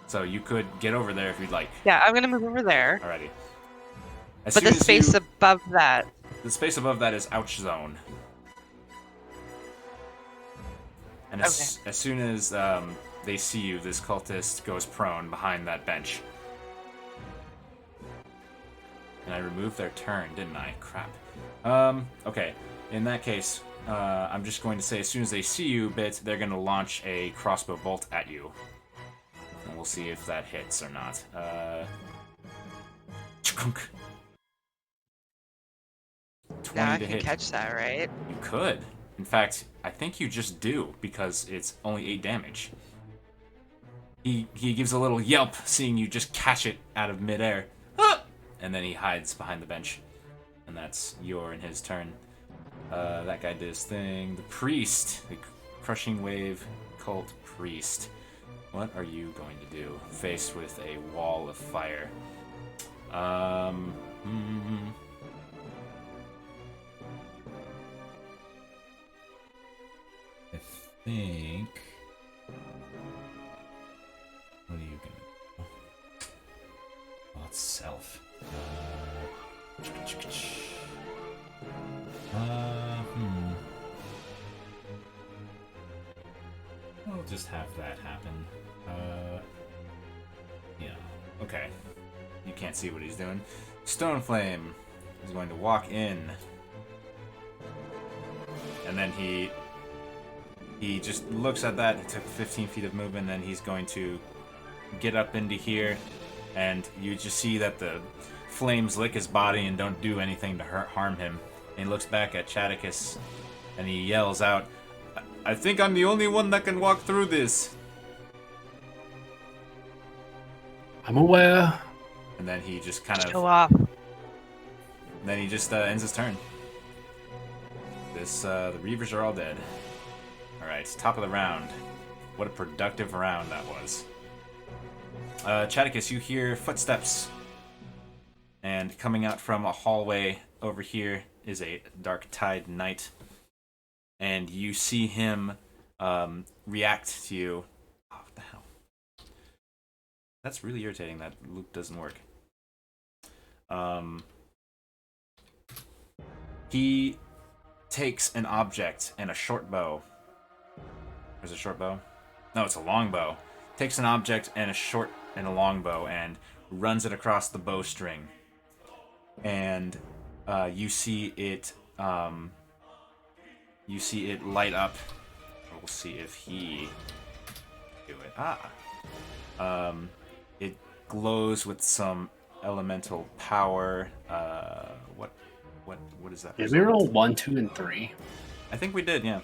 So you could get over there if you'd like. Yeah, I'm gonna move over there. Alrighty. But the space above that. The space above that is ouch zone. And as soon as they see you, this cultist goes prone behind that bench. And I removed their turn, didn't I? Crap. Okay. In that case, I'm just going to say as soon as they see you, Bit, they're going to launch a crossbow bolt at you. And we'll see if that hits or not. Chunk. 20 Now I to can hit. catch that, right? You could. In fact, I think you just do, because it's only 8 damage. He gives a little yelp, seeing you just catch it out of midair. Ah! And then he hides behind the bench. And that's your and his turn. That guy did his thing. The priest. The crushing wave cult priest. What are you going to do? Faced with a wall of fire. I think. What are you gonna do? Oh, it's self. We'll just have that happen. Yeah. Okay. You can't see what he's doing. Stone Flame is going to walk in. And then he just looks at that. It took 15 feet of movement, and he's going to get up into here, and you just see that the flames lick his body and don't do anything to harm him. And he looks back at Chaticus, and he yells out, "I think I'm the only one that can walk through this." I'm aware. And then he just kind of, Show off. then he just ends his turn. The Reavers are all dead. Alright, top of the round. What a productive round that was. Chaticus, you hear footsteps. And coming out from a hallway over here is a dark tide knight, and you see him react to you. Oh, what the hell? That's really irritating. That loop doesn't work. He takes an object and a short bow. There's a short bow? No, it's a long bow. Takes an object and a long bow and runs it across the bowstring. And you see it light up. We'll see if he do it. It glows with some elemental power. What is that? Did we roll 1, 2, and 3? I think we did, yeah.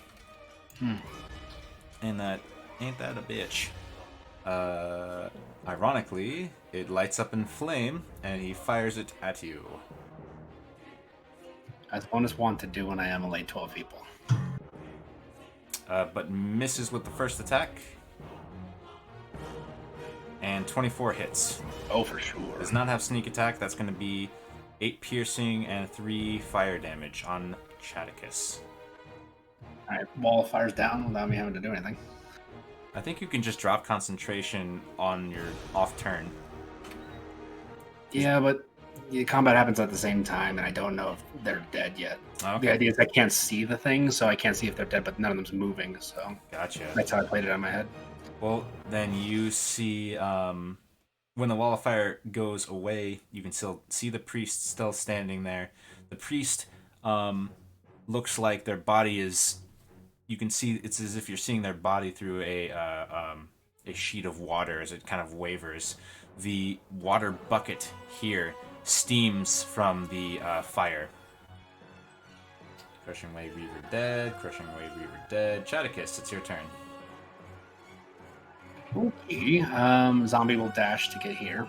And that ain't that a bitch. Ironically, it lights up in flame, and he fires it at you. As bonus 1 to do when I immolate 12 people. But misses with the first attack. And 24 hits. Oh, for sure. Does not have sneak attack. That's going to be 8 piercing and 3 fire damage on Chaticus. Alright, wall fires down without me having to do anything. I think you can just drop concentration on your off turn. Yeah, but the combat happens at the same time, and I don't know if they're dead yet. Okay. The idea is I can't see the things, so I can't see if they're dead, but none of them's moving, so Gotcha. that's how I played it on my head. Well, then you see when the wall of fire goes away, you can still see the priest still standing there. The priest looks like their body is. You can see it's as if you're seeing their body through a sheet of water as it kind of wavers. The water bucket here steams from the fire. Crushing Wave Reaver dead. Crushing Wave Reaver dead. Chaticus, it's your turn. Okay, zombie will dash to get here.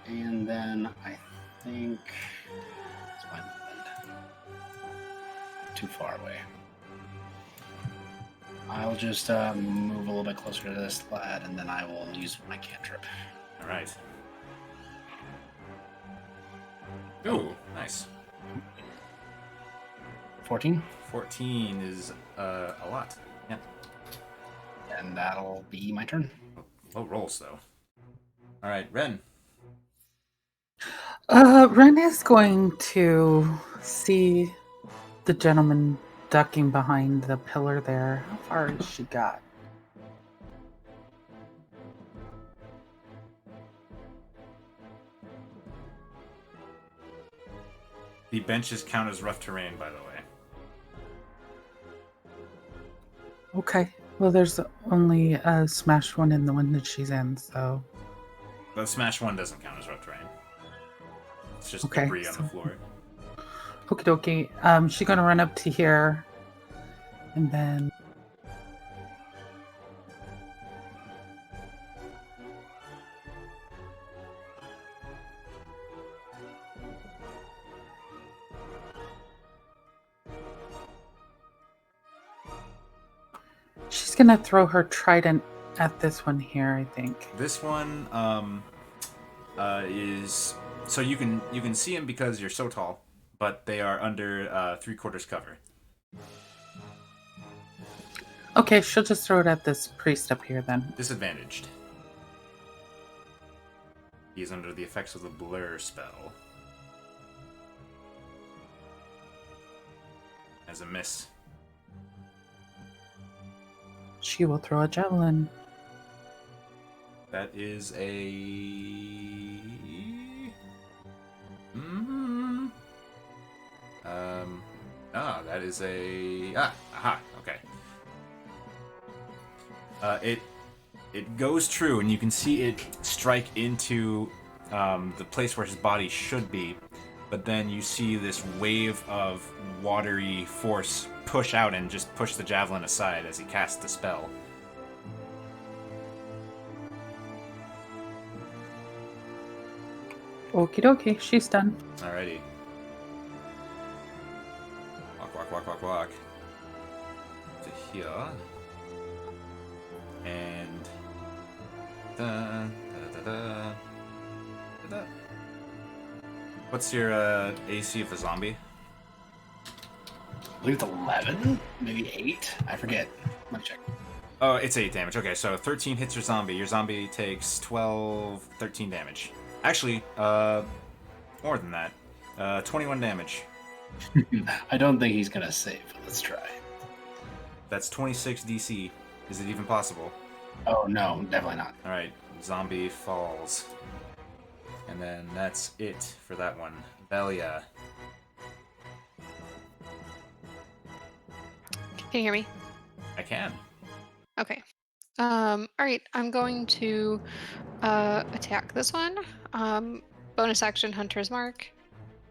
And then I think... It's my movement. Too far away. I'll just move a little bit closer to this lad, and then I will use my cantrip. All right. Ooh, nice. 14? 14 is a lot. Yeah. And that'll be my turn. Low rolls, though. All right, Ren. Ren is going to see the gentleman ducking behind the pillar there. How far has she got? The benches count as rough terrain, by the way. Okay. Well, there's only a smashed one in the one that she's in, so... The smash one doesn't count as rough terrain. It's just Okay, debris on the floor. Okie dokie. She's gonna run up to here, and then... She's gonna throw her trident at this one here, I think. This one is so you can see him because you're so tall, but they are under 3/4 cover. Okay, she'll just throw it at this priest up here then. Disadvantaged. He is under the effects of the blur spell. As a miss. She will throw a javelin. That is a... that is a... aha, okay. It goes true, and you can see it strike into the place where his body should be, but then you see this wave of watery force push out and just push the javelin aside as he casts the spell. Okie dokie, she's done. Alrighty. Walk. To here. And... Da, da, da, da, da, da. What's your AC of a zombie? I believe it's 11, maybe 8. I forget. Let me check. Oh, it's 8 damage. Okay, so 13 hits your zombie. Your zombie takes 12, 13 damage. Actually, more than that. 21 damage. I don't think he's gonna save. Let's try. That's 26 DC. Is it even possible? Oh no, definitely not. Alright, zombie falls. And then that's it for that one. Velia. Can you hear me? I can. Okay. All right. I'm going to attack this one. Bonus action Hunter's Mark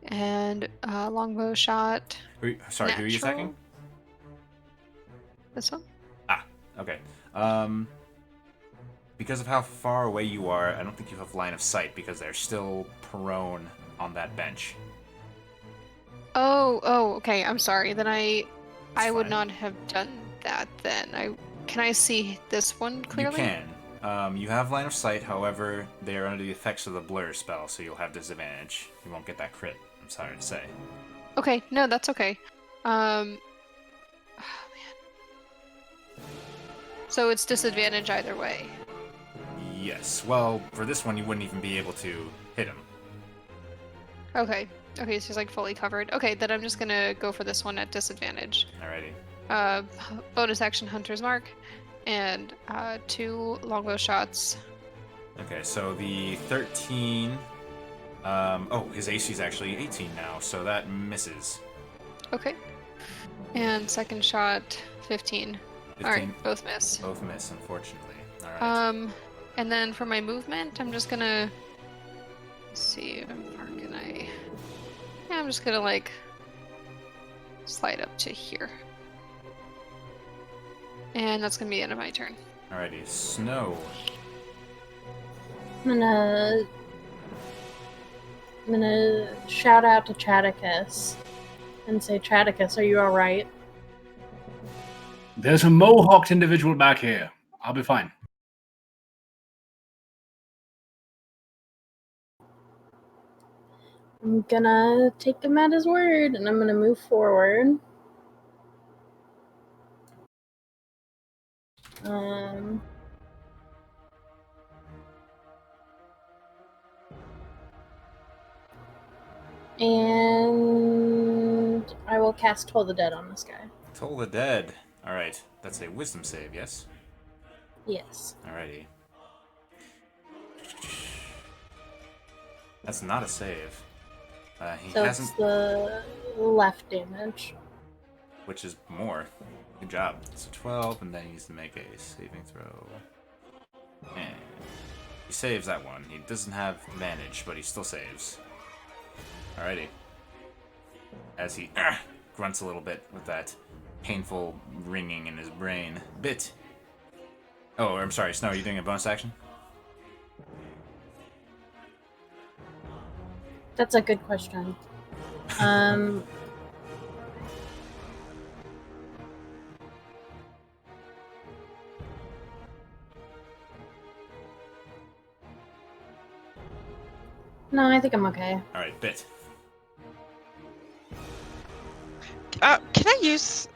and longbow shot. Sorry, who are you attacking? Natural. This one. Ah, okay. Because of how far away you are, I don't think you have line of sight because they're still prone on that bench. Oh, okay. I'm sorry. Then I would fine. not have done that. Then can I see this one clearly? You can. You have line of sight, however, they are under the effects of the blur spell, so you'll have disadvantage. You won't get that crit, I'm sorry to say. Okay, no, that's okay. Oh, man. So it's disadvantage either way. Yes. Well, for this one, you wouldn't even be able to hit him. Okay, so he's like fully covered. Okay, then I'm just gonna go for this one at disadvantage. Alrighty. Bonus action Hunter's Mark, and 2 longbow shots. Okay, so the 13... his AC is actually 18 now, so that misses. Okay. And second shot, 15. 15. Alright, both miss. Both miss, unfortunately. Alright. And then for my movement, I'm just gonna... Let's see, how far can I... Yeah, I'm just gonna, like, slide up to here. And that's gonna be the end of my turn. Alrighty, Snow. I'm gonna shout out to Chaticus and say, Chaticus, are you alright? There's a mohawked individual back here. I'll be fine. I'm gonna take him at his word, and I'm gonna move forward. And I will cast Toll the Dead on this guy. Toll the Dead. Alright, that's a wisdom save, yes? Yes. Alrighty. That's not a save. He So hasn't... it's the left damage. Which is more. Good job. So 12, and then he needs to make a saving throw. And he saves that one. He doesn't have advantage, but he still saves. Alrighty. As he grunts a little bit with that painful ringing in his brain. Bit. Oh, I'm sorry, Snow, are you doing a bonus action? That's a good question. No, I think I'm okay. Alright, Bit. Can I use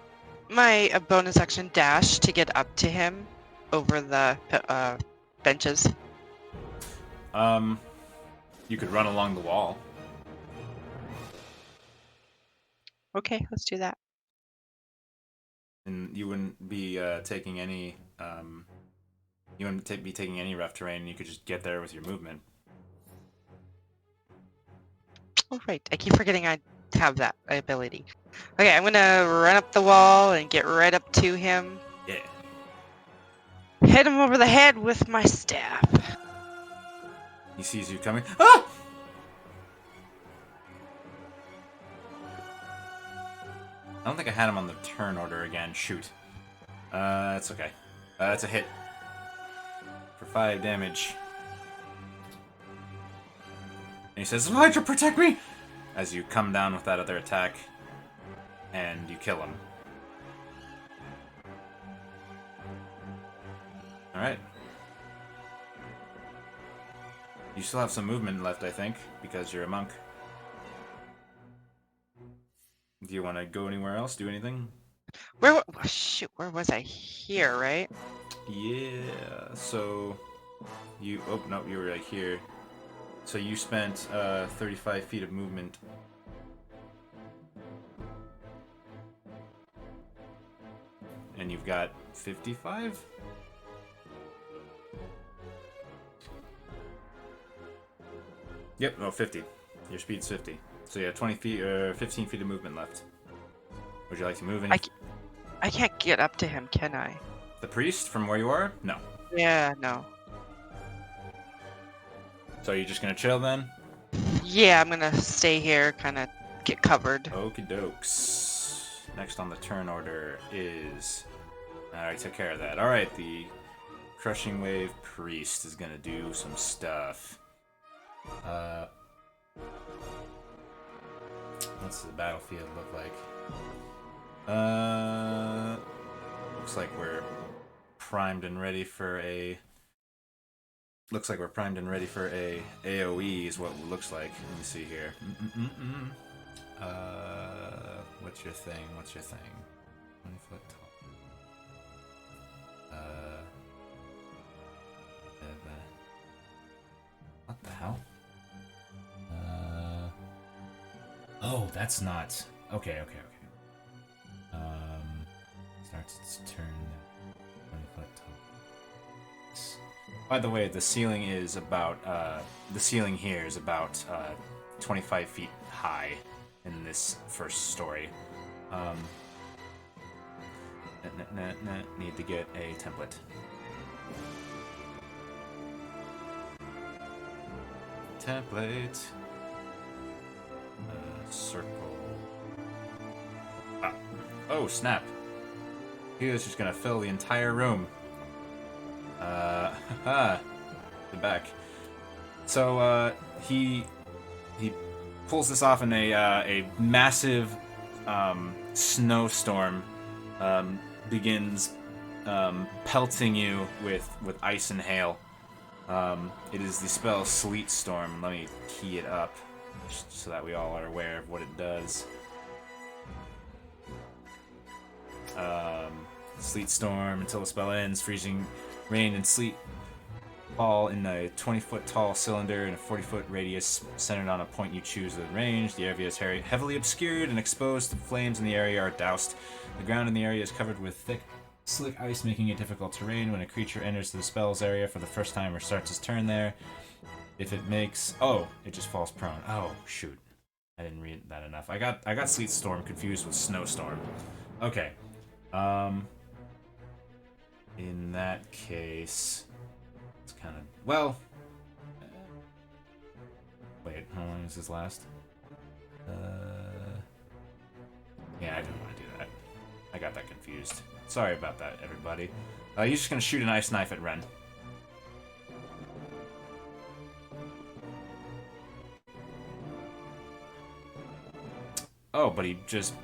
my bonus action dash to get up to him over the benches? You could run along the wall. Okay, let's do that. And you wouldn't be taking any be taking any rough terrain. You could just get there with your movement. Oh, right. I keep forgetting I have that ability. Okay, I'm gonna run up the wall and get right up to him. Yeah. Hit him over the head with my staff. He sees you coming. Ah! I don't think I had him on the turn order again. Shoot. It's okay. That's a hit. For 5 damage. And he says, Hydra, protect me! As you come down with that other attack. And you kill him. Alright. You still have some movement left, I think, because you're a monk. Do you want to go anywhere else? Do anything? Shoot, where was I? Here, right? Yeah. So you. Oh no, you were like here. So you spent 35 feet of movement. And you've got 55? Yep, no, 50. Your speed's 50. So you have 20 feet, 15 feet of movement left. Would you like to move any? I can't get up to him, can I? The priest from where you are? No. Yeah, no. So you're just gonna chill then? Yeah, I'm gonna stay here, kind of get covered. Okie dokes. Next on the turn order is. Alright, took care of that. Alright, the Crushing Wave Priest is gonna do some stuff. What's the battlefield look like? Looks like we're primed and ready for a. Looks like we're primed and ready for a AOE is what it looks like. Let me see here. What's your thing? What's your thing? 20 foot tall. What the hell? Oh, that's not. Okay. Starts its turn. 20 foot tall. By the way, the ceiling is about. The ceiling here is about 25 feet high in this first story. Need to get a template. Template. Circle. Ah. Oh, snap. He was just gonna fill the entire room. The back. So, he pulls this off in a massive snowstorm. Begins pelting you with ice and hail. It is the spell Sleet Storm. Let me key it up so that we all are aware of what it does. Sleet Storm, until the spell ends, freezing rain and sleet fall in a 20-foot tall cylinder in a 40-foot radius centered on a point you choose within range. The area is heavily obscured and exposed. The flames in the area are doused. The ground in the area is covered with thick, slick ice, making it difficult terrain. When a creature enters the spell's area for the first time or starts its turn there, if it makes... Oh, it just falls prone. Oh, shoot. I didn't read that enough. I got Sleet Storm confused with Snowstorm. Okay. In that case... It's kind of... Well... Wait, how long does this last? Yeah, I didn't want to do that. I got that confused. Sorry about that, everybody. He's just gonna shoot an ice knife at Ren. Oh, but he just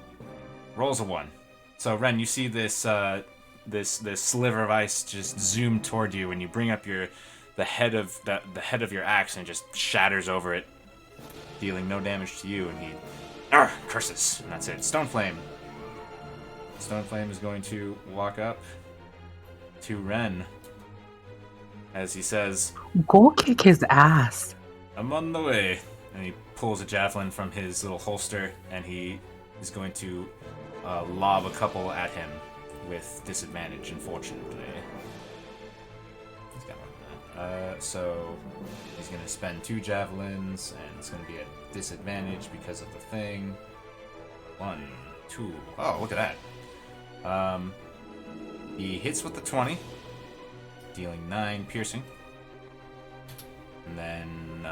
rolls a 1. So Ren, you see this this sliver of ice just zoom toward you, and you bring up the head of your axe and it just shatters over it, dealing no damage to you. And he curses, and that's it. Stoneflame. Stoneflame is going to walk up to Ren as he says, Go kick his ass. I'm on the way. And he pulls a javelin from his little holster, and he is going to lob a couple at him with disadvantage, unfortunately. He's got more than that. So he's going to spend 2 javelins, and it's going to be at disadvantage because of the thing. 1, 2. Oh, look at that. He hits with the 20, dealing 9 piercing. And then,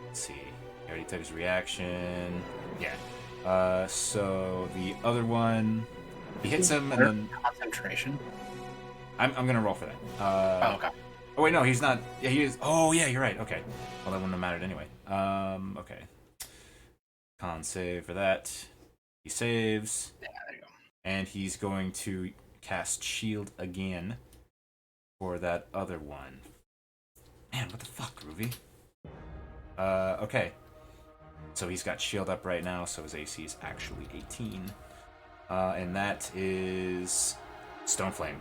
let's see. He already took his reaction. Yeah. So the other one, he hits him and then... Concentration? I'm gonna roll for that. Okay. Oh, wait, no, he's not... Yeah, he is... Oh, yeah, you're right. Okay. Well, that wouldn't have mattered anyway. Okay. Con save for that. He saves. Yeah, there you go. And he's going to cast Shield again for that other one. Man, what the fuck, Groovy? Okay. So he's got shield up right now, so his AC is actually 18. And that is Stone Flame.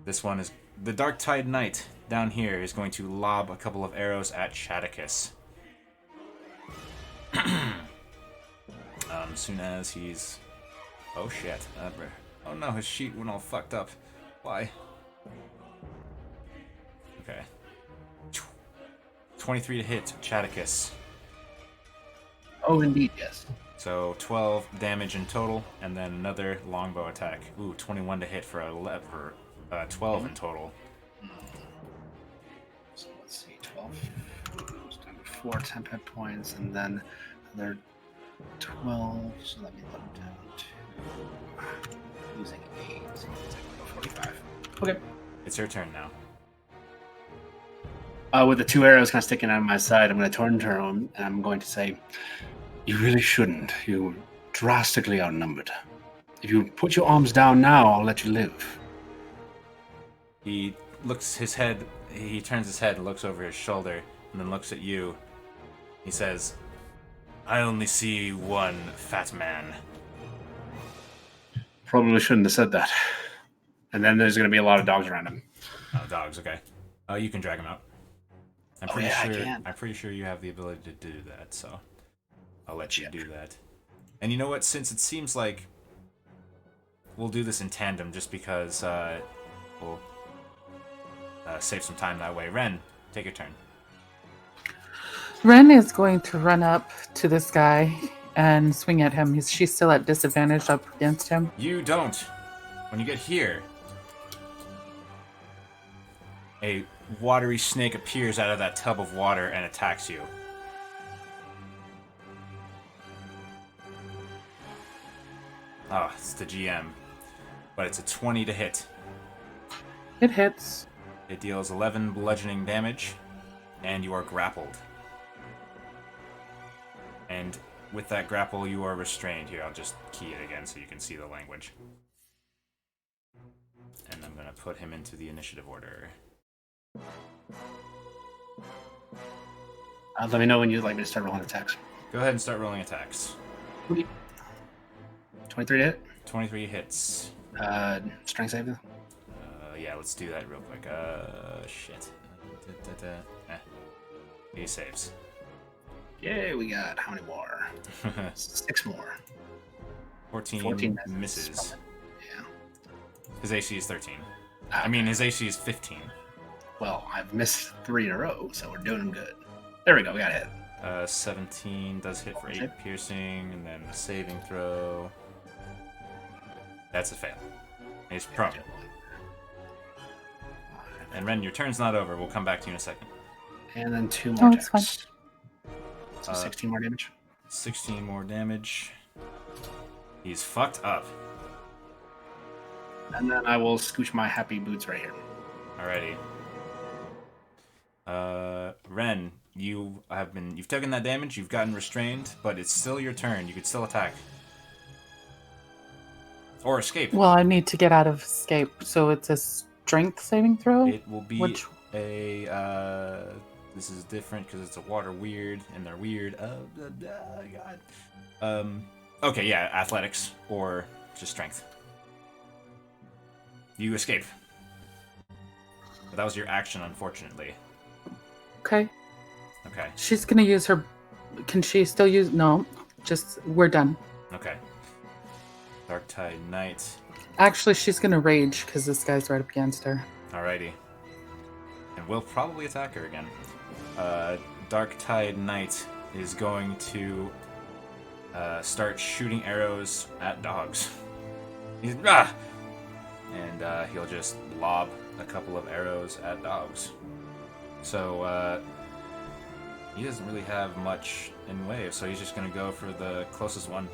This one is the Dark Tide Knight down here is going to lob a couple of arrows at Shadicus. Soon as he's... Oh shit. Oh no, his sheet went all fucked up. Why? Okay. 23 to hit Shadicus. Oh, indeed, yes. So 12 damage in total, and then another longbow attack. Ooh, 21 to hit for 12 in total. So let's see, 12. Goes down to 4 temp hit points, and then another 12. So let me let him down to using 8. So let's take 45. Okay. It's your turn now. With the 2 arrows kind of sticking out of my side, I'm going to turn to him, and I'm going to say, "You really shouldn't. You're drastically outnumbered. If you put your arms down now, I'll let you live." He looks his head. He turns his head and looks over his shoulder, and then looks at you. He says, "I only see one fat man." Probably shouldn't have said that. And then there's going to be a lot of dogs around him. Oh, dogs. Okay. You can drag him out. I'm Oh, pretty yeah, I sure. can. I'm pretty sure you have the ability to do that. So I'll let you do that. And you know what? Since it seems like we'll do this in tandem, just because we'll save some time that way. Ren, take your turn. Ren is going to run up to this guy and swing at him. She's still at disadvantage up against him. You don't. When you get here, a watery snake appears out of that tub of water and attacks you. Oh, it's the GM. But it's a 20 to hit. It hits. It deals 11 bludgeoning damage, and you are grappled. And with that grapple, you are restrained. Here, I'll just key it again so you can see the language. And I'm going to put him into the initiative order. Let me know when you'd like me to start rolling attacks. Go ahead and start rolling attacks. 23 to hit. 23 hits. Strength save. Yeah, let's do that real quick. Shit. He saves. Yay, we got how many more? 6 more. 14 misses. Yeah. His AC is 13. I mean, his AC is 15. Well, I've missed 3 in a row, so we're doing good. There we go, we got a hit. 17 does hit for 8 piercing, and then a saving throw. That's a fail. He's prone. And Ren, your turn's not over. We'll come back to you in a second. And then 2 more it's fine. attacks. So 16 more damage. 16 more damage. He's fucked up. And then I will scooch my happy boots right here. Alrighty. Ren, you've taken that damage, you've gotten restrained, but it's still your turn. You could still attack. Or escape. Well, I need to get out of escape, so it's a strength saving throw? It will be this is different because it's a water weird, and they're weird. God. Okay, yeah, athletics or just strength. You escape. But that was your action, unfortunately. Okay. Okay. She's gonna use her... Can she still use... No, just... We're done. Okay. Dark Tide Knight. Actually, she's gonna rage, because this guy's right up against her. Alrighty. And we'll probably attack her again. Dark Tide Knight is going to start shooting arrows at dogs. He's, and he'll just lob a couple of arrows at dogs. So he doesn't really have much in way, so he's just going to go for the closest one.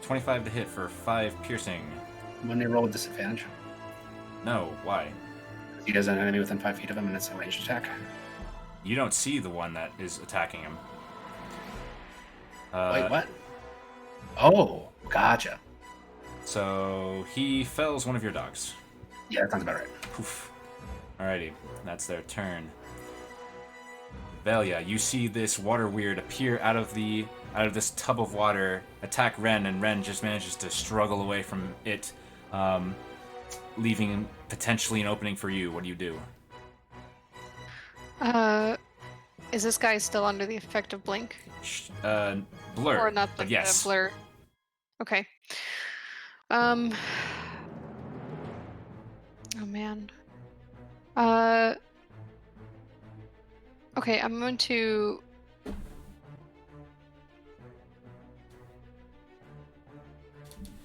25 to hit for 5 piercing. When they roll with disadvantage, No, why? he has an enemy within 5 feet of him, and it's a ranged attack. You don't see the one that is attacking him. Wait, what? Oh, gotcha. So he fells one of your dogs. Yeah, that sounds about right. Poof. Alrighty, that's their turn. Velia, you see this water weird appear out of this tub of water, attack Ren, and Ren just manages to struggle away from it, leaving potentially an opening for you. What do you do? Is this guy still under the effect of blink? Blur. Or not but blink, yes. blur. Okay. Oh man. Okay, I'm going to.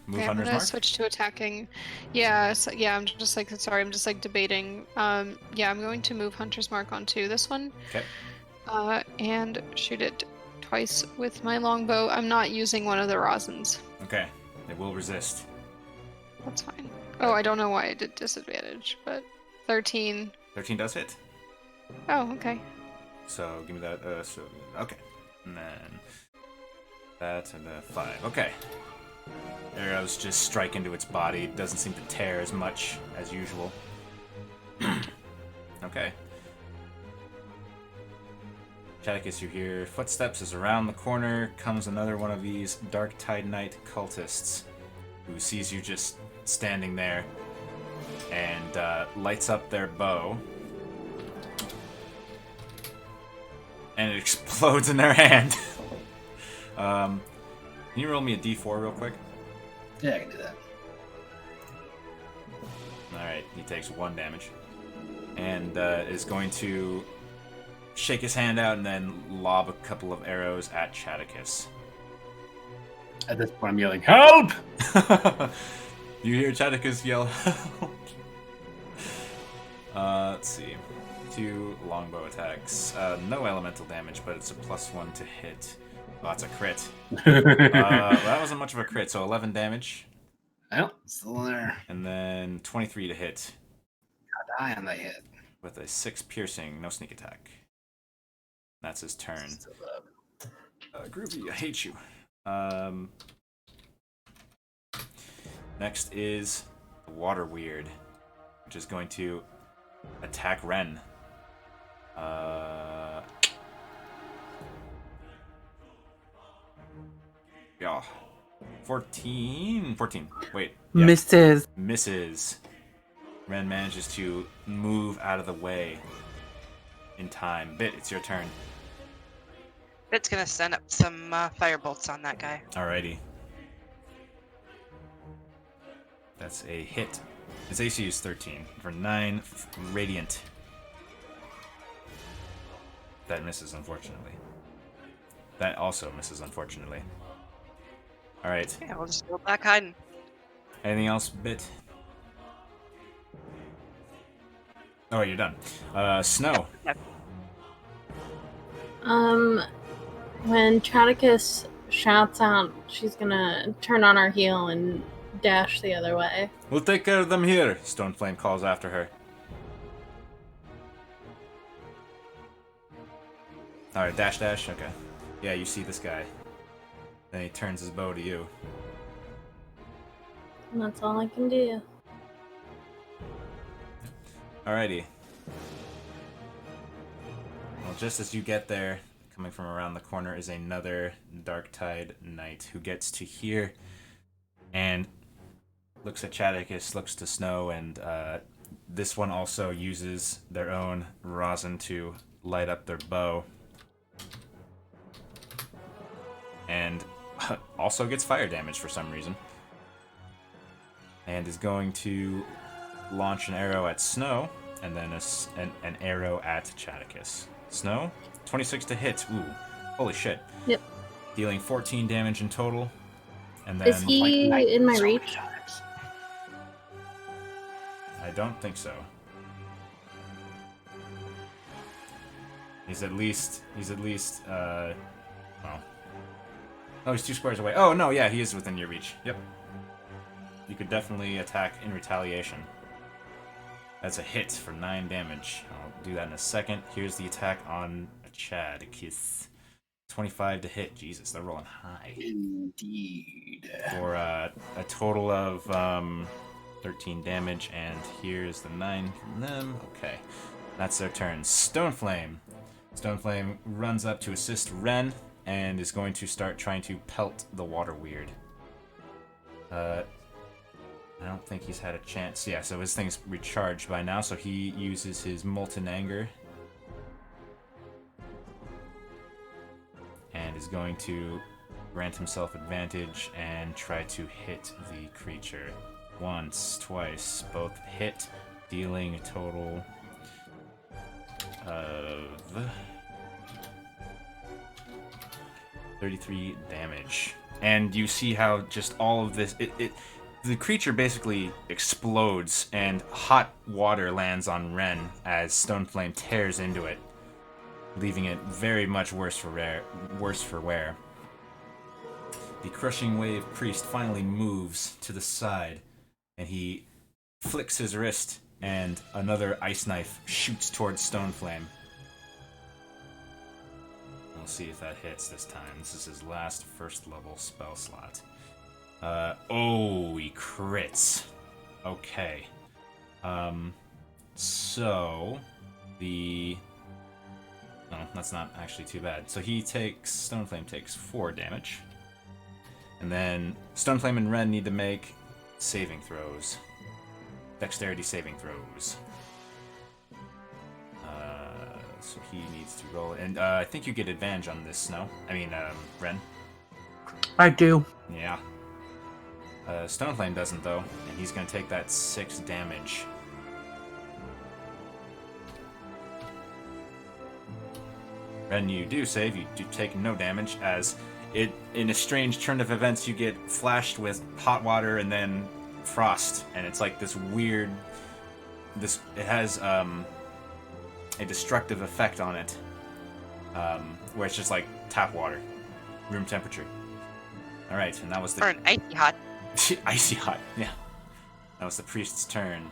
Move Okay, I'm Hunter's gonna Mark? switch to attacking. Yeah, so, yeah. I'm just like sorry. I'm just like debating. Yeah, I'm going to move Hunter's Mark onto this one. Okay. And shoot it twice with my longbow. I'm not using one of the rosins. Okay. It will resist. That's fine. Oh, I don't know why I did disadvantage, but 13. 13 does hit. Oh, okay. So give me that. Okay. And then that and a 5. Okay. Arrows just strike into its body. It doesn't seem to tear as much as usual. Okay. Chaticus, you hear footsteps as around the corner comes another one of these Dark Tide Knight cultists who sees you just standing there and lights up their bow. And it explodes in their hand. Can you roll me a d4 real quick? Yeah, I can do that. Alright, he takes 1 damage. And is going to shake his hand out and then lob a couple of arrows at Chaticus. At this point, I'm yelling, "Help!" You hear Chaticus yell, "Help!" Let's see. 2 longbow attacks. No elemental damage, but it's a +1 to hit. Oh, that's a crit. That wasn't much of a crit, so 11 damage. Well, still there. And then 23 to hit. Die on that hit. With a 6 piercing, no sneak attack. That's his turn. Groovy, I hate you. Next is the Water Weird, which is going to attack Ren. Yeah. 14. Wait. Yeah. Misses. Ren manages to move out of the way in time. Bit, it's your turn. Bit's gonna send up some firebolts on that guy. Alrighty. That's a hit. His AC is 13 for 9 radiant. That misses, unfortunately. That also misses, unfortunately. Alright. Yeah, we'll just go back hiding. Anything else, Bit? Oh, you're done. Snow. Yep. When Chaticus shouts out, she's gonna turn on her heel and dash the other way. We'll take care of them here, Stoneflame calls after her. Alright, dash. Okay. Yeah, you see this guy. Then he turns his bow to you. And that's all I can do. Alrighty. Well, just as you get there, coming from around the corner is another Dark Tide Knight who gets to here and looks at Chaticus, looks to Snow, and this one also uses their own rosin to light up their bow. And also gets fire damage for some reason. And is going to launch an arrow at Snow, and then an arrow at Chaticus. Snow, 26 to hit. Ooh, holy shit. Yep. Dealing 14 damage in total. And then Is he in my reach? I don't think so. He's at least well. Oh, he's 2 squares away. Oh no, yeah, he is within your reach. Yep. You could definitely attack in retaliation. That's a hit for 9 damage. I'll do that in a second. Here's the attack on Chaticus. 25 to hit. Jesus, they're rolling high. Indeed. For a total of 13 damage, and here's the 9 from them. Okay, that's their turn. Stoneflame, Stoneflame runs up to assist Ren and is going to start trying to pelt the water weird. I don't think he's had a chance. Yeah, so his thing's recharged by now, so he uses his Molten Anger. And is going to grant himself advantage and try to hit the creature. Once, twice, both hit, dealing a total of 33 damage. And you see how just all of this, the creature basically explodes and hot water lands on Ren as Stoneflame tears into it, leaving it very much worse for wear. The Crushing Wave Priest finally moves to the side, and he flicks his wrist, and another ice knife shoots towards Stoneflame. We'll see if that hits this time. This is his last first level spell slot. Oh, he crits. Okay. So the... No, that's not actually too bad. So Stoneflame takes 4 damage. And then Stoneflame and Ren need to make saving throws. Dexterity saving throws. So he needs to roll. And I think you get advantage on this, Ren. I do. Yeah. Stoneflame doesn't, though. And he's going to take that 6 damage. Ren, you do save. You do take no damage, as it, in a strange turn of events, you get flashed with hot water and then frost, and it's like this weird. It has a destructive effect on it, where it's just like tap water, room temperature. All right, and that was the Or an icy hot. icy hot. Yeah, that was the priest's turn.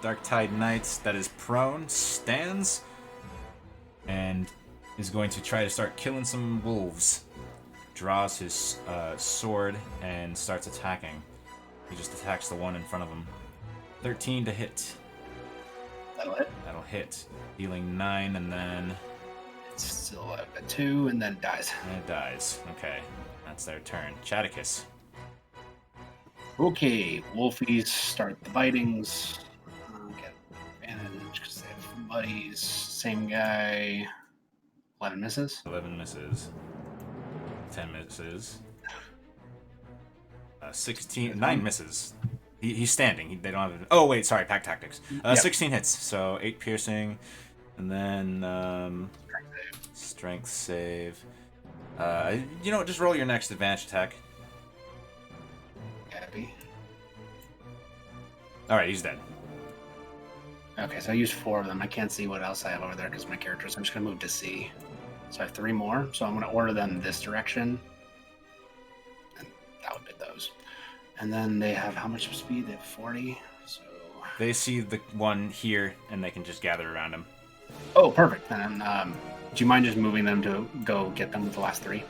Darktide Knight, that is prone, stands, and is going to try to start killing some wolves. Draws his sword and starts attacking. He just attacks the one in front of him. 13 to hit. That'll hit. That'll hit. Dealing 9, and then... It's still at 2, and then it dies. And it dies. Okay. That's their turn. Chaticus. Okay, Wolfies start the bitings. Get advantage because they have buddies. Same guy. 11 misses. 11 misses. 10 misses. 16... 9 misses. He's standing. They don't have... Oh, wait, sorry. Pack tactics. Yep. 16 hits. So 8 piercing. And then... strength save. You know what? Just roll your next advantage attack. Happy. Alright, he's dead. Okay, so I used 4 of them. I can't see what else I have over there because my characters. I'm just going to move to C. So I have 3 more. So I'm going to order them this direction. And that would be those. And then they have how much speed? They have 40. So They see the one here, and they can just gather around him. oh, perfect. And do you mind just moving them to go get them with the last 3?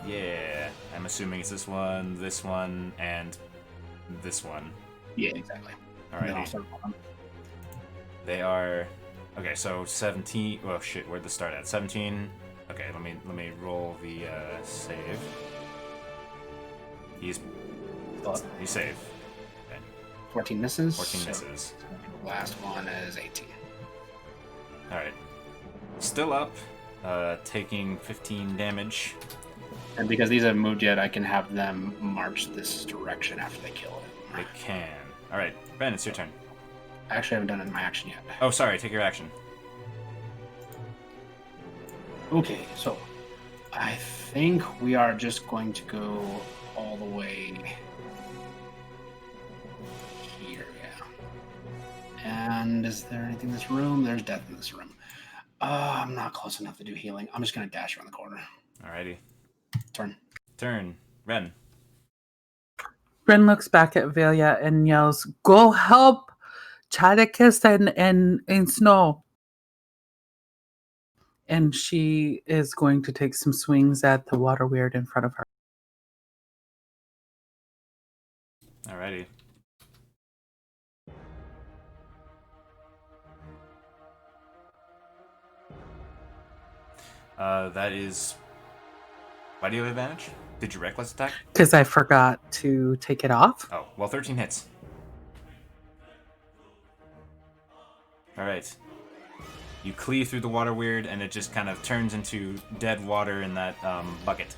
Yeah, I'm assuming it's this one, and this one. Yeah, exactly. And then I'll Alrighty. start with them. They are... Okay, so 17... Well, shit, where'd this start at? 17... Okay, let me roll the save. He's safe. Okay. 14 misses. 14 so misses. The last one is 18. Alright. Still up, taking 15 damage. And because these haven't moved yet, I can have them march this direction after they kill it. They can. Alright, Ben, it's your turn. I actually haven't done it in my action yet. Oh, sorry, take your action. Okay, so I think we are just going to go all the way here, yeah. And is there anything in this room? There's death in this room. I'm not close enough to do healing. I'm just going to dash around the corner. Alrighty. Turn. Ren. Ren looks back at Velia and yells, "Go help Chaticus and Snow." And she is going to take some swings at the water weird in front of her. Alrighty. That is... Why do you have advantage? Did you reckless attack? Because I forgot to take it off. Oh, well, 13 hits. Alright. You cleave through the water weird, and it just kind of turns into dead water in that bucket.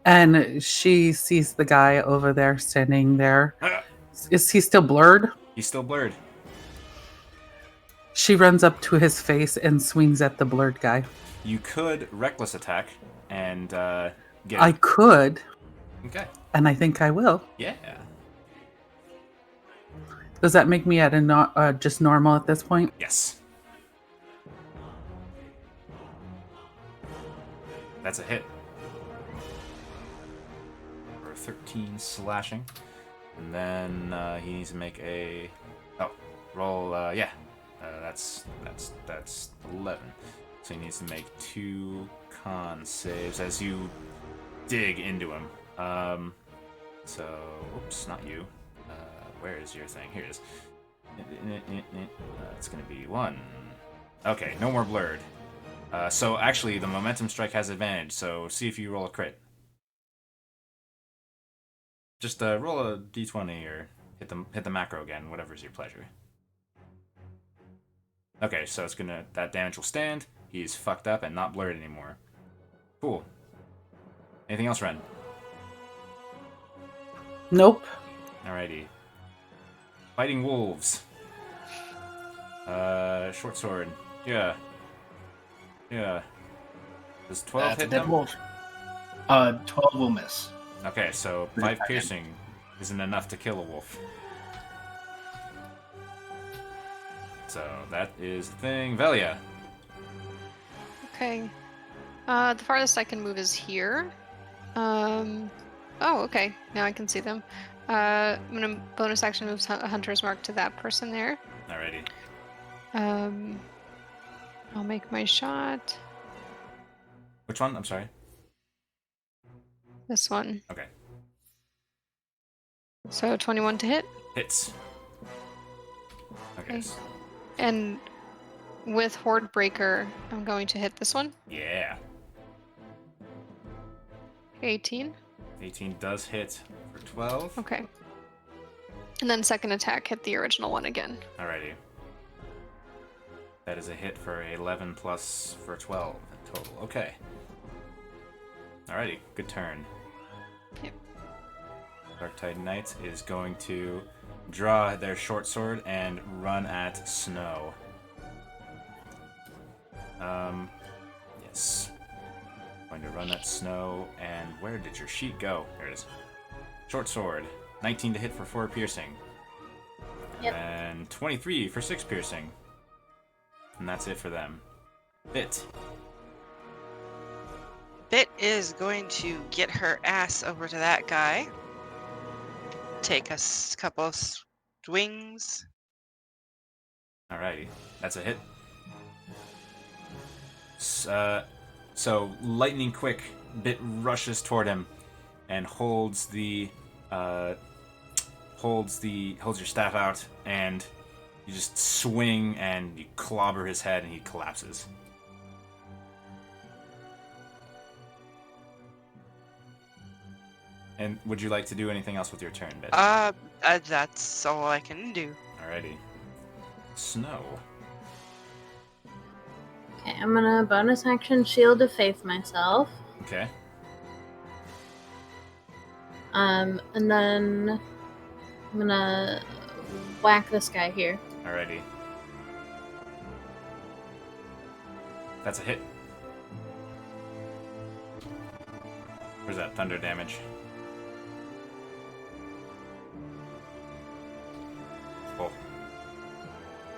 And she sees the guy over there standing there. Is he still blurred? He's still blurred. She runs up to his face and swings at the blurred guy. You could reckless attack and get... I could, Okay. and I think I will. Yeah. Does that make me at a just normal at this point? Yes. That's a hit. For 13 slashing. And then he needs to make a... Oh, roll, yeah. That's 11. So he needs to make 2 con saves as you dig into him. So, oops, not you. Where is your thing? Here it is. It's gonna be 1. Okay, no more blurred. So actually, the momentum strike has advantage. So see if you roll a crit. Just roll a d20 or hit the macro again, whatever's your pleasure. Okay, so it's gonna that damage will stand. He's fucked up and not blurred anymore. Cool. Anything else, Ren? Nope. Alrighty. Fighting wolves. Short sword. Yeah. Yeah. Does 12 That's a hit dead them? wolf. 12 will miss. Okay, so 5 piercing isn't enough to kill a wolf. So that is the thing. Velia. Okay. The farthest I can move is here. Oh, okay. Now I can see them. I'm gonna bonus action move Hunter's Mark to that person there. Alrighty. I'll make my shot. Which one? I'm sorry. This one. Okay. So 21 to hit. Hits. Okay. Okay. And with Horde Breaker, I'm going to hit this one. Yeah. 18. 18 does hit for 12. Okay. And then second attack, hit the original one again. Alrighty. That is a hit for 11 plus for 12 in total. Okay. Alrighty, good turn. Yep. Dark Titan Knight is going to draw their short sword and run at Snow. Yes. Going to run at Snow, and where did your sheet go? There it is. Short sword. 19 to hit for 4 piercing. Yep. And 23 for 6 piercing. And that's it for them. Bit. Bit is going to get her ass over to that guy. Take a couple swings. Alrighty. That's a hit. So lightning quick, Bit rushes toward him and holds your staff out, and you just swing and you clobber his head and he collapses. And would you like to do anything else with your turn, Bit? That's all I can do. Alrighty. Snow. Okay, I'm gonna bonus action Shield of Faith myself. Okay. And then I'm gonna whack this guy here. Alrighty. That's a hit. Where's that thunder damage? Oh.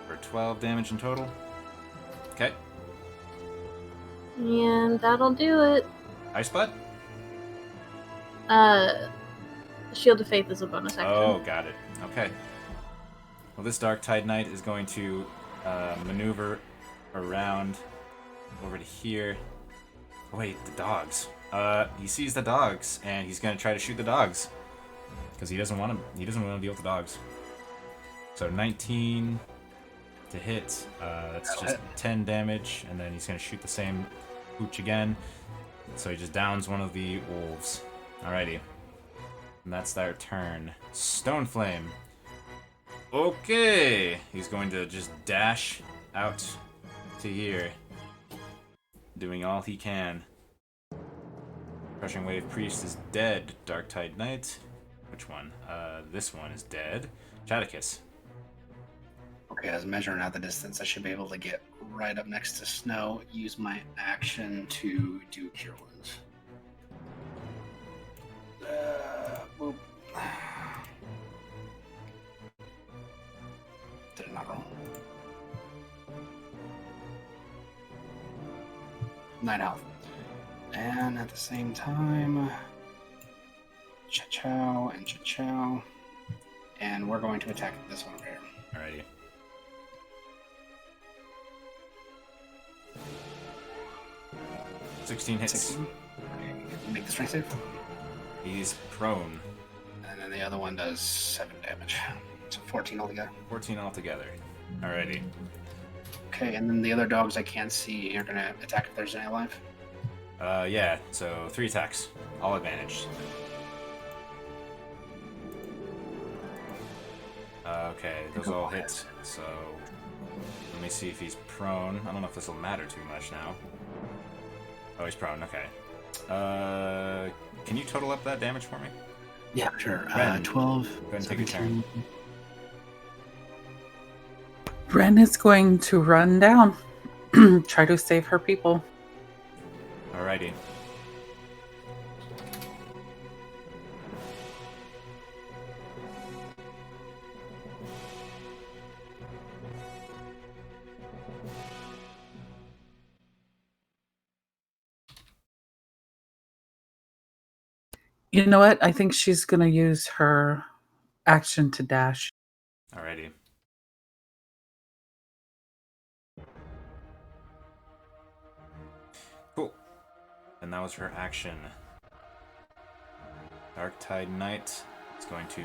For 12 damage in total. Okay. And that'll do it. Ice Butt? Shield of Faith is a bonus action. Oh, got it. Okay. Well, this Dark Tide Knight is going to maneuver around over to here. Oh, wait, the dogs. He sees the dogs, and he's going to try to shoot the dogs. Because he doesn't want to deal with the dogs. So 19 to hit. That's That'll just hit. 10 damage, and then he's going to shoot the same hooch again. So he just downs one of the wolves. Alrighty. And that's their turn. Stone Flame. Okay. He's going to just dash out to here, doing all he can. Crushing Wave Priest is dead. Dark Tide Knight. Which one? This one is dead. Chaticus. Okay, I was measuring out the distance. I should be able to get right up next to Snow. Use my action to do Cure Wounds. Boop. Did it not roll? 9 health. And at the same time, Cha-chow and Cha-chow. And we're going to attack this one over here. Alrighty. $16 hits. 16. Make the strength save. He's prone. And then the other one does 7 damage. So 14 altogether. 14 altogether. Alrighty. Okay, and then the other dogs I can't see are going to attack if there's any alive. Yeah, so 3 attacks. All advantaged. Okay, those all hit. So let me see if he's prone. I don't know if this will matter too much now. Oh, he's prone. Okay. Can you total up that damage for me? Yeah, sure. Ren, 12. Go ahead and take a turn. Ren is going to run down, try to save her people. Alrighty. You know what? I think she's going to use her action to dash. Alrighty. Cool. And that was her action. Dark Tide Knight is going to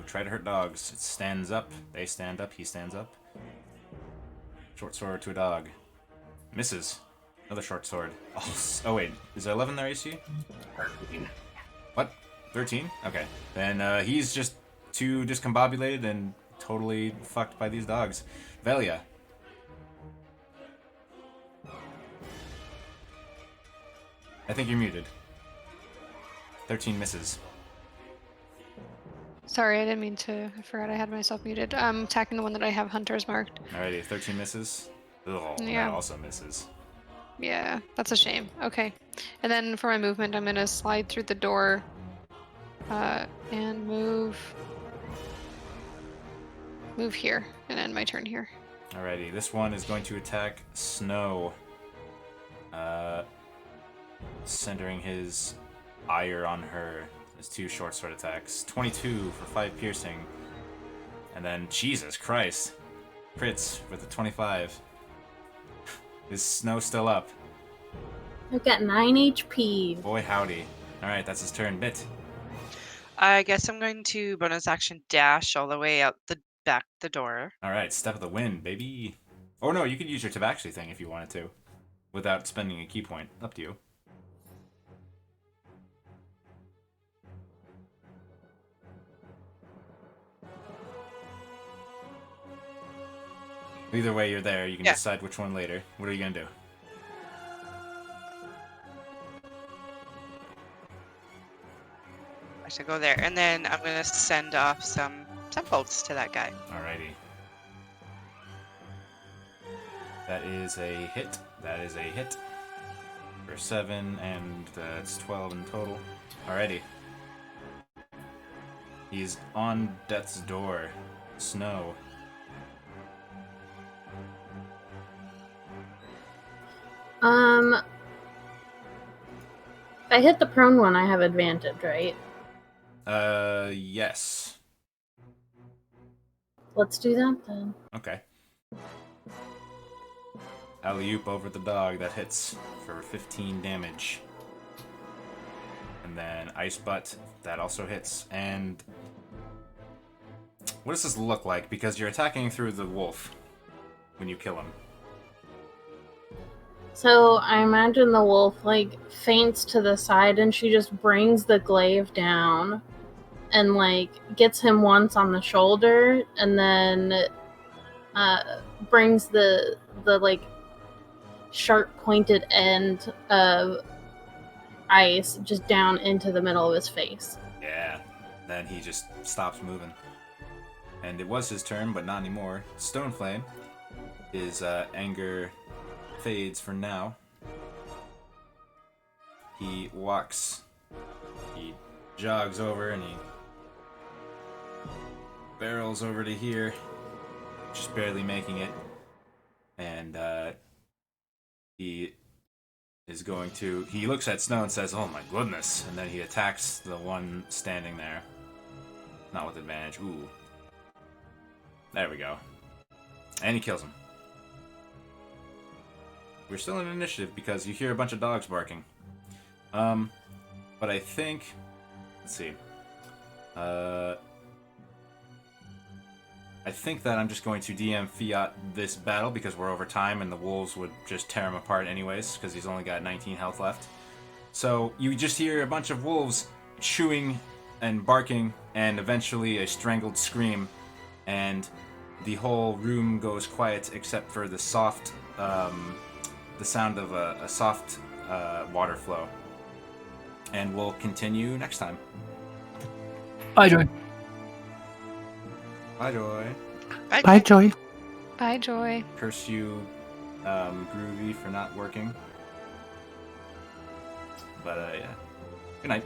try to hurt dogs. It stands up. They stand up. He stands up. Short sword to a dog. Misses. Another short sword. Oh wait. Is there 11 there, AC? 13. What? 13? Okay. Then he's just too discombobulated and totally fucked by these dogs. Velia. I think you're muted. 13 misses. Sorry, I didn't mean to. I forgot I had myself muted. I'm attacking the one that I have hunters marked. Alrighty, 13 misses. Ugh, Yeah. that also misses. Yeah, that's a shame. Okay. And then for my movement, I'm going to slide through the door and move here and end my turn here. Alrighty, this one is going to attack Snow. Centering his ire on her. There's 2 short sword attacks. 22 for 5 piercing. And then, Jesus Christ. Crits with a 25. Is Snow still up? I've got 9 HP. Boy howdy. Alright, that's his turn. Bit. I guess I'm going to bonus action dash all the way out the back the door. Alright, step of the wind, baby. Oh no, you could use your Tabaxi thing if you wanted to. Without spending a key point. Up to you. Either way, you're there. You can Yeah. decide which one later. What are you gonna do? I should go there, and then I'm gonna send off some bolts to that guy. Alrighty. That is a hit. That is a hit. For 7, and that's 12 in total. Alrighty. He's on death's door. Snow. If I hit the prone one, I have advantage, right? Yes. Let's do that then. Okay. Alley-oop over the dog, that hits for 15 damage. And then Ice Butt, that also hits. And what does this look like? Because you're attacking through the wolf. when you kill him. So I imagine the wolf like faints to the side and she just brings the glaive down and like gets him once on the shoulder and then brings the like sharp pointed end of ice just down into the middle of his face. Yeah. Then he just stops moving. And it was his turn, but not anymore. Stoneflame. His anger fades for now. He walks. He jogs over and he barrels over to here, just barely making it. And he is going to... He looks at Snow and says, "Oh my goodness." And then he attacks the one standing there. Not with advantage. Ooh. There we go. And he kills him. We're still in initiative because you hear a bunch of dogs barking. But I think... Let's see. I think that I'm just going to DM Fiat this battle because we're over time and the wolves would just tear him apart anyways because he's only got 19 health left. So you just hear a bunch of wolves chewing and barking and eventually a strangled scream, and the whole room goes quiet except for the soft, the sound of a soft water flow. And we'll continue next time. Bye, Joy. Bye, Joy. Bye, Joy. Bye, Joy. Curse you, Groovy, for not working. But, yeah. Good night.